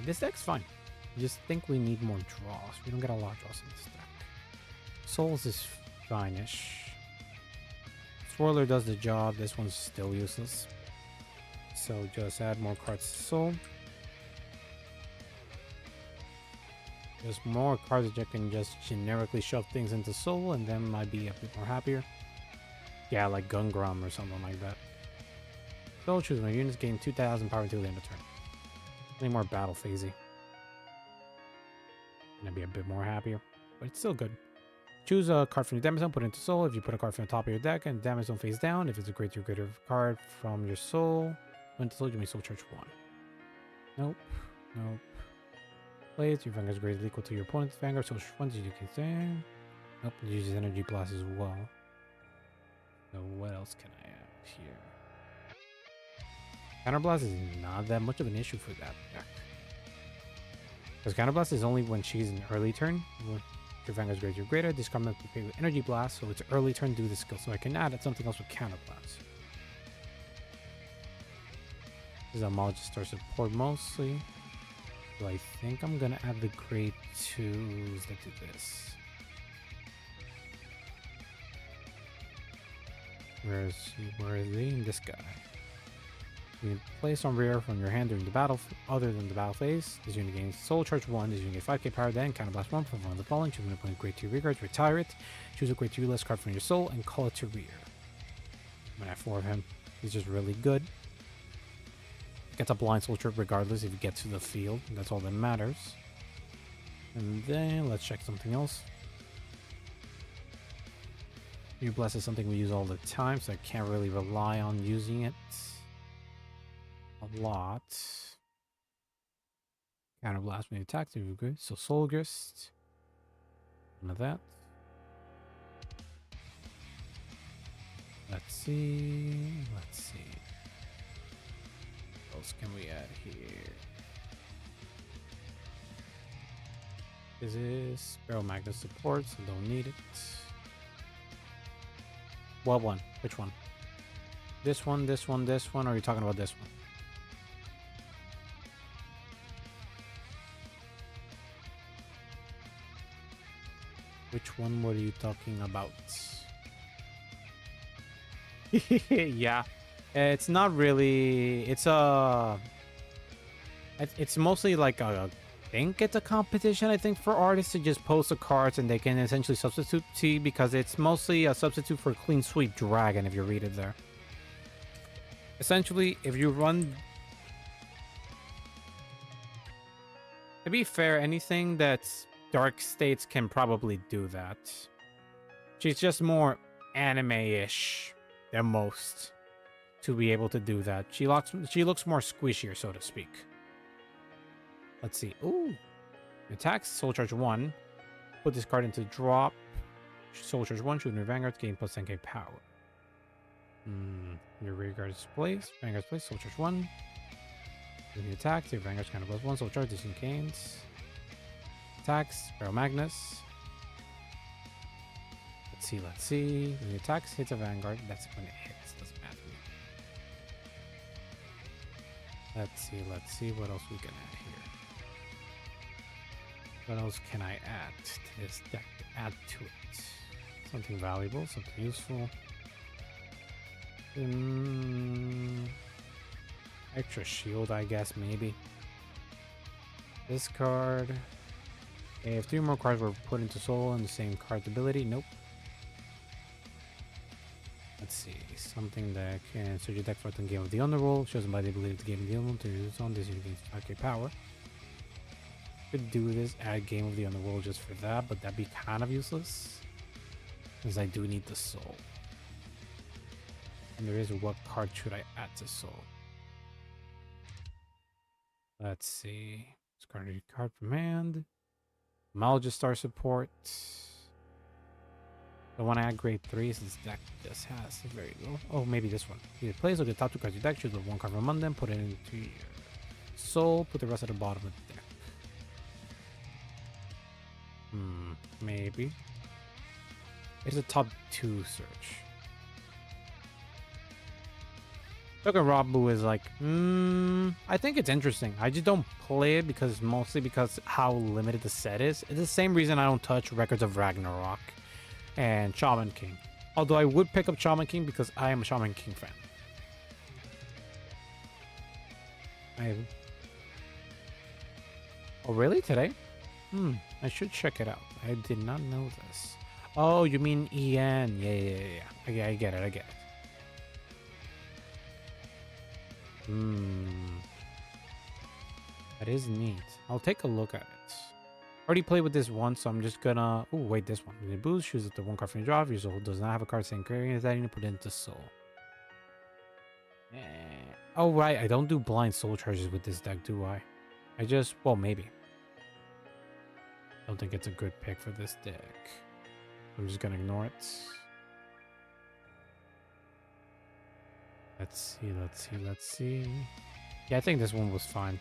this deck's fine. I just think we need more draws. We don't get a lot of draws in this deck. Souls is fine-ish. Swirler does the job. This one's still useless. So just add more cards to Soul. Just more cards that you can just generically shove things into Soul, and then might be a bit more happier. Yeah, like Gungrum or something like that. So choose my units, gain 2,000 power until the end of turn. Any more battle phasey. Gonna be a bit more happier, but it's still good. Choose a card from your damage zone, put it into Soul. If you put a card from the top of your deck and damage zone face down, if it's a greater card from your Soul, put into Soul, you may Soul Charge 1. Nope. Play it. Your Vanguard's greatly equal to your opponent's Vanguard. Soul Charge 1, you can say. Nope. It uses Energy Blast as well. So what else can I add here? Counterblast is not that much of an issue for that deck. Because Counterblast is only when she's in early turn. Your Vanguard's greater, discard them to pay with Energy Blast, so it's early turn, do the skill. So I can add something else with Counterblast. This is a model just starts support mostly. So I think I'm gonna add the grade 2s that do this. Where is he? This guy. You can place on rear from your hand during the battle, other than the battle phase. This unit gains Soul Charge 1. This unit gains 5k power, then Counterblast 1 from one of the following. Choose an opponent grade 2 rear cards, retire it. Choose a grade 2 less card from your Soul and call it to rear. I'm gonna have 4 of him. He's just really good. Gets a blind Soul Trip regardless if you get to the field. That's all that matters. And then let's check something else. New Bless is something we use all the time, so I can't really rely on using it a lot. Counterblast when you attack, good. So Soul Grist. None of that. Let's see. What else can we add here? This is Barrel Magnet support, so don't need it. What one? Which one? This one, or are you talking about this one? Which one were you talking about? Yeah, it's not really. It's mostly like I think it's a competition. I think for artists to just post the cards and they can essentially substitute T, because it's mostly a substitute for Clean Sweep Dragon. If you read it there, essentially, if you run. To be fair, anything that's Dark States can probably do that. She's just more anime-ish than most to be able to do that. She looks more squishier, so to speak. Let's see. Ooh. Attacks, Soul Charge 1. Put this card into drop. Soul Charge 1, shooting your Vanguard, gain plus 10k power. Your rear guard is placed. Vanguard's placed, Soul Charge 1. When you attack, your Vanguard's kind of plus 1, Soul Charge, this gains. Attacks, Barrel Magnus. Let's see. When it attacks, hits a Vanguard. That's when it hits. Doesn't matter. Let's see what else we can add here. What else can I add to this deck? Add to it. Something valuable, something useful. Extra shield, I guess, maybe. This card. If 3 more cards were put into Soul and the same card's ability, nope. Let's see, something that can search your deck for the Game of the Underworld, chosen by the ability of the Game of the Underworld to use on this unit gains 5k power. could do this, add Game of the Underworld just for that, but that'd be kind of useless. Because I do need the soul. And there is what card should I add to soul? Let's see. Discard card from hand. Malgistar support. The one I add grade 3 is this deck just has very low. Oh, maybe this one. Either plays or the top 2 cards of your deck, choose the 1 card from among them, put it into your soul, put the rest at the bottom of the deck. Maybe. It's a top 2 search. Token Rabu is like, I think it's interesting. I just don't play it mostly because how limited the set is. It's the same reason I don't touch Records of Ragnarok and Shaman King. Although I would pick up Shaman King because I am a Shaman King fan. Oh, really? Today? I should check it out. I did not know this. Oh, you mean EN. Yeah. I get it. That is neat. I'll take a look at it. Already played with this once, so I'm just gonna... Oh, wait, this one. When you boost, choose the 1 card from your draw. If your soul does not have a card saying carrying that, you need to put it into soul. Oh, right. I don't do blind soul charges with this deck, do I? Well, maybe. I don't think it's a good pick for this deck. I'm just gonna ignore it. Let's see. Yeah, I think this one was fine.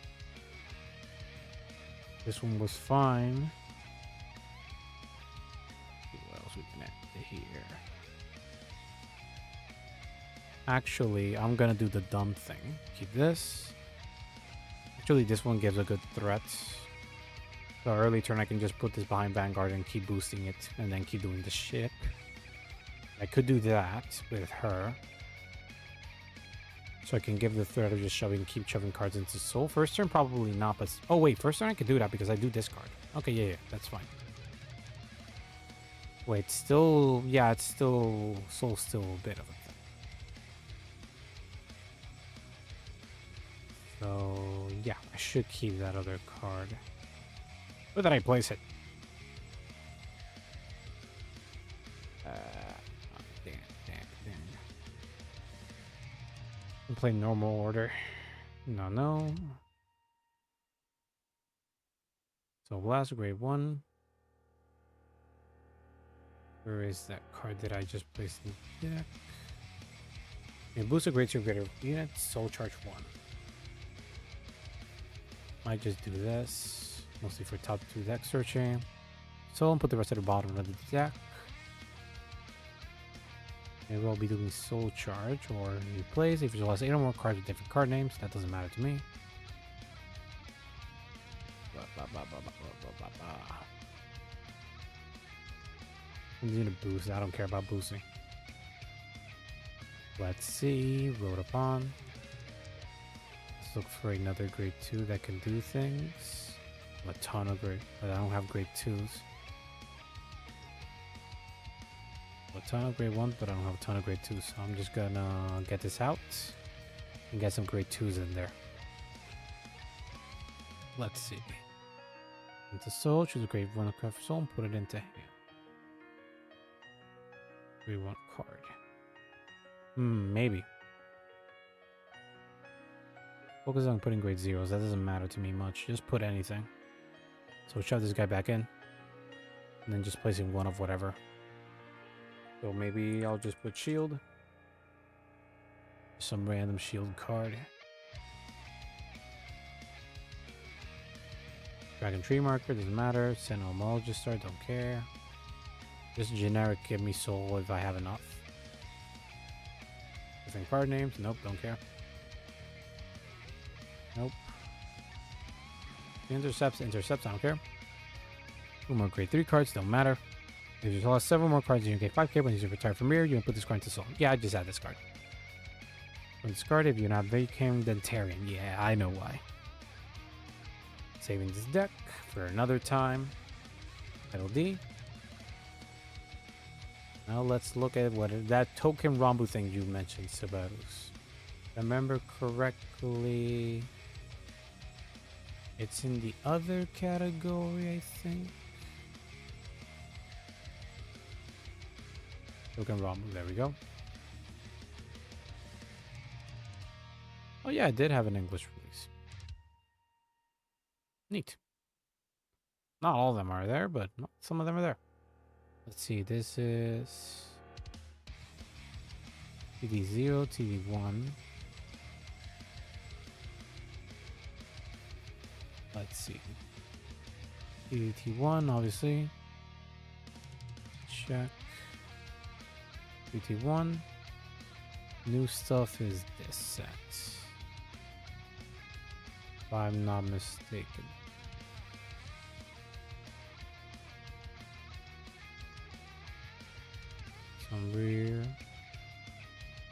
What else we can add here? Actually, I'm gonna do the dumb thing. Keep this. Actually, this one gives a good threat. So early turn, I can just put this behind Vanguard and keep boosting it, and then keep doing the shit. I could do that with her. So I can give the threat of just keep shoving cards into soul. First turn, probably not, but... Oh, wait, first turn I could do that because I do discard. Okay, yeah, that's fine. Wait, still... Yeah, it's still... Soul's still a bit of a thing. So, yeah, I should keep that other card. Where did I place it? Damn. I'm playing normal order. No. So blast grade 1. Where is that card that I just placed in the deck? Okay, boost a grade 2 greater unit, soul charge 1. Might just do this. Mostly for top 2 deck searching. So I'll put the rest at the bottom of the deck. Maybe I'll be doing soul charge or new plays. If you lost 8 or more cards with different card names, that doesn't matter to me. I'm just gonna boost. I don't care about boosting. Let's see. Road upon. Let's look for another grade 2 that can do things. A ton of grade, but I don't have grade 2s. A ton of grade 1s, but I don't have a ton of grade 2s. So I'm just gonna get this out and get some grade 2s in there. Let's see. Into soul, choose a grade 1 card for soul and put it into hand. Grade 1 card. Maybe. Focus on putting grade 0s. That doesn't matter to me much. Just put anything. So shove this guy back in. And then just placing one of whatever. So maybe I'll just put shield. Some random shield card. Dragon Tree Marker, doesn't matter. Sentinel Malgistar, don't care. Just generic give me soul if I have enough. Different card names, nope, don't care. Nope. Intercepts, I don't care. 2 more grade 3 cards, don't matter. If you lost several more cards, you get 5k. When you retire from here, you can put this card into soul. Yeah, I just add this card. When discard, if you're not Ray-K, then Tarian. Yeah, I know why. Saving this deck for another time. Title D. Now let's look at what that token Rambu thing you mentioned, Sabarus. Remember correctly, It's in the other category, I think. Token ROM. There we go. Oh yeah, I did have an English release. Neat. Not all of them are there, but some of them are there. Let's see. This is TD0, TD1. Let's see. TD1, obviously. Check. TD1. New stuff is this set. If I'm not mistaken. Some rear.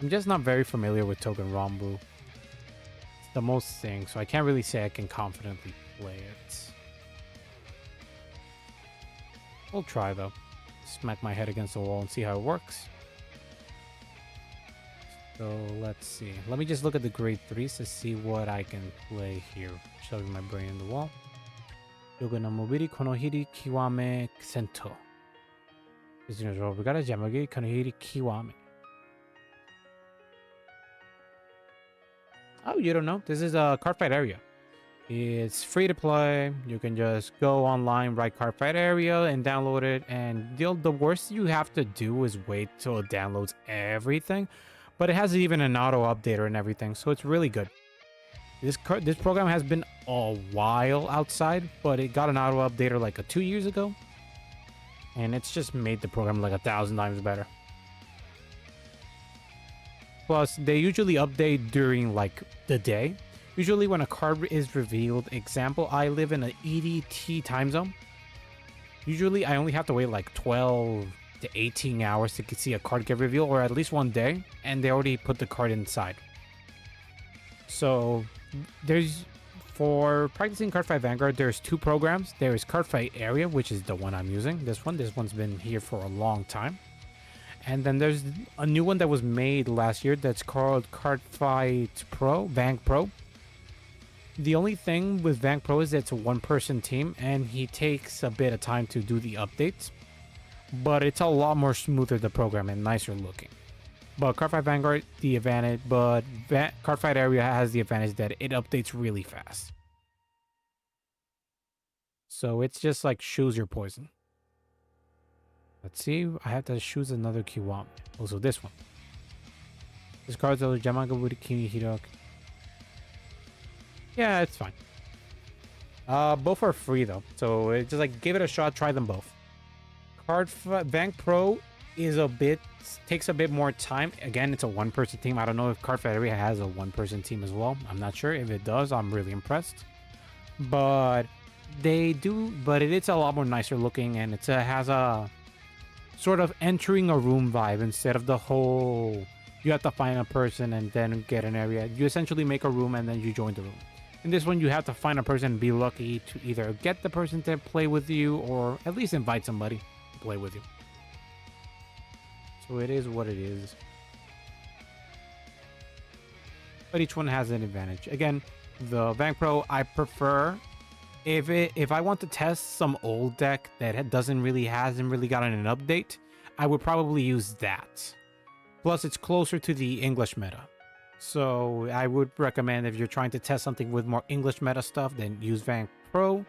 I'm just not very familiar with Token Rambu. It's the most thing, so I can't really say I can confidently play it. We'll try though. Smack my head against the wall and see how it works. So let's see. Let me just look at the grade 3s to see what I can play here. Shoving my brain in the wall. Yoga no mobiri konohiri kiwame sento. Oh, you don't know? This is a cardfight area. It's free to play. You can just go online, write cardfight area, and download it. And the worst you have to do is wait till it downloads everything. But it has even an auto updater and everything, so it's really good. This program has been a while outside, but it got an auto updater like 2 years ago. And it's just made the program like 1,000 times better. Plus, they usually update during like the day. Usually when a card is revealed, example, I live in an EDT time zone. Usually I only have to wait like 12 to 18 hours to see a card get revealed, or at least one day, and they already put the card inside. So there's, for practicing Cardfight Vanguard, there's 2 programs. There is Cardfight Area, which is the one I'm using. This one's been here for a long time. And then there's a new one that was made last year that's called Cardfight Pro, Vank Pro. The only thing with Vank Pro is it's a one-person team, and he takes a bit of time to do the updates. But it's a lot more smoother, the program, and nicer looking. But Cardfight Vanguard, the advantage, but Cardfight Area has the advantage that it updates really fast. So it's just like choose your poison. Let's see, I have to choose another Kiwami. Also this one. This card's the Yamagaburi Kinihiro. Yeah, it's fine. Both are free though. So it's just like give it a shot, try them both. Vank Pro is takes a bit more time. Again, it's a one-person team. I don't know if Cardfight Area has a one-person team as well. I'm not sure. If it does, I'm really impressed. But they do, but it's a lot more nicer looking, and it has a sort of entering a room vibe instead of the whole you have to find a person and then get an area. You essentially make a room and then you join the room. In this one, you have to find a person and be lucky to either get the person to play with you or at least invite somebody play with you. So it is what it is. But each one has an advantage. Again, the Vank Pro I prefer if I want to test some old deck that hasn't really gotten an update, I would probably use that. Plus it's closer to the English meta. So I would recommend if you're trying to test something with more English meta stuff, then use Vank Pro.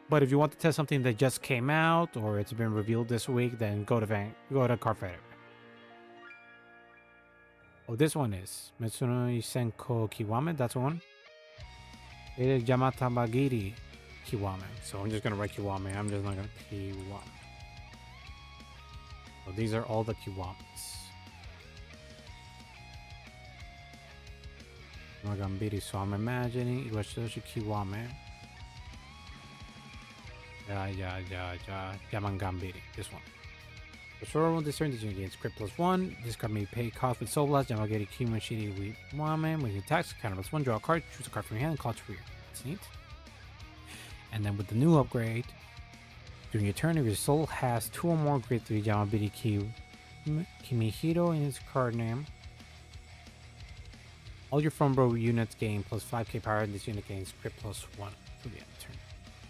But if you want to test something that just came out or it's been revealed this week, then go to Cardfight. Oh, this one is Mitsuno Isenko Kiwame. That's one. It is Yamata Magiri Kiwame. So I'm just gonna write Kiwame. I'm just not gonna Kiwame. So these are all the Kiwames. Magambiri. So I'm imagining Iwashidoshi Kiwame. Yamangambiri. This one. The short one, this turn, this unit gains crit +1. This card may pay cost with Soul Blast. Yamagiri Kimashiri Wame. When you attack, counter +1, draw a card, choose a card from your hand, and call it to rear. That's neat. And then with the new upgrade, during your turn, if your soul has 2 or more grade 3 Yamabiri Kimihiro in its card name, all your front row units gain +5k power, and this unit gains crit +1. till the end of the turn.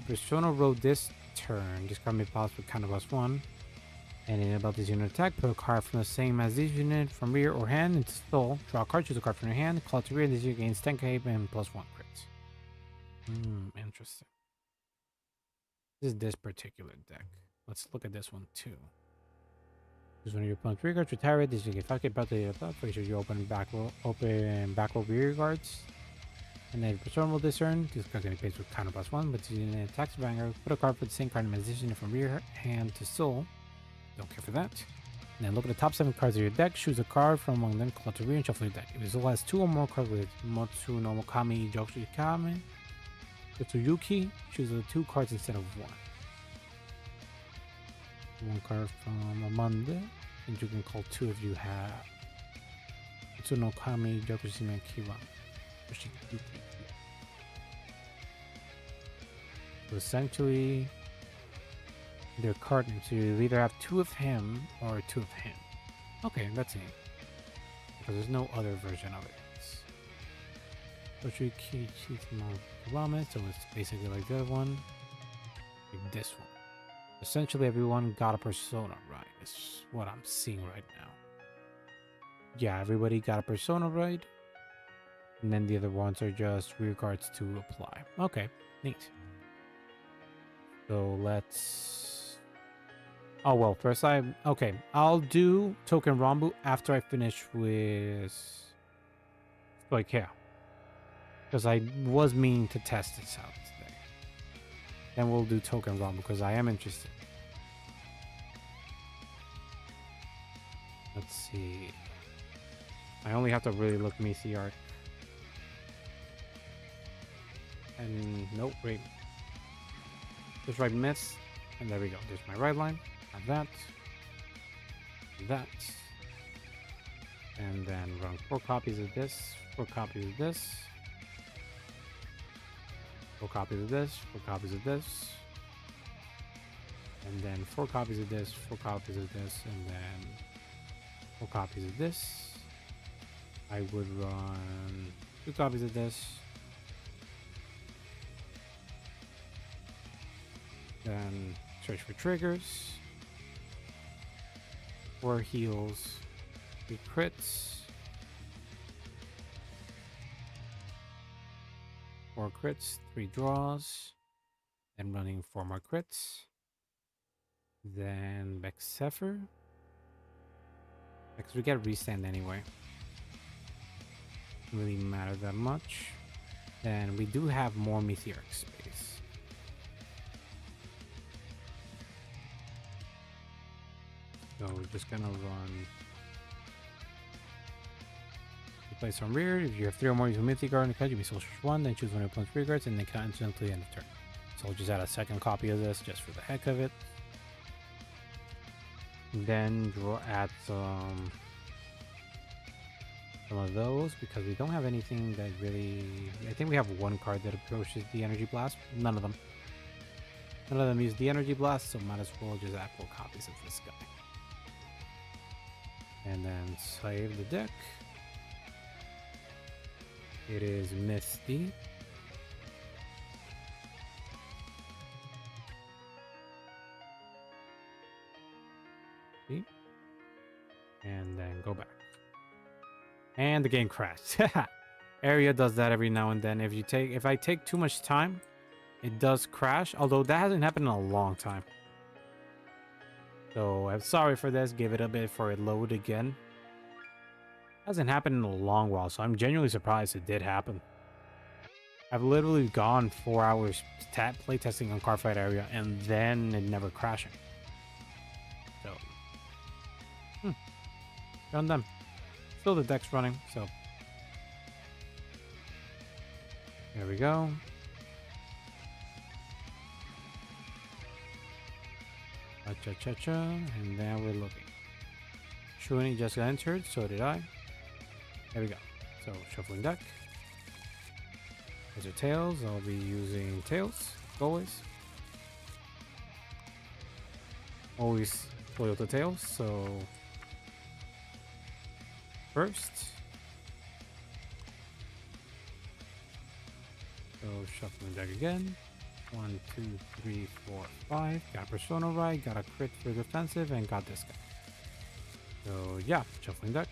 Persona roll this turn. Discard may pause with +1. And in about this unit attack, put a card from the same as this unit from rear or hand into soul. Draw a card, choose a card from your hand, call it to rear. This unit gains 10k and +1 crits. Interesting. This is this particular deck. Let's look at this one too. Choose one of your opponent's rear guards, retire it. This unit get 5k back to the top. Make sure you open back row rear guards. And then Persona roll this turn. This card getting paid with +1, but this unit attacks Vanguard. Put a card for the same card as this unit from rear hand to soul. Don't care for that. And then look at the top 7 cards of your deck. Choose a card from among them, call to rear, and shuffle your deck. If it still has 2 or more cards with Motsu no Kami Joshikame Tsuyuki, choose the 2 cards instead of 1. 1 card from among them, and you can call 2 if you have Motsu no Kami Joshikame Kiwa. So essentially, their card names. So you either have 2 of him or 2 of him. Okay, that's neat. Because there's no other version of it. So it's basically like the other one. Like this one. Essentially everyone got a persona right. Is what I'm seeing right now. Yeah, everybody got a persona right. And then the other ones are just rear guards to apply. Okay, neat. So let's... Oh, well, first I'll do Token Rambu after I finish with Stoikea. Because I was meaning to test this out today. Then we'll do Token Rambu because I am interested. Let's see. I only have to really look me the art. And nope, wait. Just right miss. And there we go. There's my right line. That, and then run 4 copies of this, 4 copies of this, 4 copies of this, 4 copies of this, and then 4 copies of this, 4 copies of this, and then 4 copies of this. I would run 2 copies of this, then search for triggers. 4 heals, 3 crits, 4 crits, 3 draws, then running 4 more crits, then Bexepher, because we get restand anyway, doesn't really matter that much. Then we do have more meteoric space. So we're just gonna run. You place on rear. If you have 3 or more, use a mythic guard on the card. You may soul search 1, then choose one of your opponent's rear guards, and then count until the end of turn. So I'll just add a second copy of this just for the heck of it. And then add some of those because we don't have anything that really. I think we have 1 card that approaches the energy blast. None of them. None of them use the energy blast, so might as well just add 4 copies of this guy. And then save the deck. It is Misty. See? And then go back. And the game crashed. Area does that every now and then. If I take too much time, it does crash. Although that hasn't happened in a long time. So I'm sorry for this. Give it a bit for it load again. Hasn't happened in a long while, so I'm genuinely surprised it did happen. I've literally gone 4 hours playtesting on Cardfight Area and then it never crashing. So, done them. Still the deck's running, so there we go. Cha-cha-cha-cha, and then we're looking. Shuini just got entered, so did I. There we go. So, shuffling deck. These are tails. I'll be using tails, always. Always loyal to tails, so first. So, shuffling deck again. 1, 2, 3, 4, 5. Got Persona right, got a crit for defensive, and got this guy. So yeah, shuffling deck.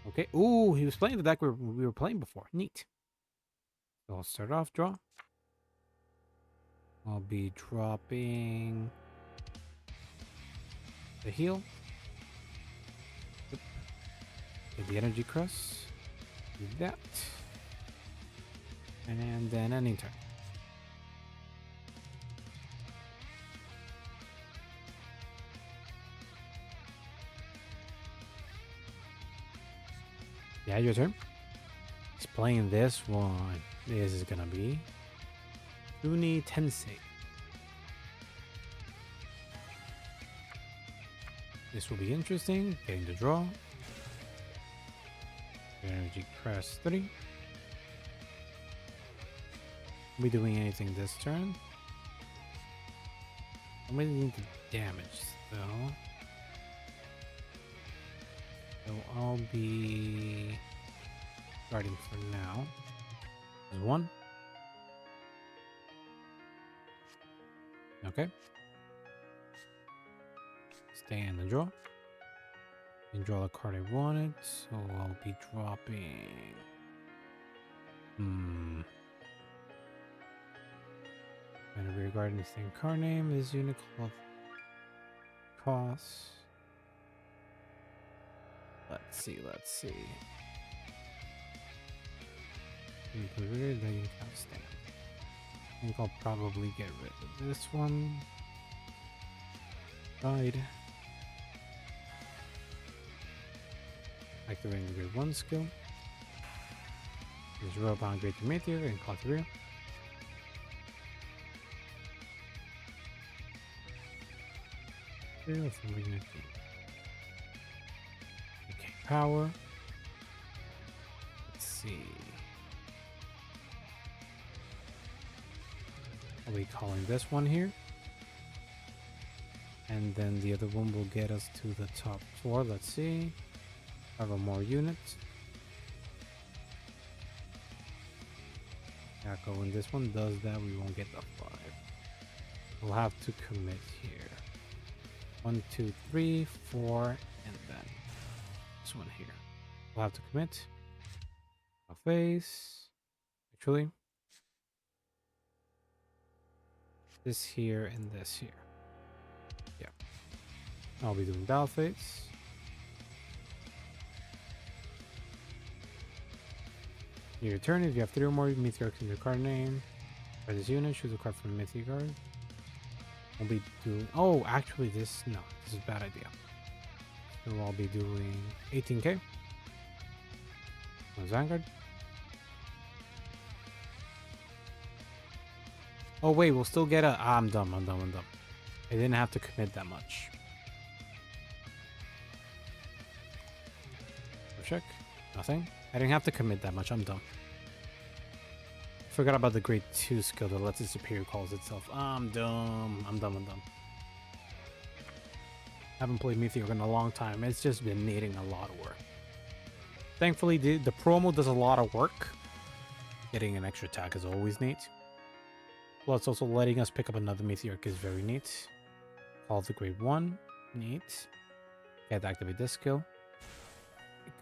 Okay. Ooh, he was playing the deck we were playing before. Neat. So I'll start off, draw. I'll be dropping the heal. Yep. Get the energy crest. Do that. And then ending turn. Yeah, your turn. He's playing this one. This is gonna be Uni Tensei. This will be interesting. Getting the draw. Energy press 3. Are we doing anything this turn? I'm really need the damage though. So I'll be starting for now. There's 1. Okay. Stay in the draw. And draw the card I wanted. So I'll be dropping. And regarding this thing, card name is unit called cost. Let's see. Included that you can't stand. I think I'll probably get rid of this one. Died. Activating the grade 1 skill. There's rope on grade 2 meteor and Clotheria. Okay, power. Let's see. I'll be calling this one here. And then the other one will get us to the top 4. Let's see. Have a more units. Yeah, when this one does that, we won't get the 5. We'll have to commit here. 1, 2, 3, 4, and then this one here. We'll have to commit. A face. Actually, this here and this here. Yeah. I'll be doing battle phase. Your turn, if you have 3 or more meteorics in your card name, for this unit, choose a card from the mythic card. I'll be doing. Oh, actually, this is a bad idea. So I'll be doing 18k. On Vanguard. Oh wait, we'll still get a. I'm dumb. I didn't have to commit that much. Check. Nothing. I didn't have to commit that much. I'm dumb. Forgot about the grade 2 skill that lets its superior calls itself. I'm dumb. Haven't played Meteor in a long time. It's just been needing a lot of work. Thankfully, the promo does a lot of work. Getting an extra attack is always neat. Plus, also letting us pick up another Meteor is very neat. Call the grade 1. Neat. Get to activate this skill.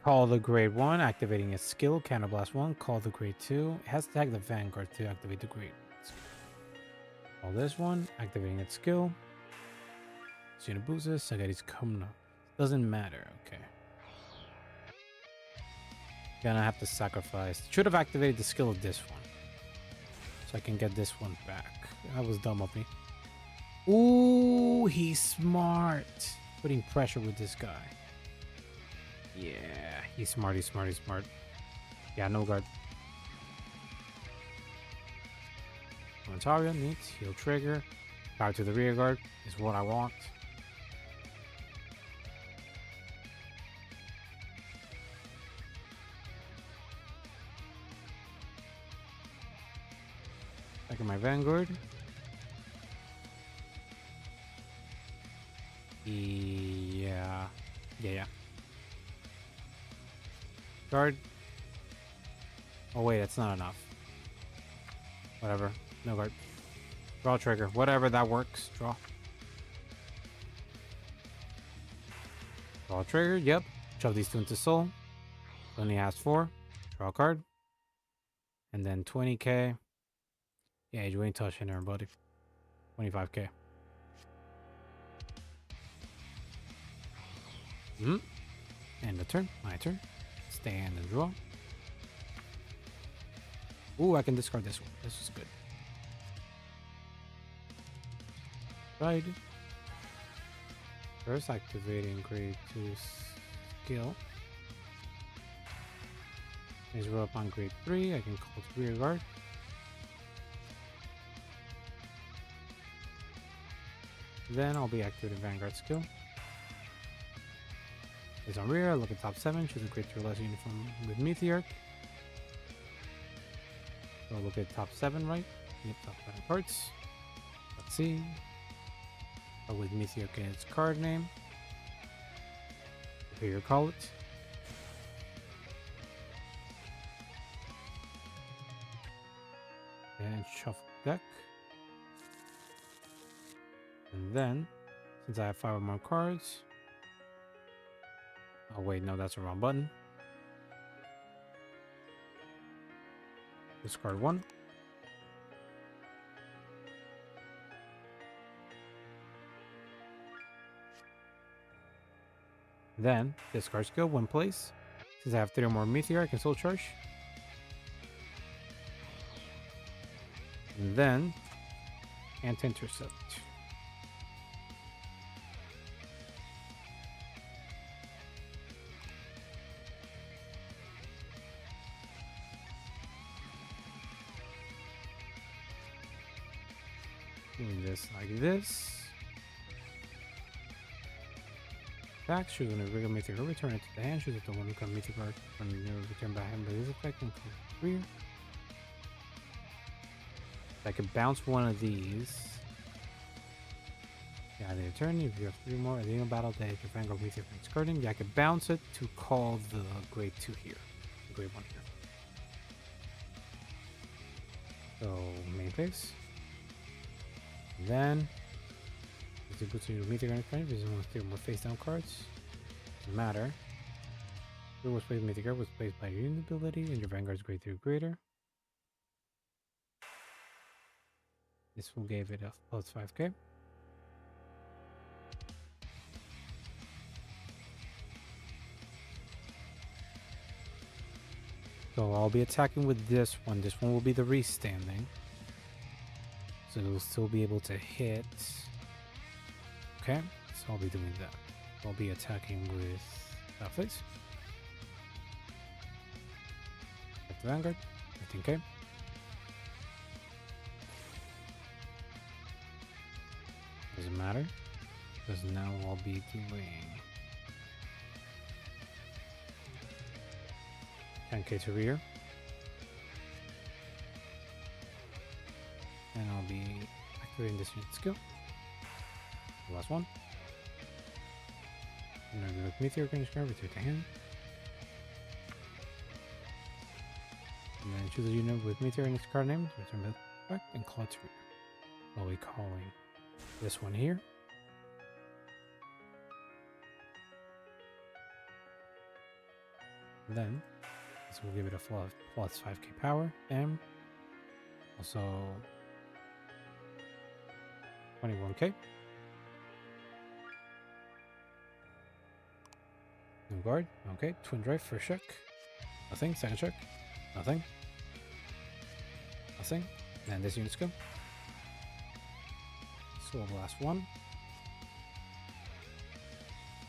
Call the grade 1, activating its skill, Counterblast 1. Call the grade 2. It has to tag the Vanguard to activate the grade skill. Call this one, activating its skill. Shinabusa, Sagari's Kumno. Doesn't matter, okay. Gonna have to sacrifice. Should have activated the skill of this one. So I can get this one back. That was dumb of me. Ooh, he's smart. Putting pressure with this guy. Yeah, he's smart. Yeah, no guard. Ontario needs heal trigger. Power to the rear guard is what I want. Back in my Vanguard. Yeah. Guard. Oh wait, that's not enough. Whatever. No guard. Draw trigger. Whatever, that works. Draw. Draw trigger. Yep. Shove these two into soul. Only has 4. Draw a card. And then 20k. Yeah, you ain't touching her, buddy. 25k. End the turn. My turn. Stand and draw. Ooh, I can discard this one. This is good. Right. First activating grade 2 skill. Is roll up on grade 3. I can call it rear guard. Then I'll be activating Vanguard skill. Is on rear. Look at top 7. Choose a grade 2 or less uniform with Meteor. So look at top 7, right? Yep, top 7 parts. Let's see. With Meteor and its card name. Here you call it. And shuffle deck. And then, since I have 5 or more cards. Oh wait, no, that's the wrong button. Discard 1. Then, discard skill, 1 place. Since I have 3 or more Meteor, I can soul charge. And then, anti-intercept. Doing this like this. Back, choose when a regular Meteor return it to the hand, choose if the one who can Meteor card from the return by hand by this effect and come rear. I can bounce one of these. Yeah, they return. If you have 3 more at the end of battle, that your Vanguard Meteor from discarding. Yeah, I can bounce it to call the grade 2 here. The grade 1 here. So, main phase. Then, if you put your Meteor in front, there's only 3 more face down cards. Doesn't matter. Who was placed Meteor was placed by your unit ability, and your Vanguard's grade 3 or greater. This will give it a plus 5k. So I'll be attacking with this one. This one will be the restanding. So it'll still be able to hit. Okay, so I'll be doing that. I'll be attacking with that face. At the Vanguard, 15k. Doesn't matter, because now I'll be doing 10k to rear. And I'll be activating this unit skill. The last one. And I'm going to Meteor Grange Card, return to hand. And then choose a unit with Meteor in its card name, return back, and call it to rear. I'll be calling this one here. And then this will give it a plus 5k power, and also 21k. No guard. Okay. Twin drive. First check. Nothing. Second check. Nothing. Nothing. And this unit's go. So the last one.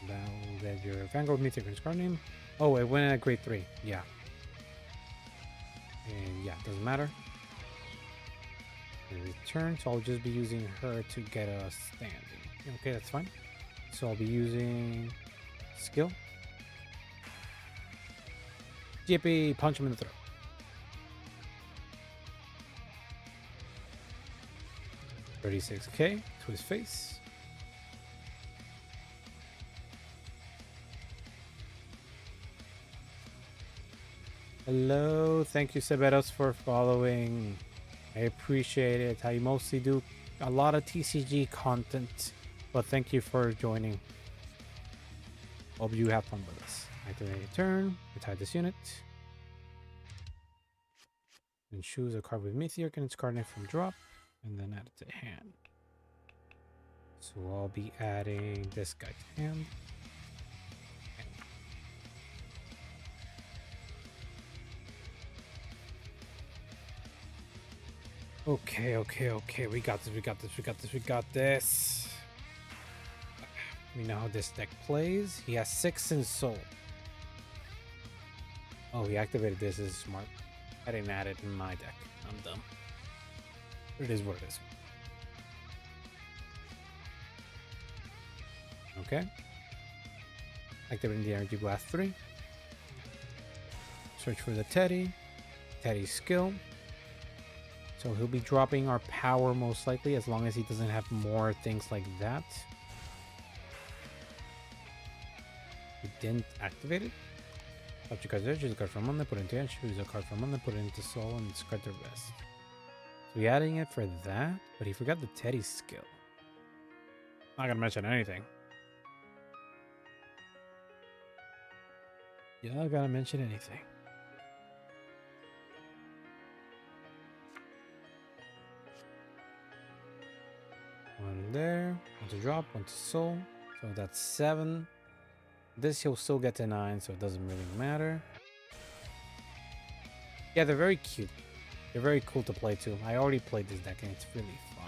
Now that your Vanguard Meteor in card name. Oh, it went at grade 3. Yeah. And yeah, doesn't matter. Return, so I'll just be using her to get a standing. Okay, that's fine. So I'll be using skill. Jippy, punch him in the throat. $36k to his face. Hello, thank you, Seberos, for following. I appreciate it. I mostly do a lot of TCG content, but thank you for joining. Hope you have fun with us. Activate a turn, retire this unit, and choose a card with Meteor and its card name from drop, and then add it to hand. So I'll be adding this guy to hand. Okay, we got this. We know how this deck plays. He has 6 in soul. Oh, he activated this. This is smart. I didn't add it in my deck. I'm dumb. But it is what it is. Okay. Activating the Energy Blast 3. Search for the Teddy's skill. So he'll be dropping our power most likely, as long as he doesn't have more things like that. He didn't activate it. Up to cards there, choose a card from under, put it into hand, choose a card from under, put it into soul, and discard the rest. So we're adding it for that, but he forgot the Teddy skill. Not gonna mention anything. Yeah, I gotta mention anything. One there, one to drop, one to soul. So that's 7. This he'll still get to 9, so it doesn't really matter. Yeah, they're very cute. They're very cool to play too. I already played this deck and it's really fun.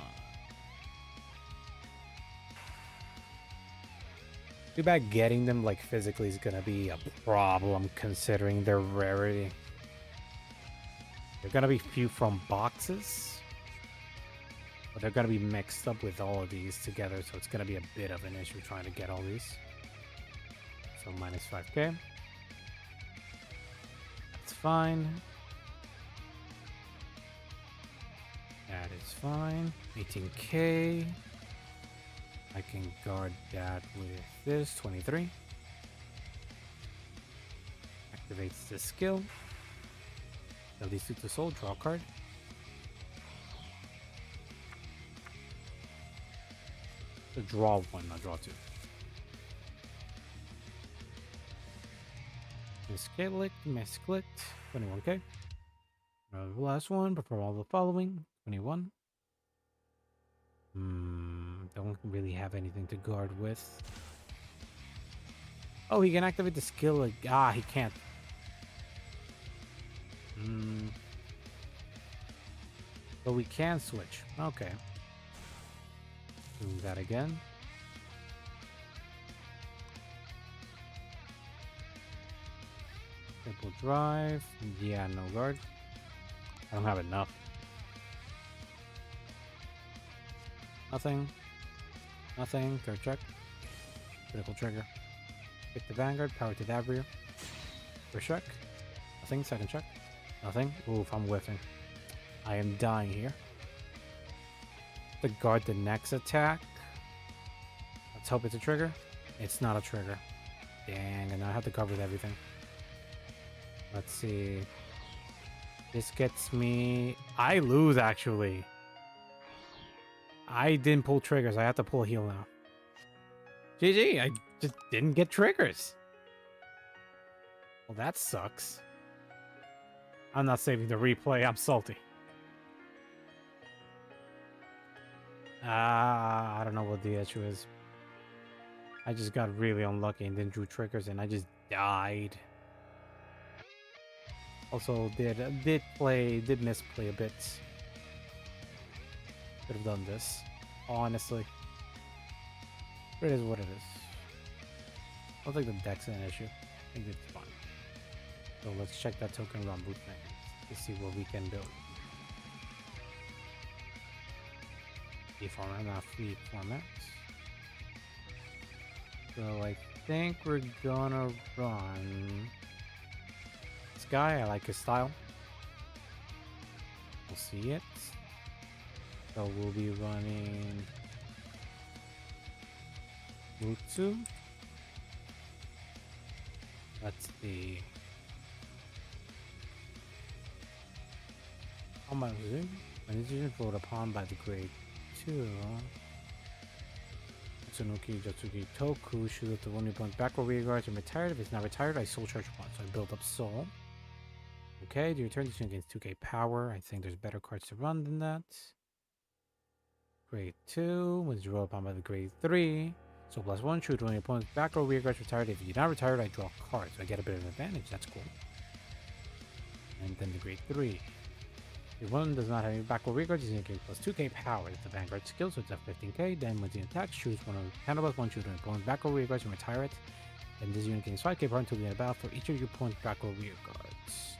Too bad getting them like physically is gonna be a problem considering their rarity. They're gonna be few from boxes, but they're gonna be mixed up with all of these together, so it's gonna be a bit of an issue trying to get all these. So minus 5k. That's fine. That is fine. 18k. I can guard that with this. 23. Activates the skill. These 2 to soul. Draw a card. So draw 1, not draw 2. Misclicked. 21k. The last one, perform all the following. 21. Don't really have anything to guard with. Oh, he can activate the skill. He can't. But we can switch. Okay. Do that again. Triple drive. Yeah, no guard. I don't have enough. Nothing. Third check. Critical trigger. Pick the Vanguard. Power to Davrier. First check. Nothing. Second check. Nothing. Oof, I'm whiffing. I am dying here. To guard the next attack. Let's hope it's a trigger. It's not a trigger. Dang, and I have to cover with everything. Let's see. This gets me... I lose, actually. I didn't pull triggers. I have to pull a heal now. GG, I just didn't get triggers. Well, that sucks. I'm not saving the replay. I'm salty. I don't know what the issue is. I just got really unlucky and then drew triggers and I just died. Also, did misplay a bit. Could have done this, honestly. But it is what it is. I don't think the deck's an issue. I think it's fine. So let's check that token run boot thing to see what we can build. E format, not free formats. So I think we're gonna run this guy. I like his style. We'll see it. So we'll be running Mutsu. That's the On my position, when this unit rolled upon by the grade 2, Tsunuki, Jotsuki, Toku, shoot at the one point back or rear guards and retired. If it's not retired, I soul charge 1. So I build up soul. Okay, do you return this unit against 2k power? I think there's better cards to run than that. Grade 2, when it's rolled upon by the grade 3. So +1, shoot when your opponent's back or rear guards retired. If you're not retired, I draw cards. So I get a bit of an advantage. That's cool. And then the grade 3. If one does not have any back or rear guards, he's going to get +2k power. It's a Vanguard skill, so it's at 15k. Then when the attack, choose one of counter +1, shoot when your opponent's back or rear guards and retire it. Then this unit gains 5k power until the end of battle for each of your opponent's back or rear guards.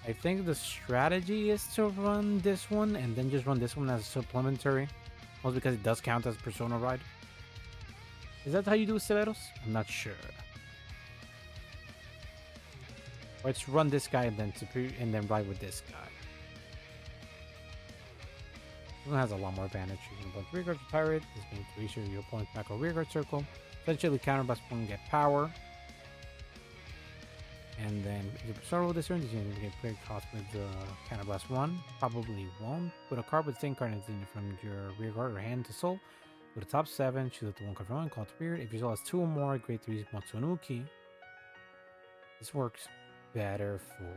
I think the strategy is to run this one and then just run this one as a supplementary. Mostly because it does count as Persona Ride. Is that how you do Severos? I'm not sure. Or it's run this guy and then ride with this guy. This one has a lot more advantage. You can rear guard retire it. This means to reach your opponent's back or rear guard circle. Essentially counter blast one get power. And then if you start with this turn, you're going to get pretty cost with the counter blast 1. Probably won't. Put a card with the same card from your rear guard or hand to soul. Go to top 7, choose the 1 card from 1, call it weird. If your soul has 2 or more, grade 3 Motsunuki. This works better for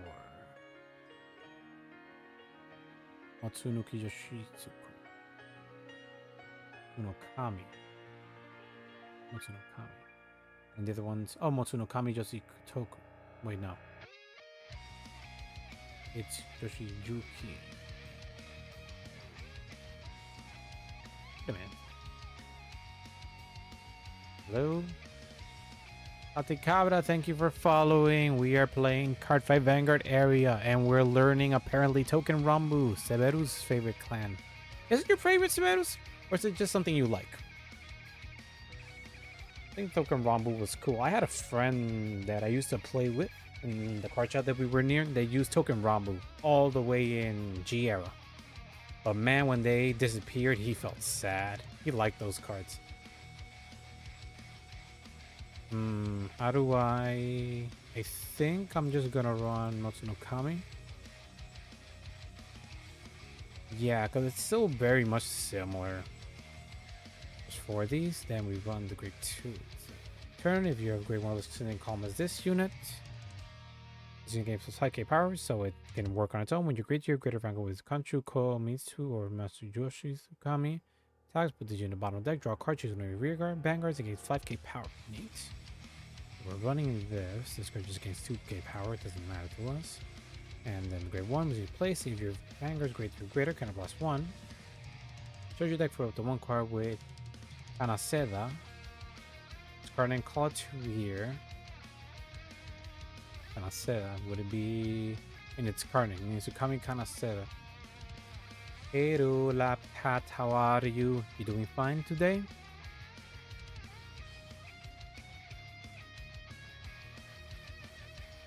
Motsunuki Yoshitsuku. Motsunokami. And the other ones, oh, Motsunokami Yoshitoku. Wait, no. It's Yoshijuki. Come in. Hello? Atikabra, thank you for following. We are playing Card Fight Vanguard area, and we're learning apparently Token Rambu, Severu's favorite clan. Is it your favorite, Severus? Or is it just something you like? I think Token Rambu was cool. I had a friend that I used to play with in the card shop that we were near. They used Token Rambu all the way in G era. But man, when they disappeared, he felt sad. He liked those cards. How do I think I'm just gonna run Motsunokami. Yeah, because it's still very much similar. Just for these, then we run the grade 2. Turn, if you have grade 1 listed column as this unit. This unit gains plus 5k power, so it can work on its own. When you grade your greater Vanguard with Kanchuko, Mitsu, or Master Yoshi's Kami. Attacks, put this unit in the bottom of the deck, draw a card, choose one of your rear guard. Vanguards against 5k power. Neat. We're running this. This card just gains 2k power, it doesn't matter to us. And then grade 1 is replaced. If your Vanguard's grade 3 greater, kind of +1. Search your deck for up to 1 card with Kanaseda. This card name, call it to here. Kanaseda, would it be in its card name? It means Tsukami Kanaseda. Hello, Lap Cat, how are you? You doing fine today?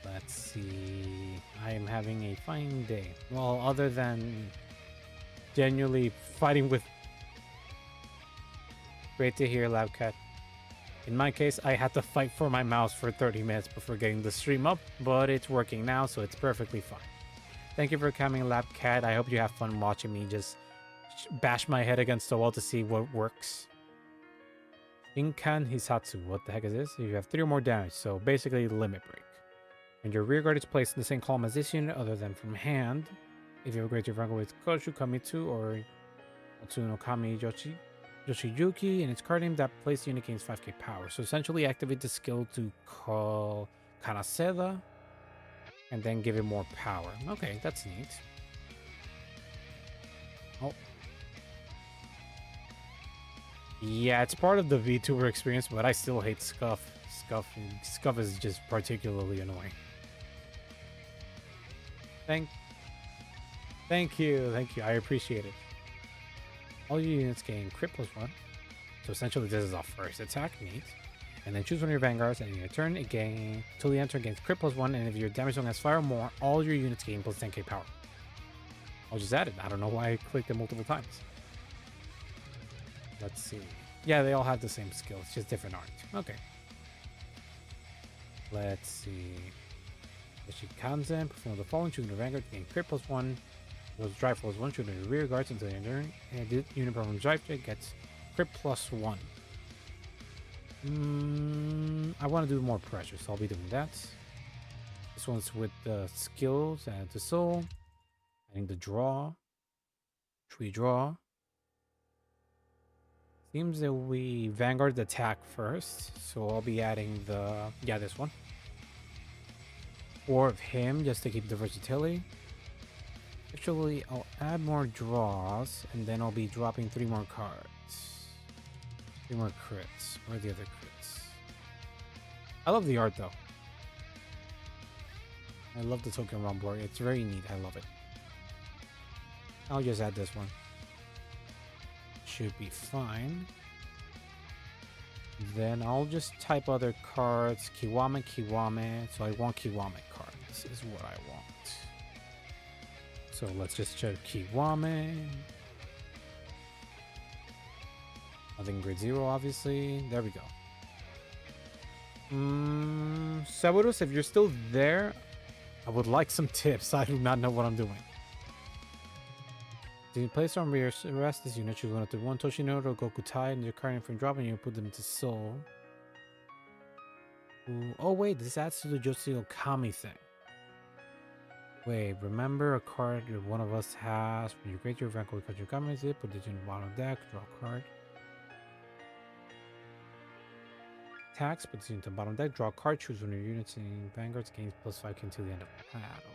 Let's see. I am having a fine day. Well, other than genuinely fighting with... Great to hear, Labcat. In my case, I had to fight for my mouse for 30 minutes before getting the stream up, but it's working now, so it's perfectly fine. Thank you for coming, Labcat. I hope you have fun watching me just bash my head against the wall to see what works. Inkan Hisatsu. What the heck is this? You have 3 or more damage, so basically limit break. When your rear guard is placed in the same column as this unit other than from hand, if you upgrade your Vanguard with Koshu Kamitsu or Otsunokami Yoshijuki in its card name, that placed unit gains 5k power. So essentially activate the skill to call Kanaseda and then give it more power. Okay, that's neat. Oh. Yeah, it's part of the VTuber experience, but I still hate Scuff. Scuff is just particularly annoying. Thank you. I appreciate it. All your units gain crit +1. So essentially this is our first attack, neat. And then choose one of your Vanguards, and in your turn, it gains till the end turn gains crit +1, and if your damage zone has 5 or more, all your units gain plus 10k power. I'll just add it. I don't know why I clicked it multiple times. Let's see. Yeah, they all have the same skill. It's just different art. Okay. Let's see. Shikanzen, perform the following, choosing the Vanguard, gain crit +1. Those drive force 1 shooting the rear guards until the turn, and this unit from drive check gets crit +1. I want to do more pressure, so I'll be doing that. This one's with the skills and the soul. Adding the draw. Tree draw. Seems that we Vanguard the attack first, so I'll be adding this one. 4 of him just to keep the versatility. Actually, I'll add more draws, and then I'll be dropping 3 more cards. 3 more crits. Where are the other crits? I love the art though. I love the token round board. It's very neat. I love it. I'll just add this one. Should be fine. Then I'll just type other cards. Kiwame. So I want Kiwame card. This is what I want. So let's just check Kiwame. Nothing grade 0, obviously. There we go. Saburus, if you're still there, I would like some tips. I do not know what I'm doing. To place on rear rest this unit, you're going to 1 Toshinoro or Gokutai and your card from dropping you put them into soul. Ooh, oh wait, this adds to the Jotsu Okami thing. Wait, remember a card that one of us has. When you create your Vanguard card, you comment it, put it in the bottom deck, draw a card. Attacks, put it into the bottom deck, draw a card, choose one of your units in Vanguard's gains +5 until the end of the battle.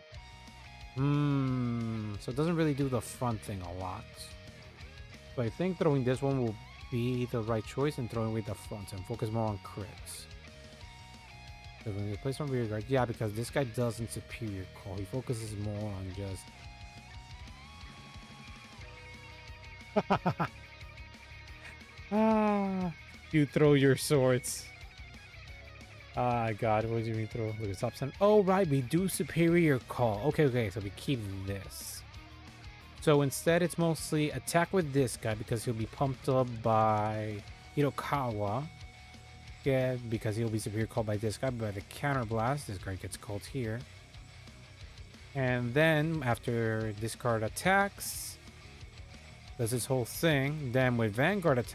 So it doesn't really do the front thing a lot. So I think throwing this one will be the right choice and throwing away the front and focus more on crits. So when you place on rear guard, yeah, because this guy doesn't superior call. He focuses more on just you throw your swords. God, what do you mean throw? Look at top 7. Oh, right, we do superior call. Okay, so we keep this. So instead, it's mostly attack with this guy because he'll be pumped up by Hirokawa. Yeah, because he'll be superior called by this guy. By the counter blast, this guy gets called here. And then after this card attacks, does this whole thing. Then with Vanguard attack.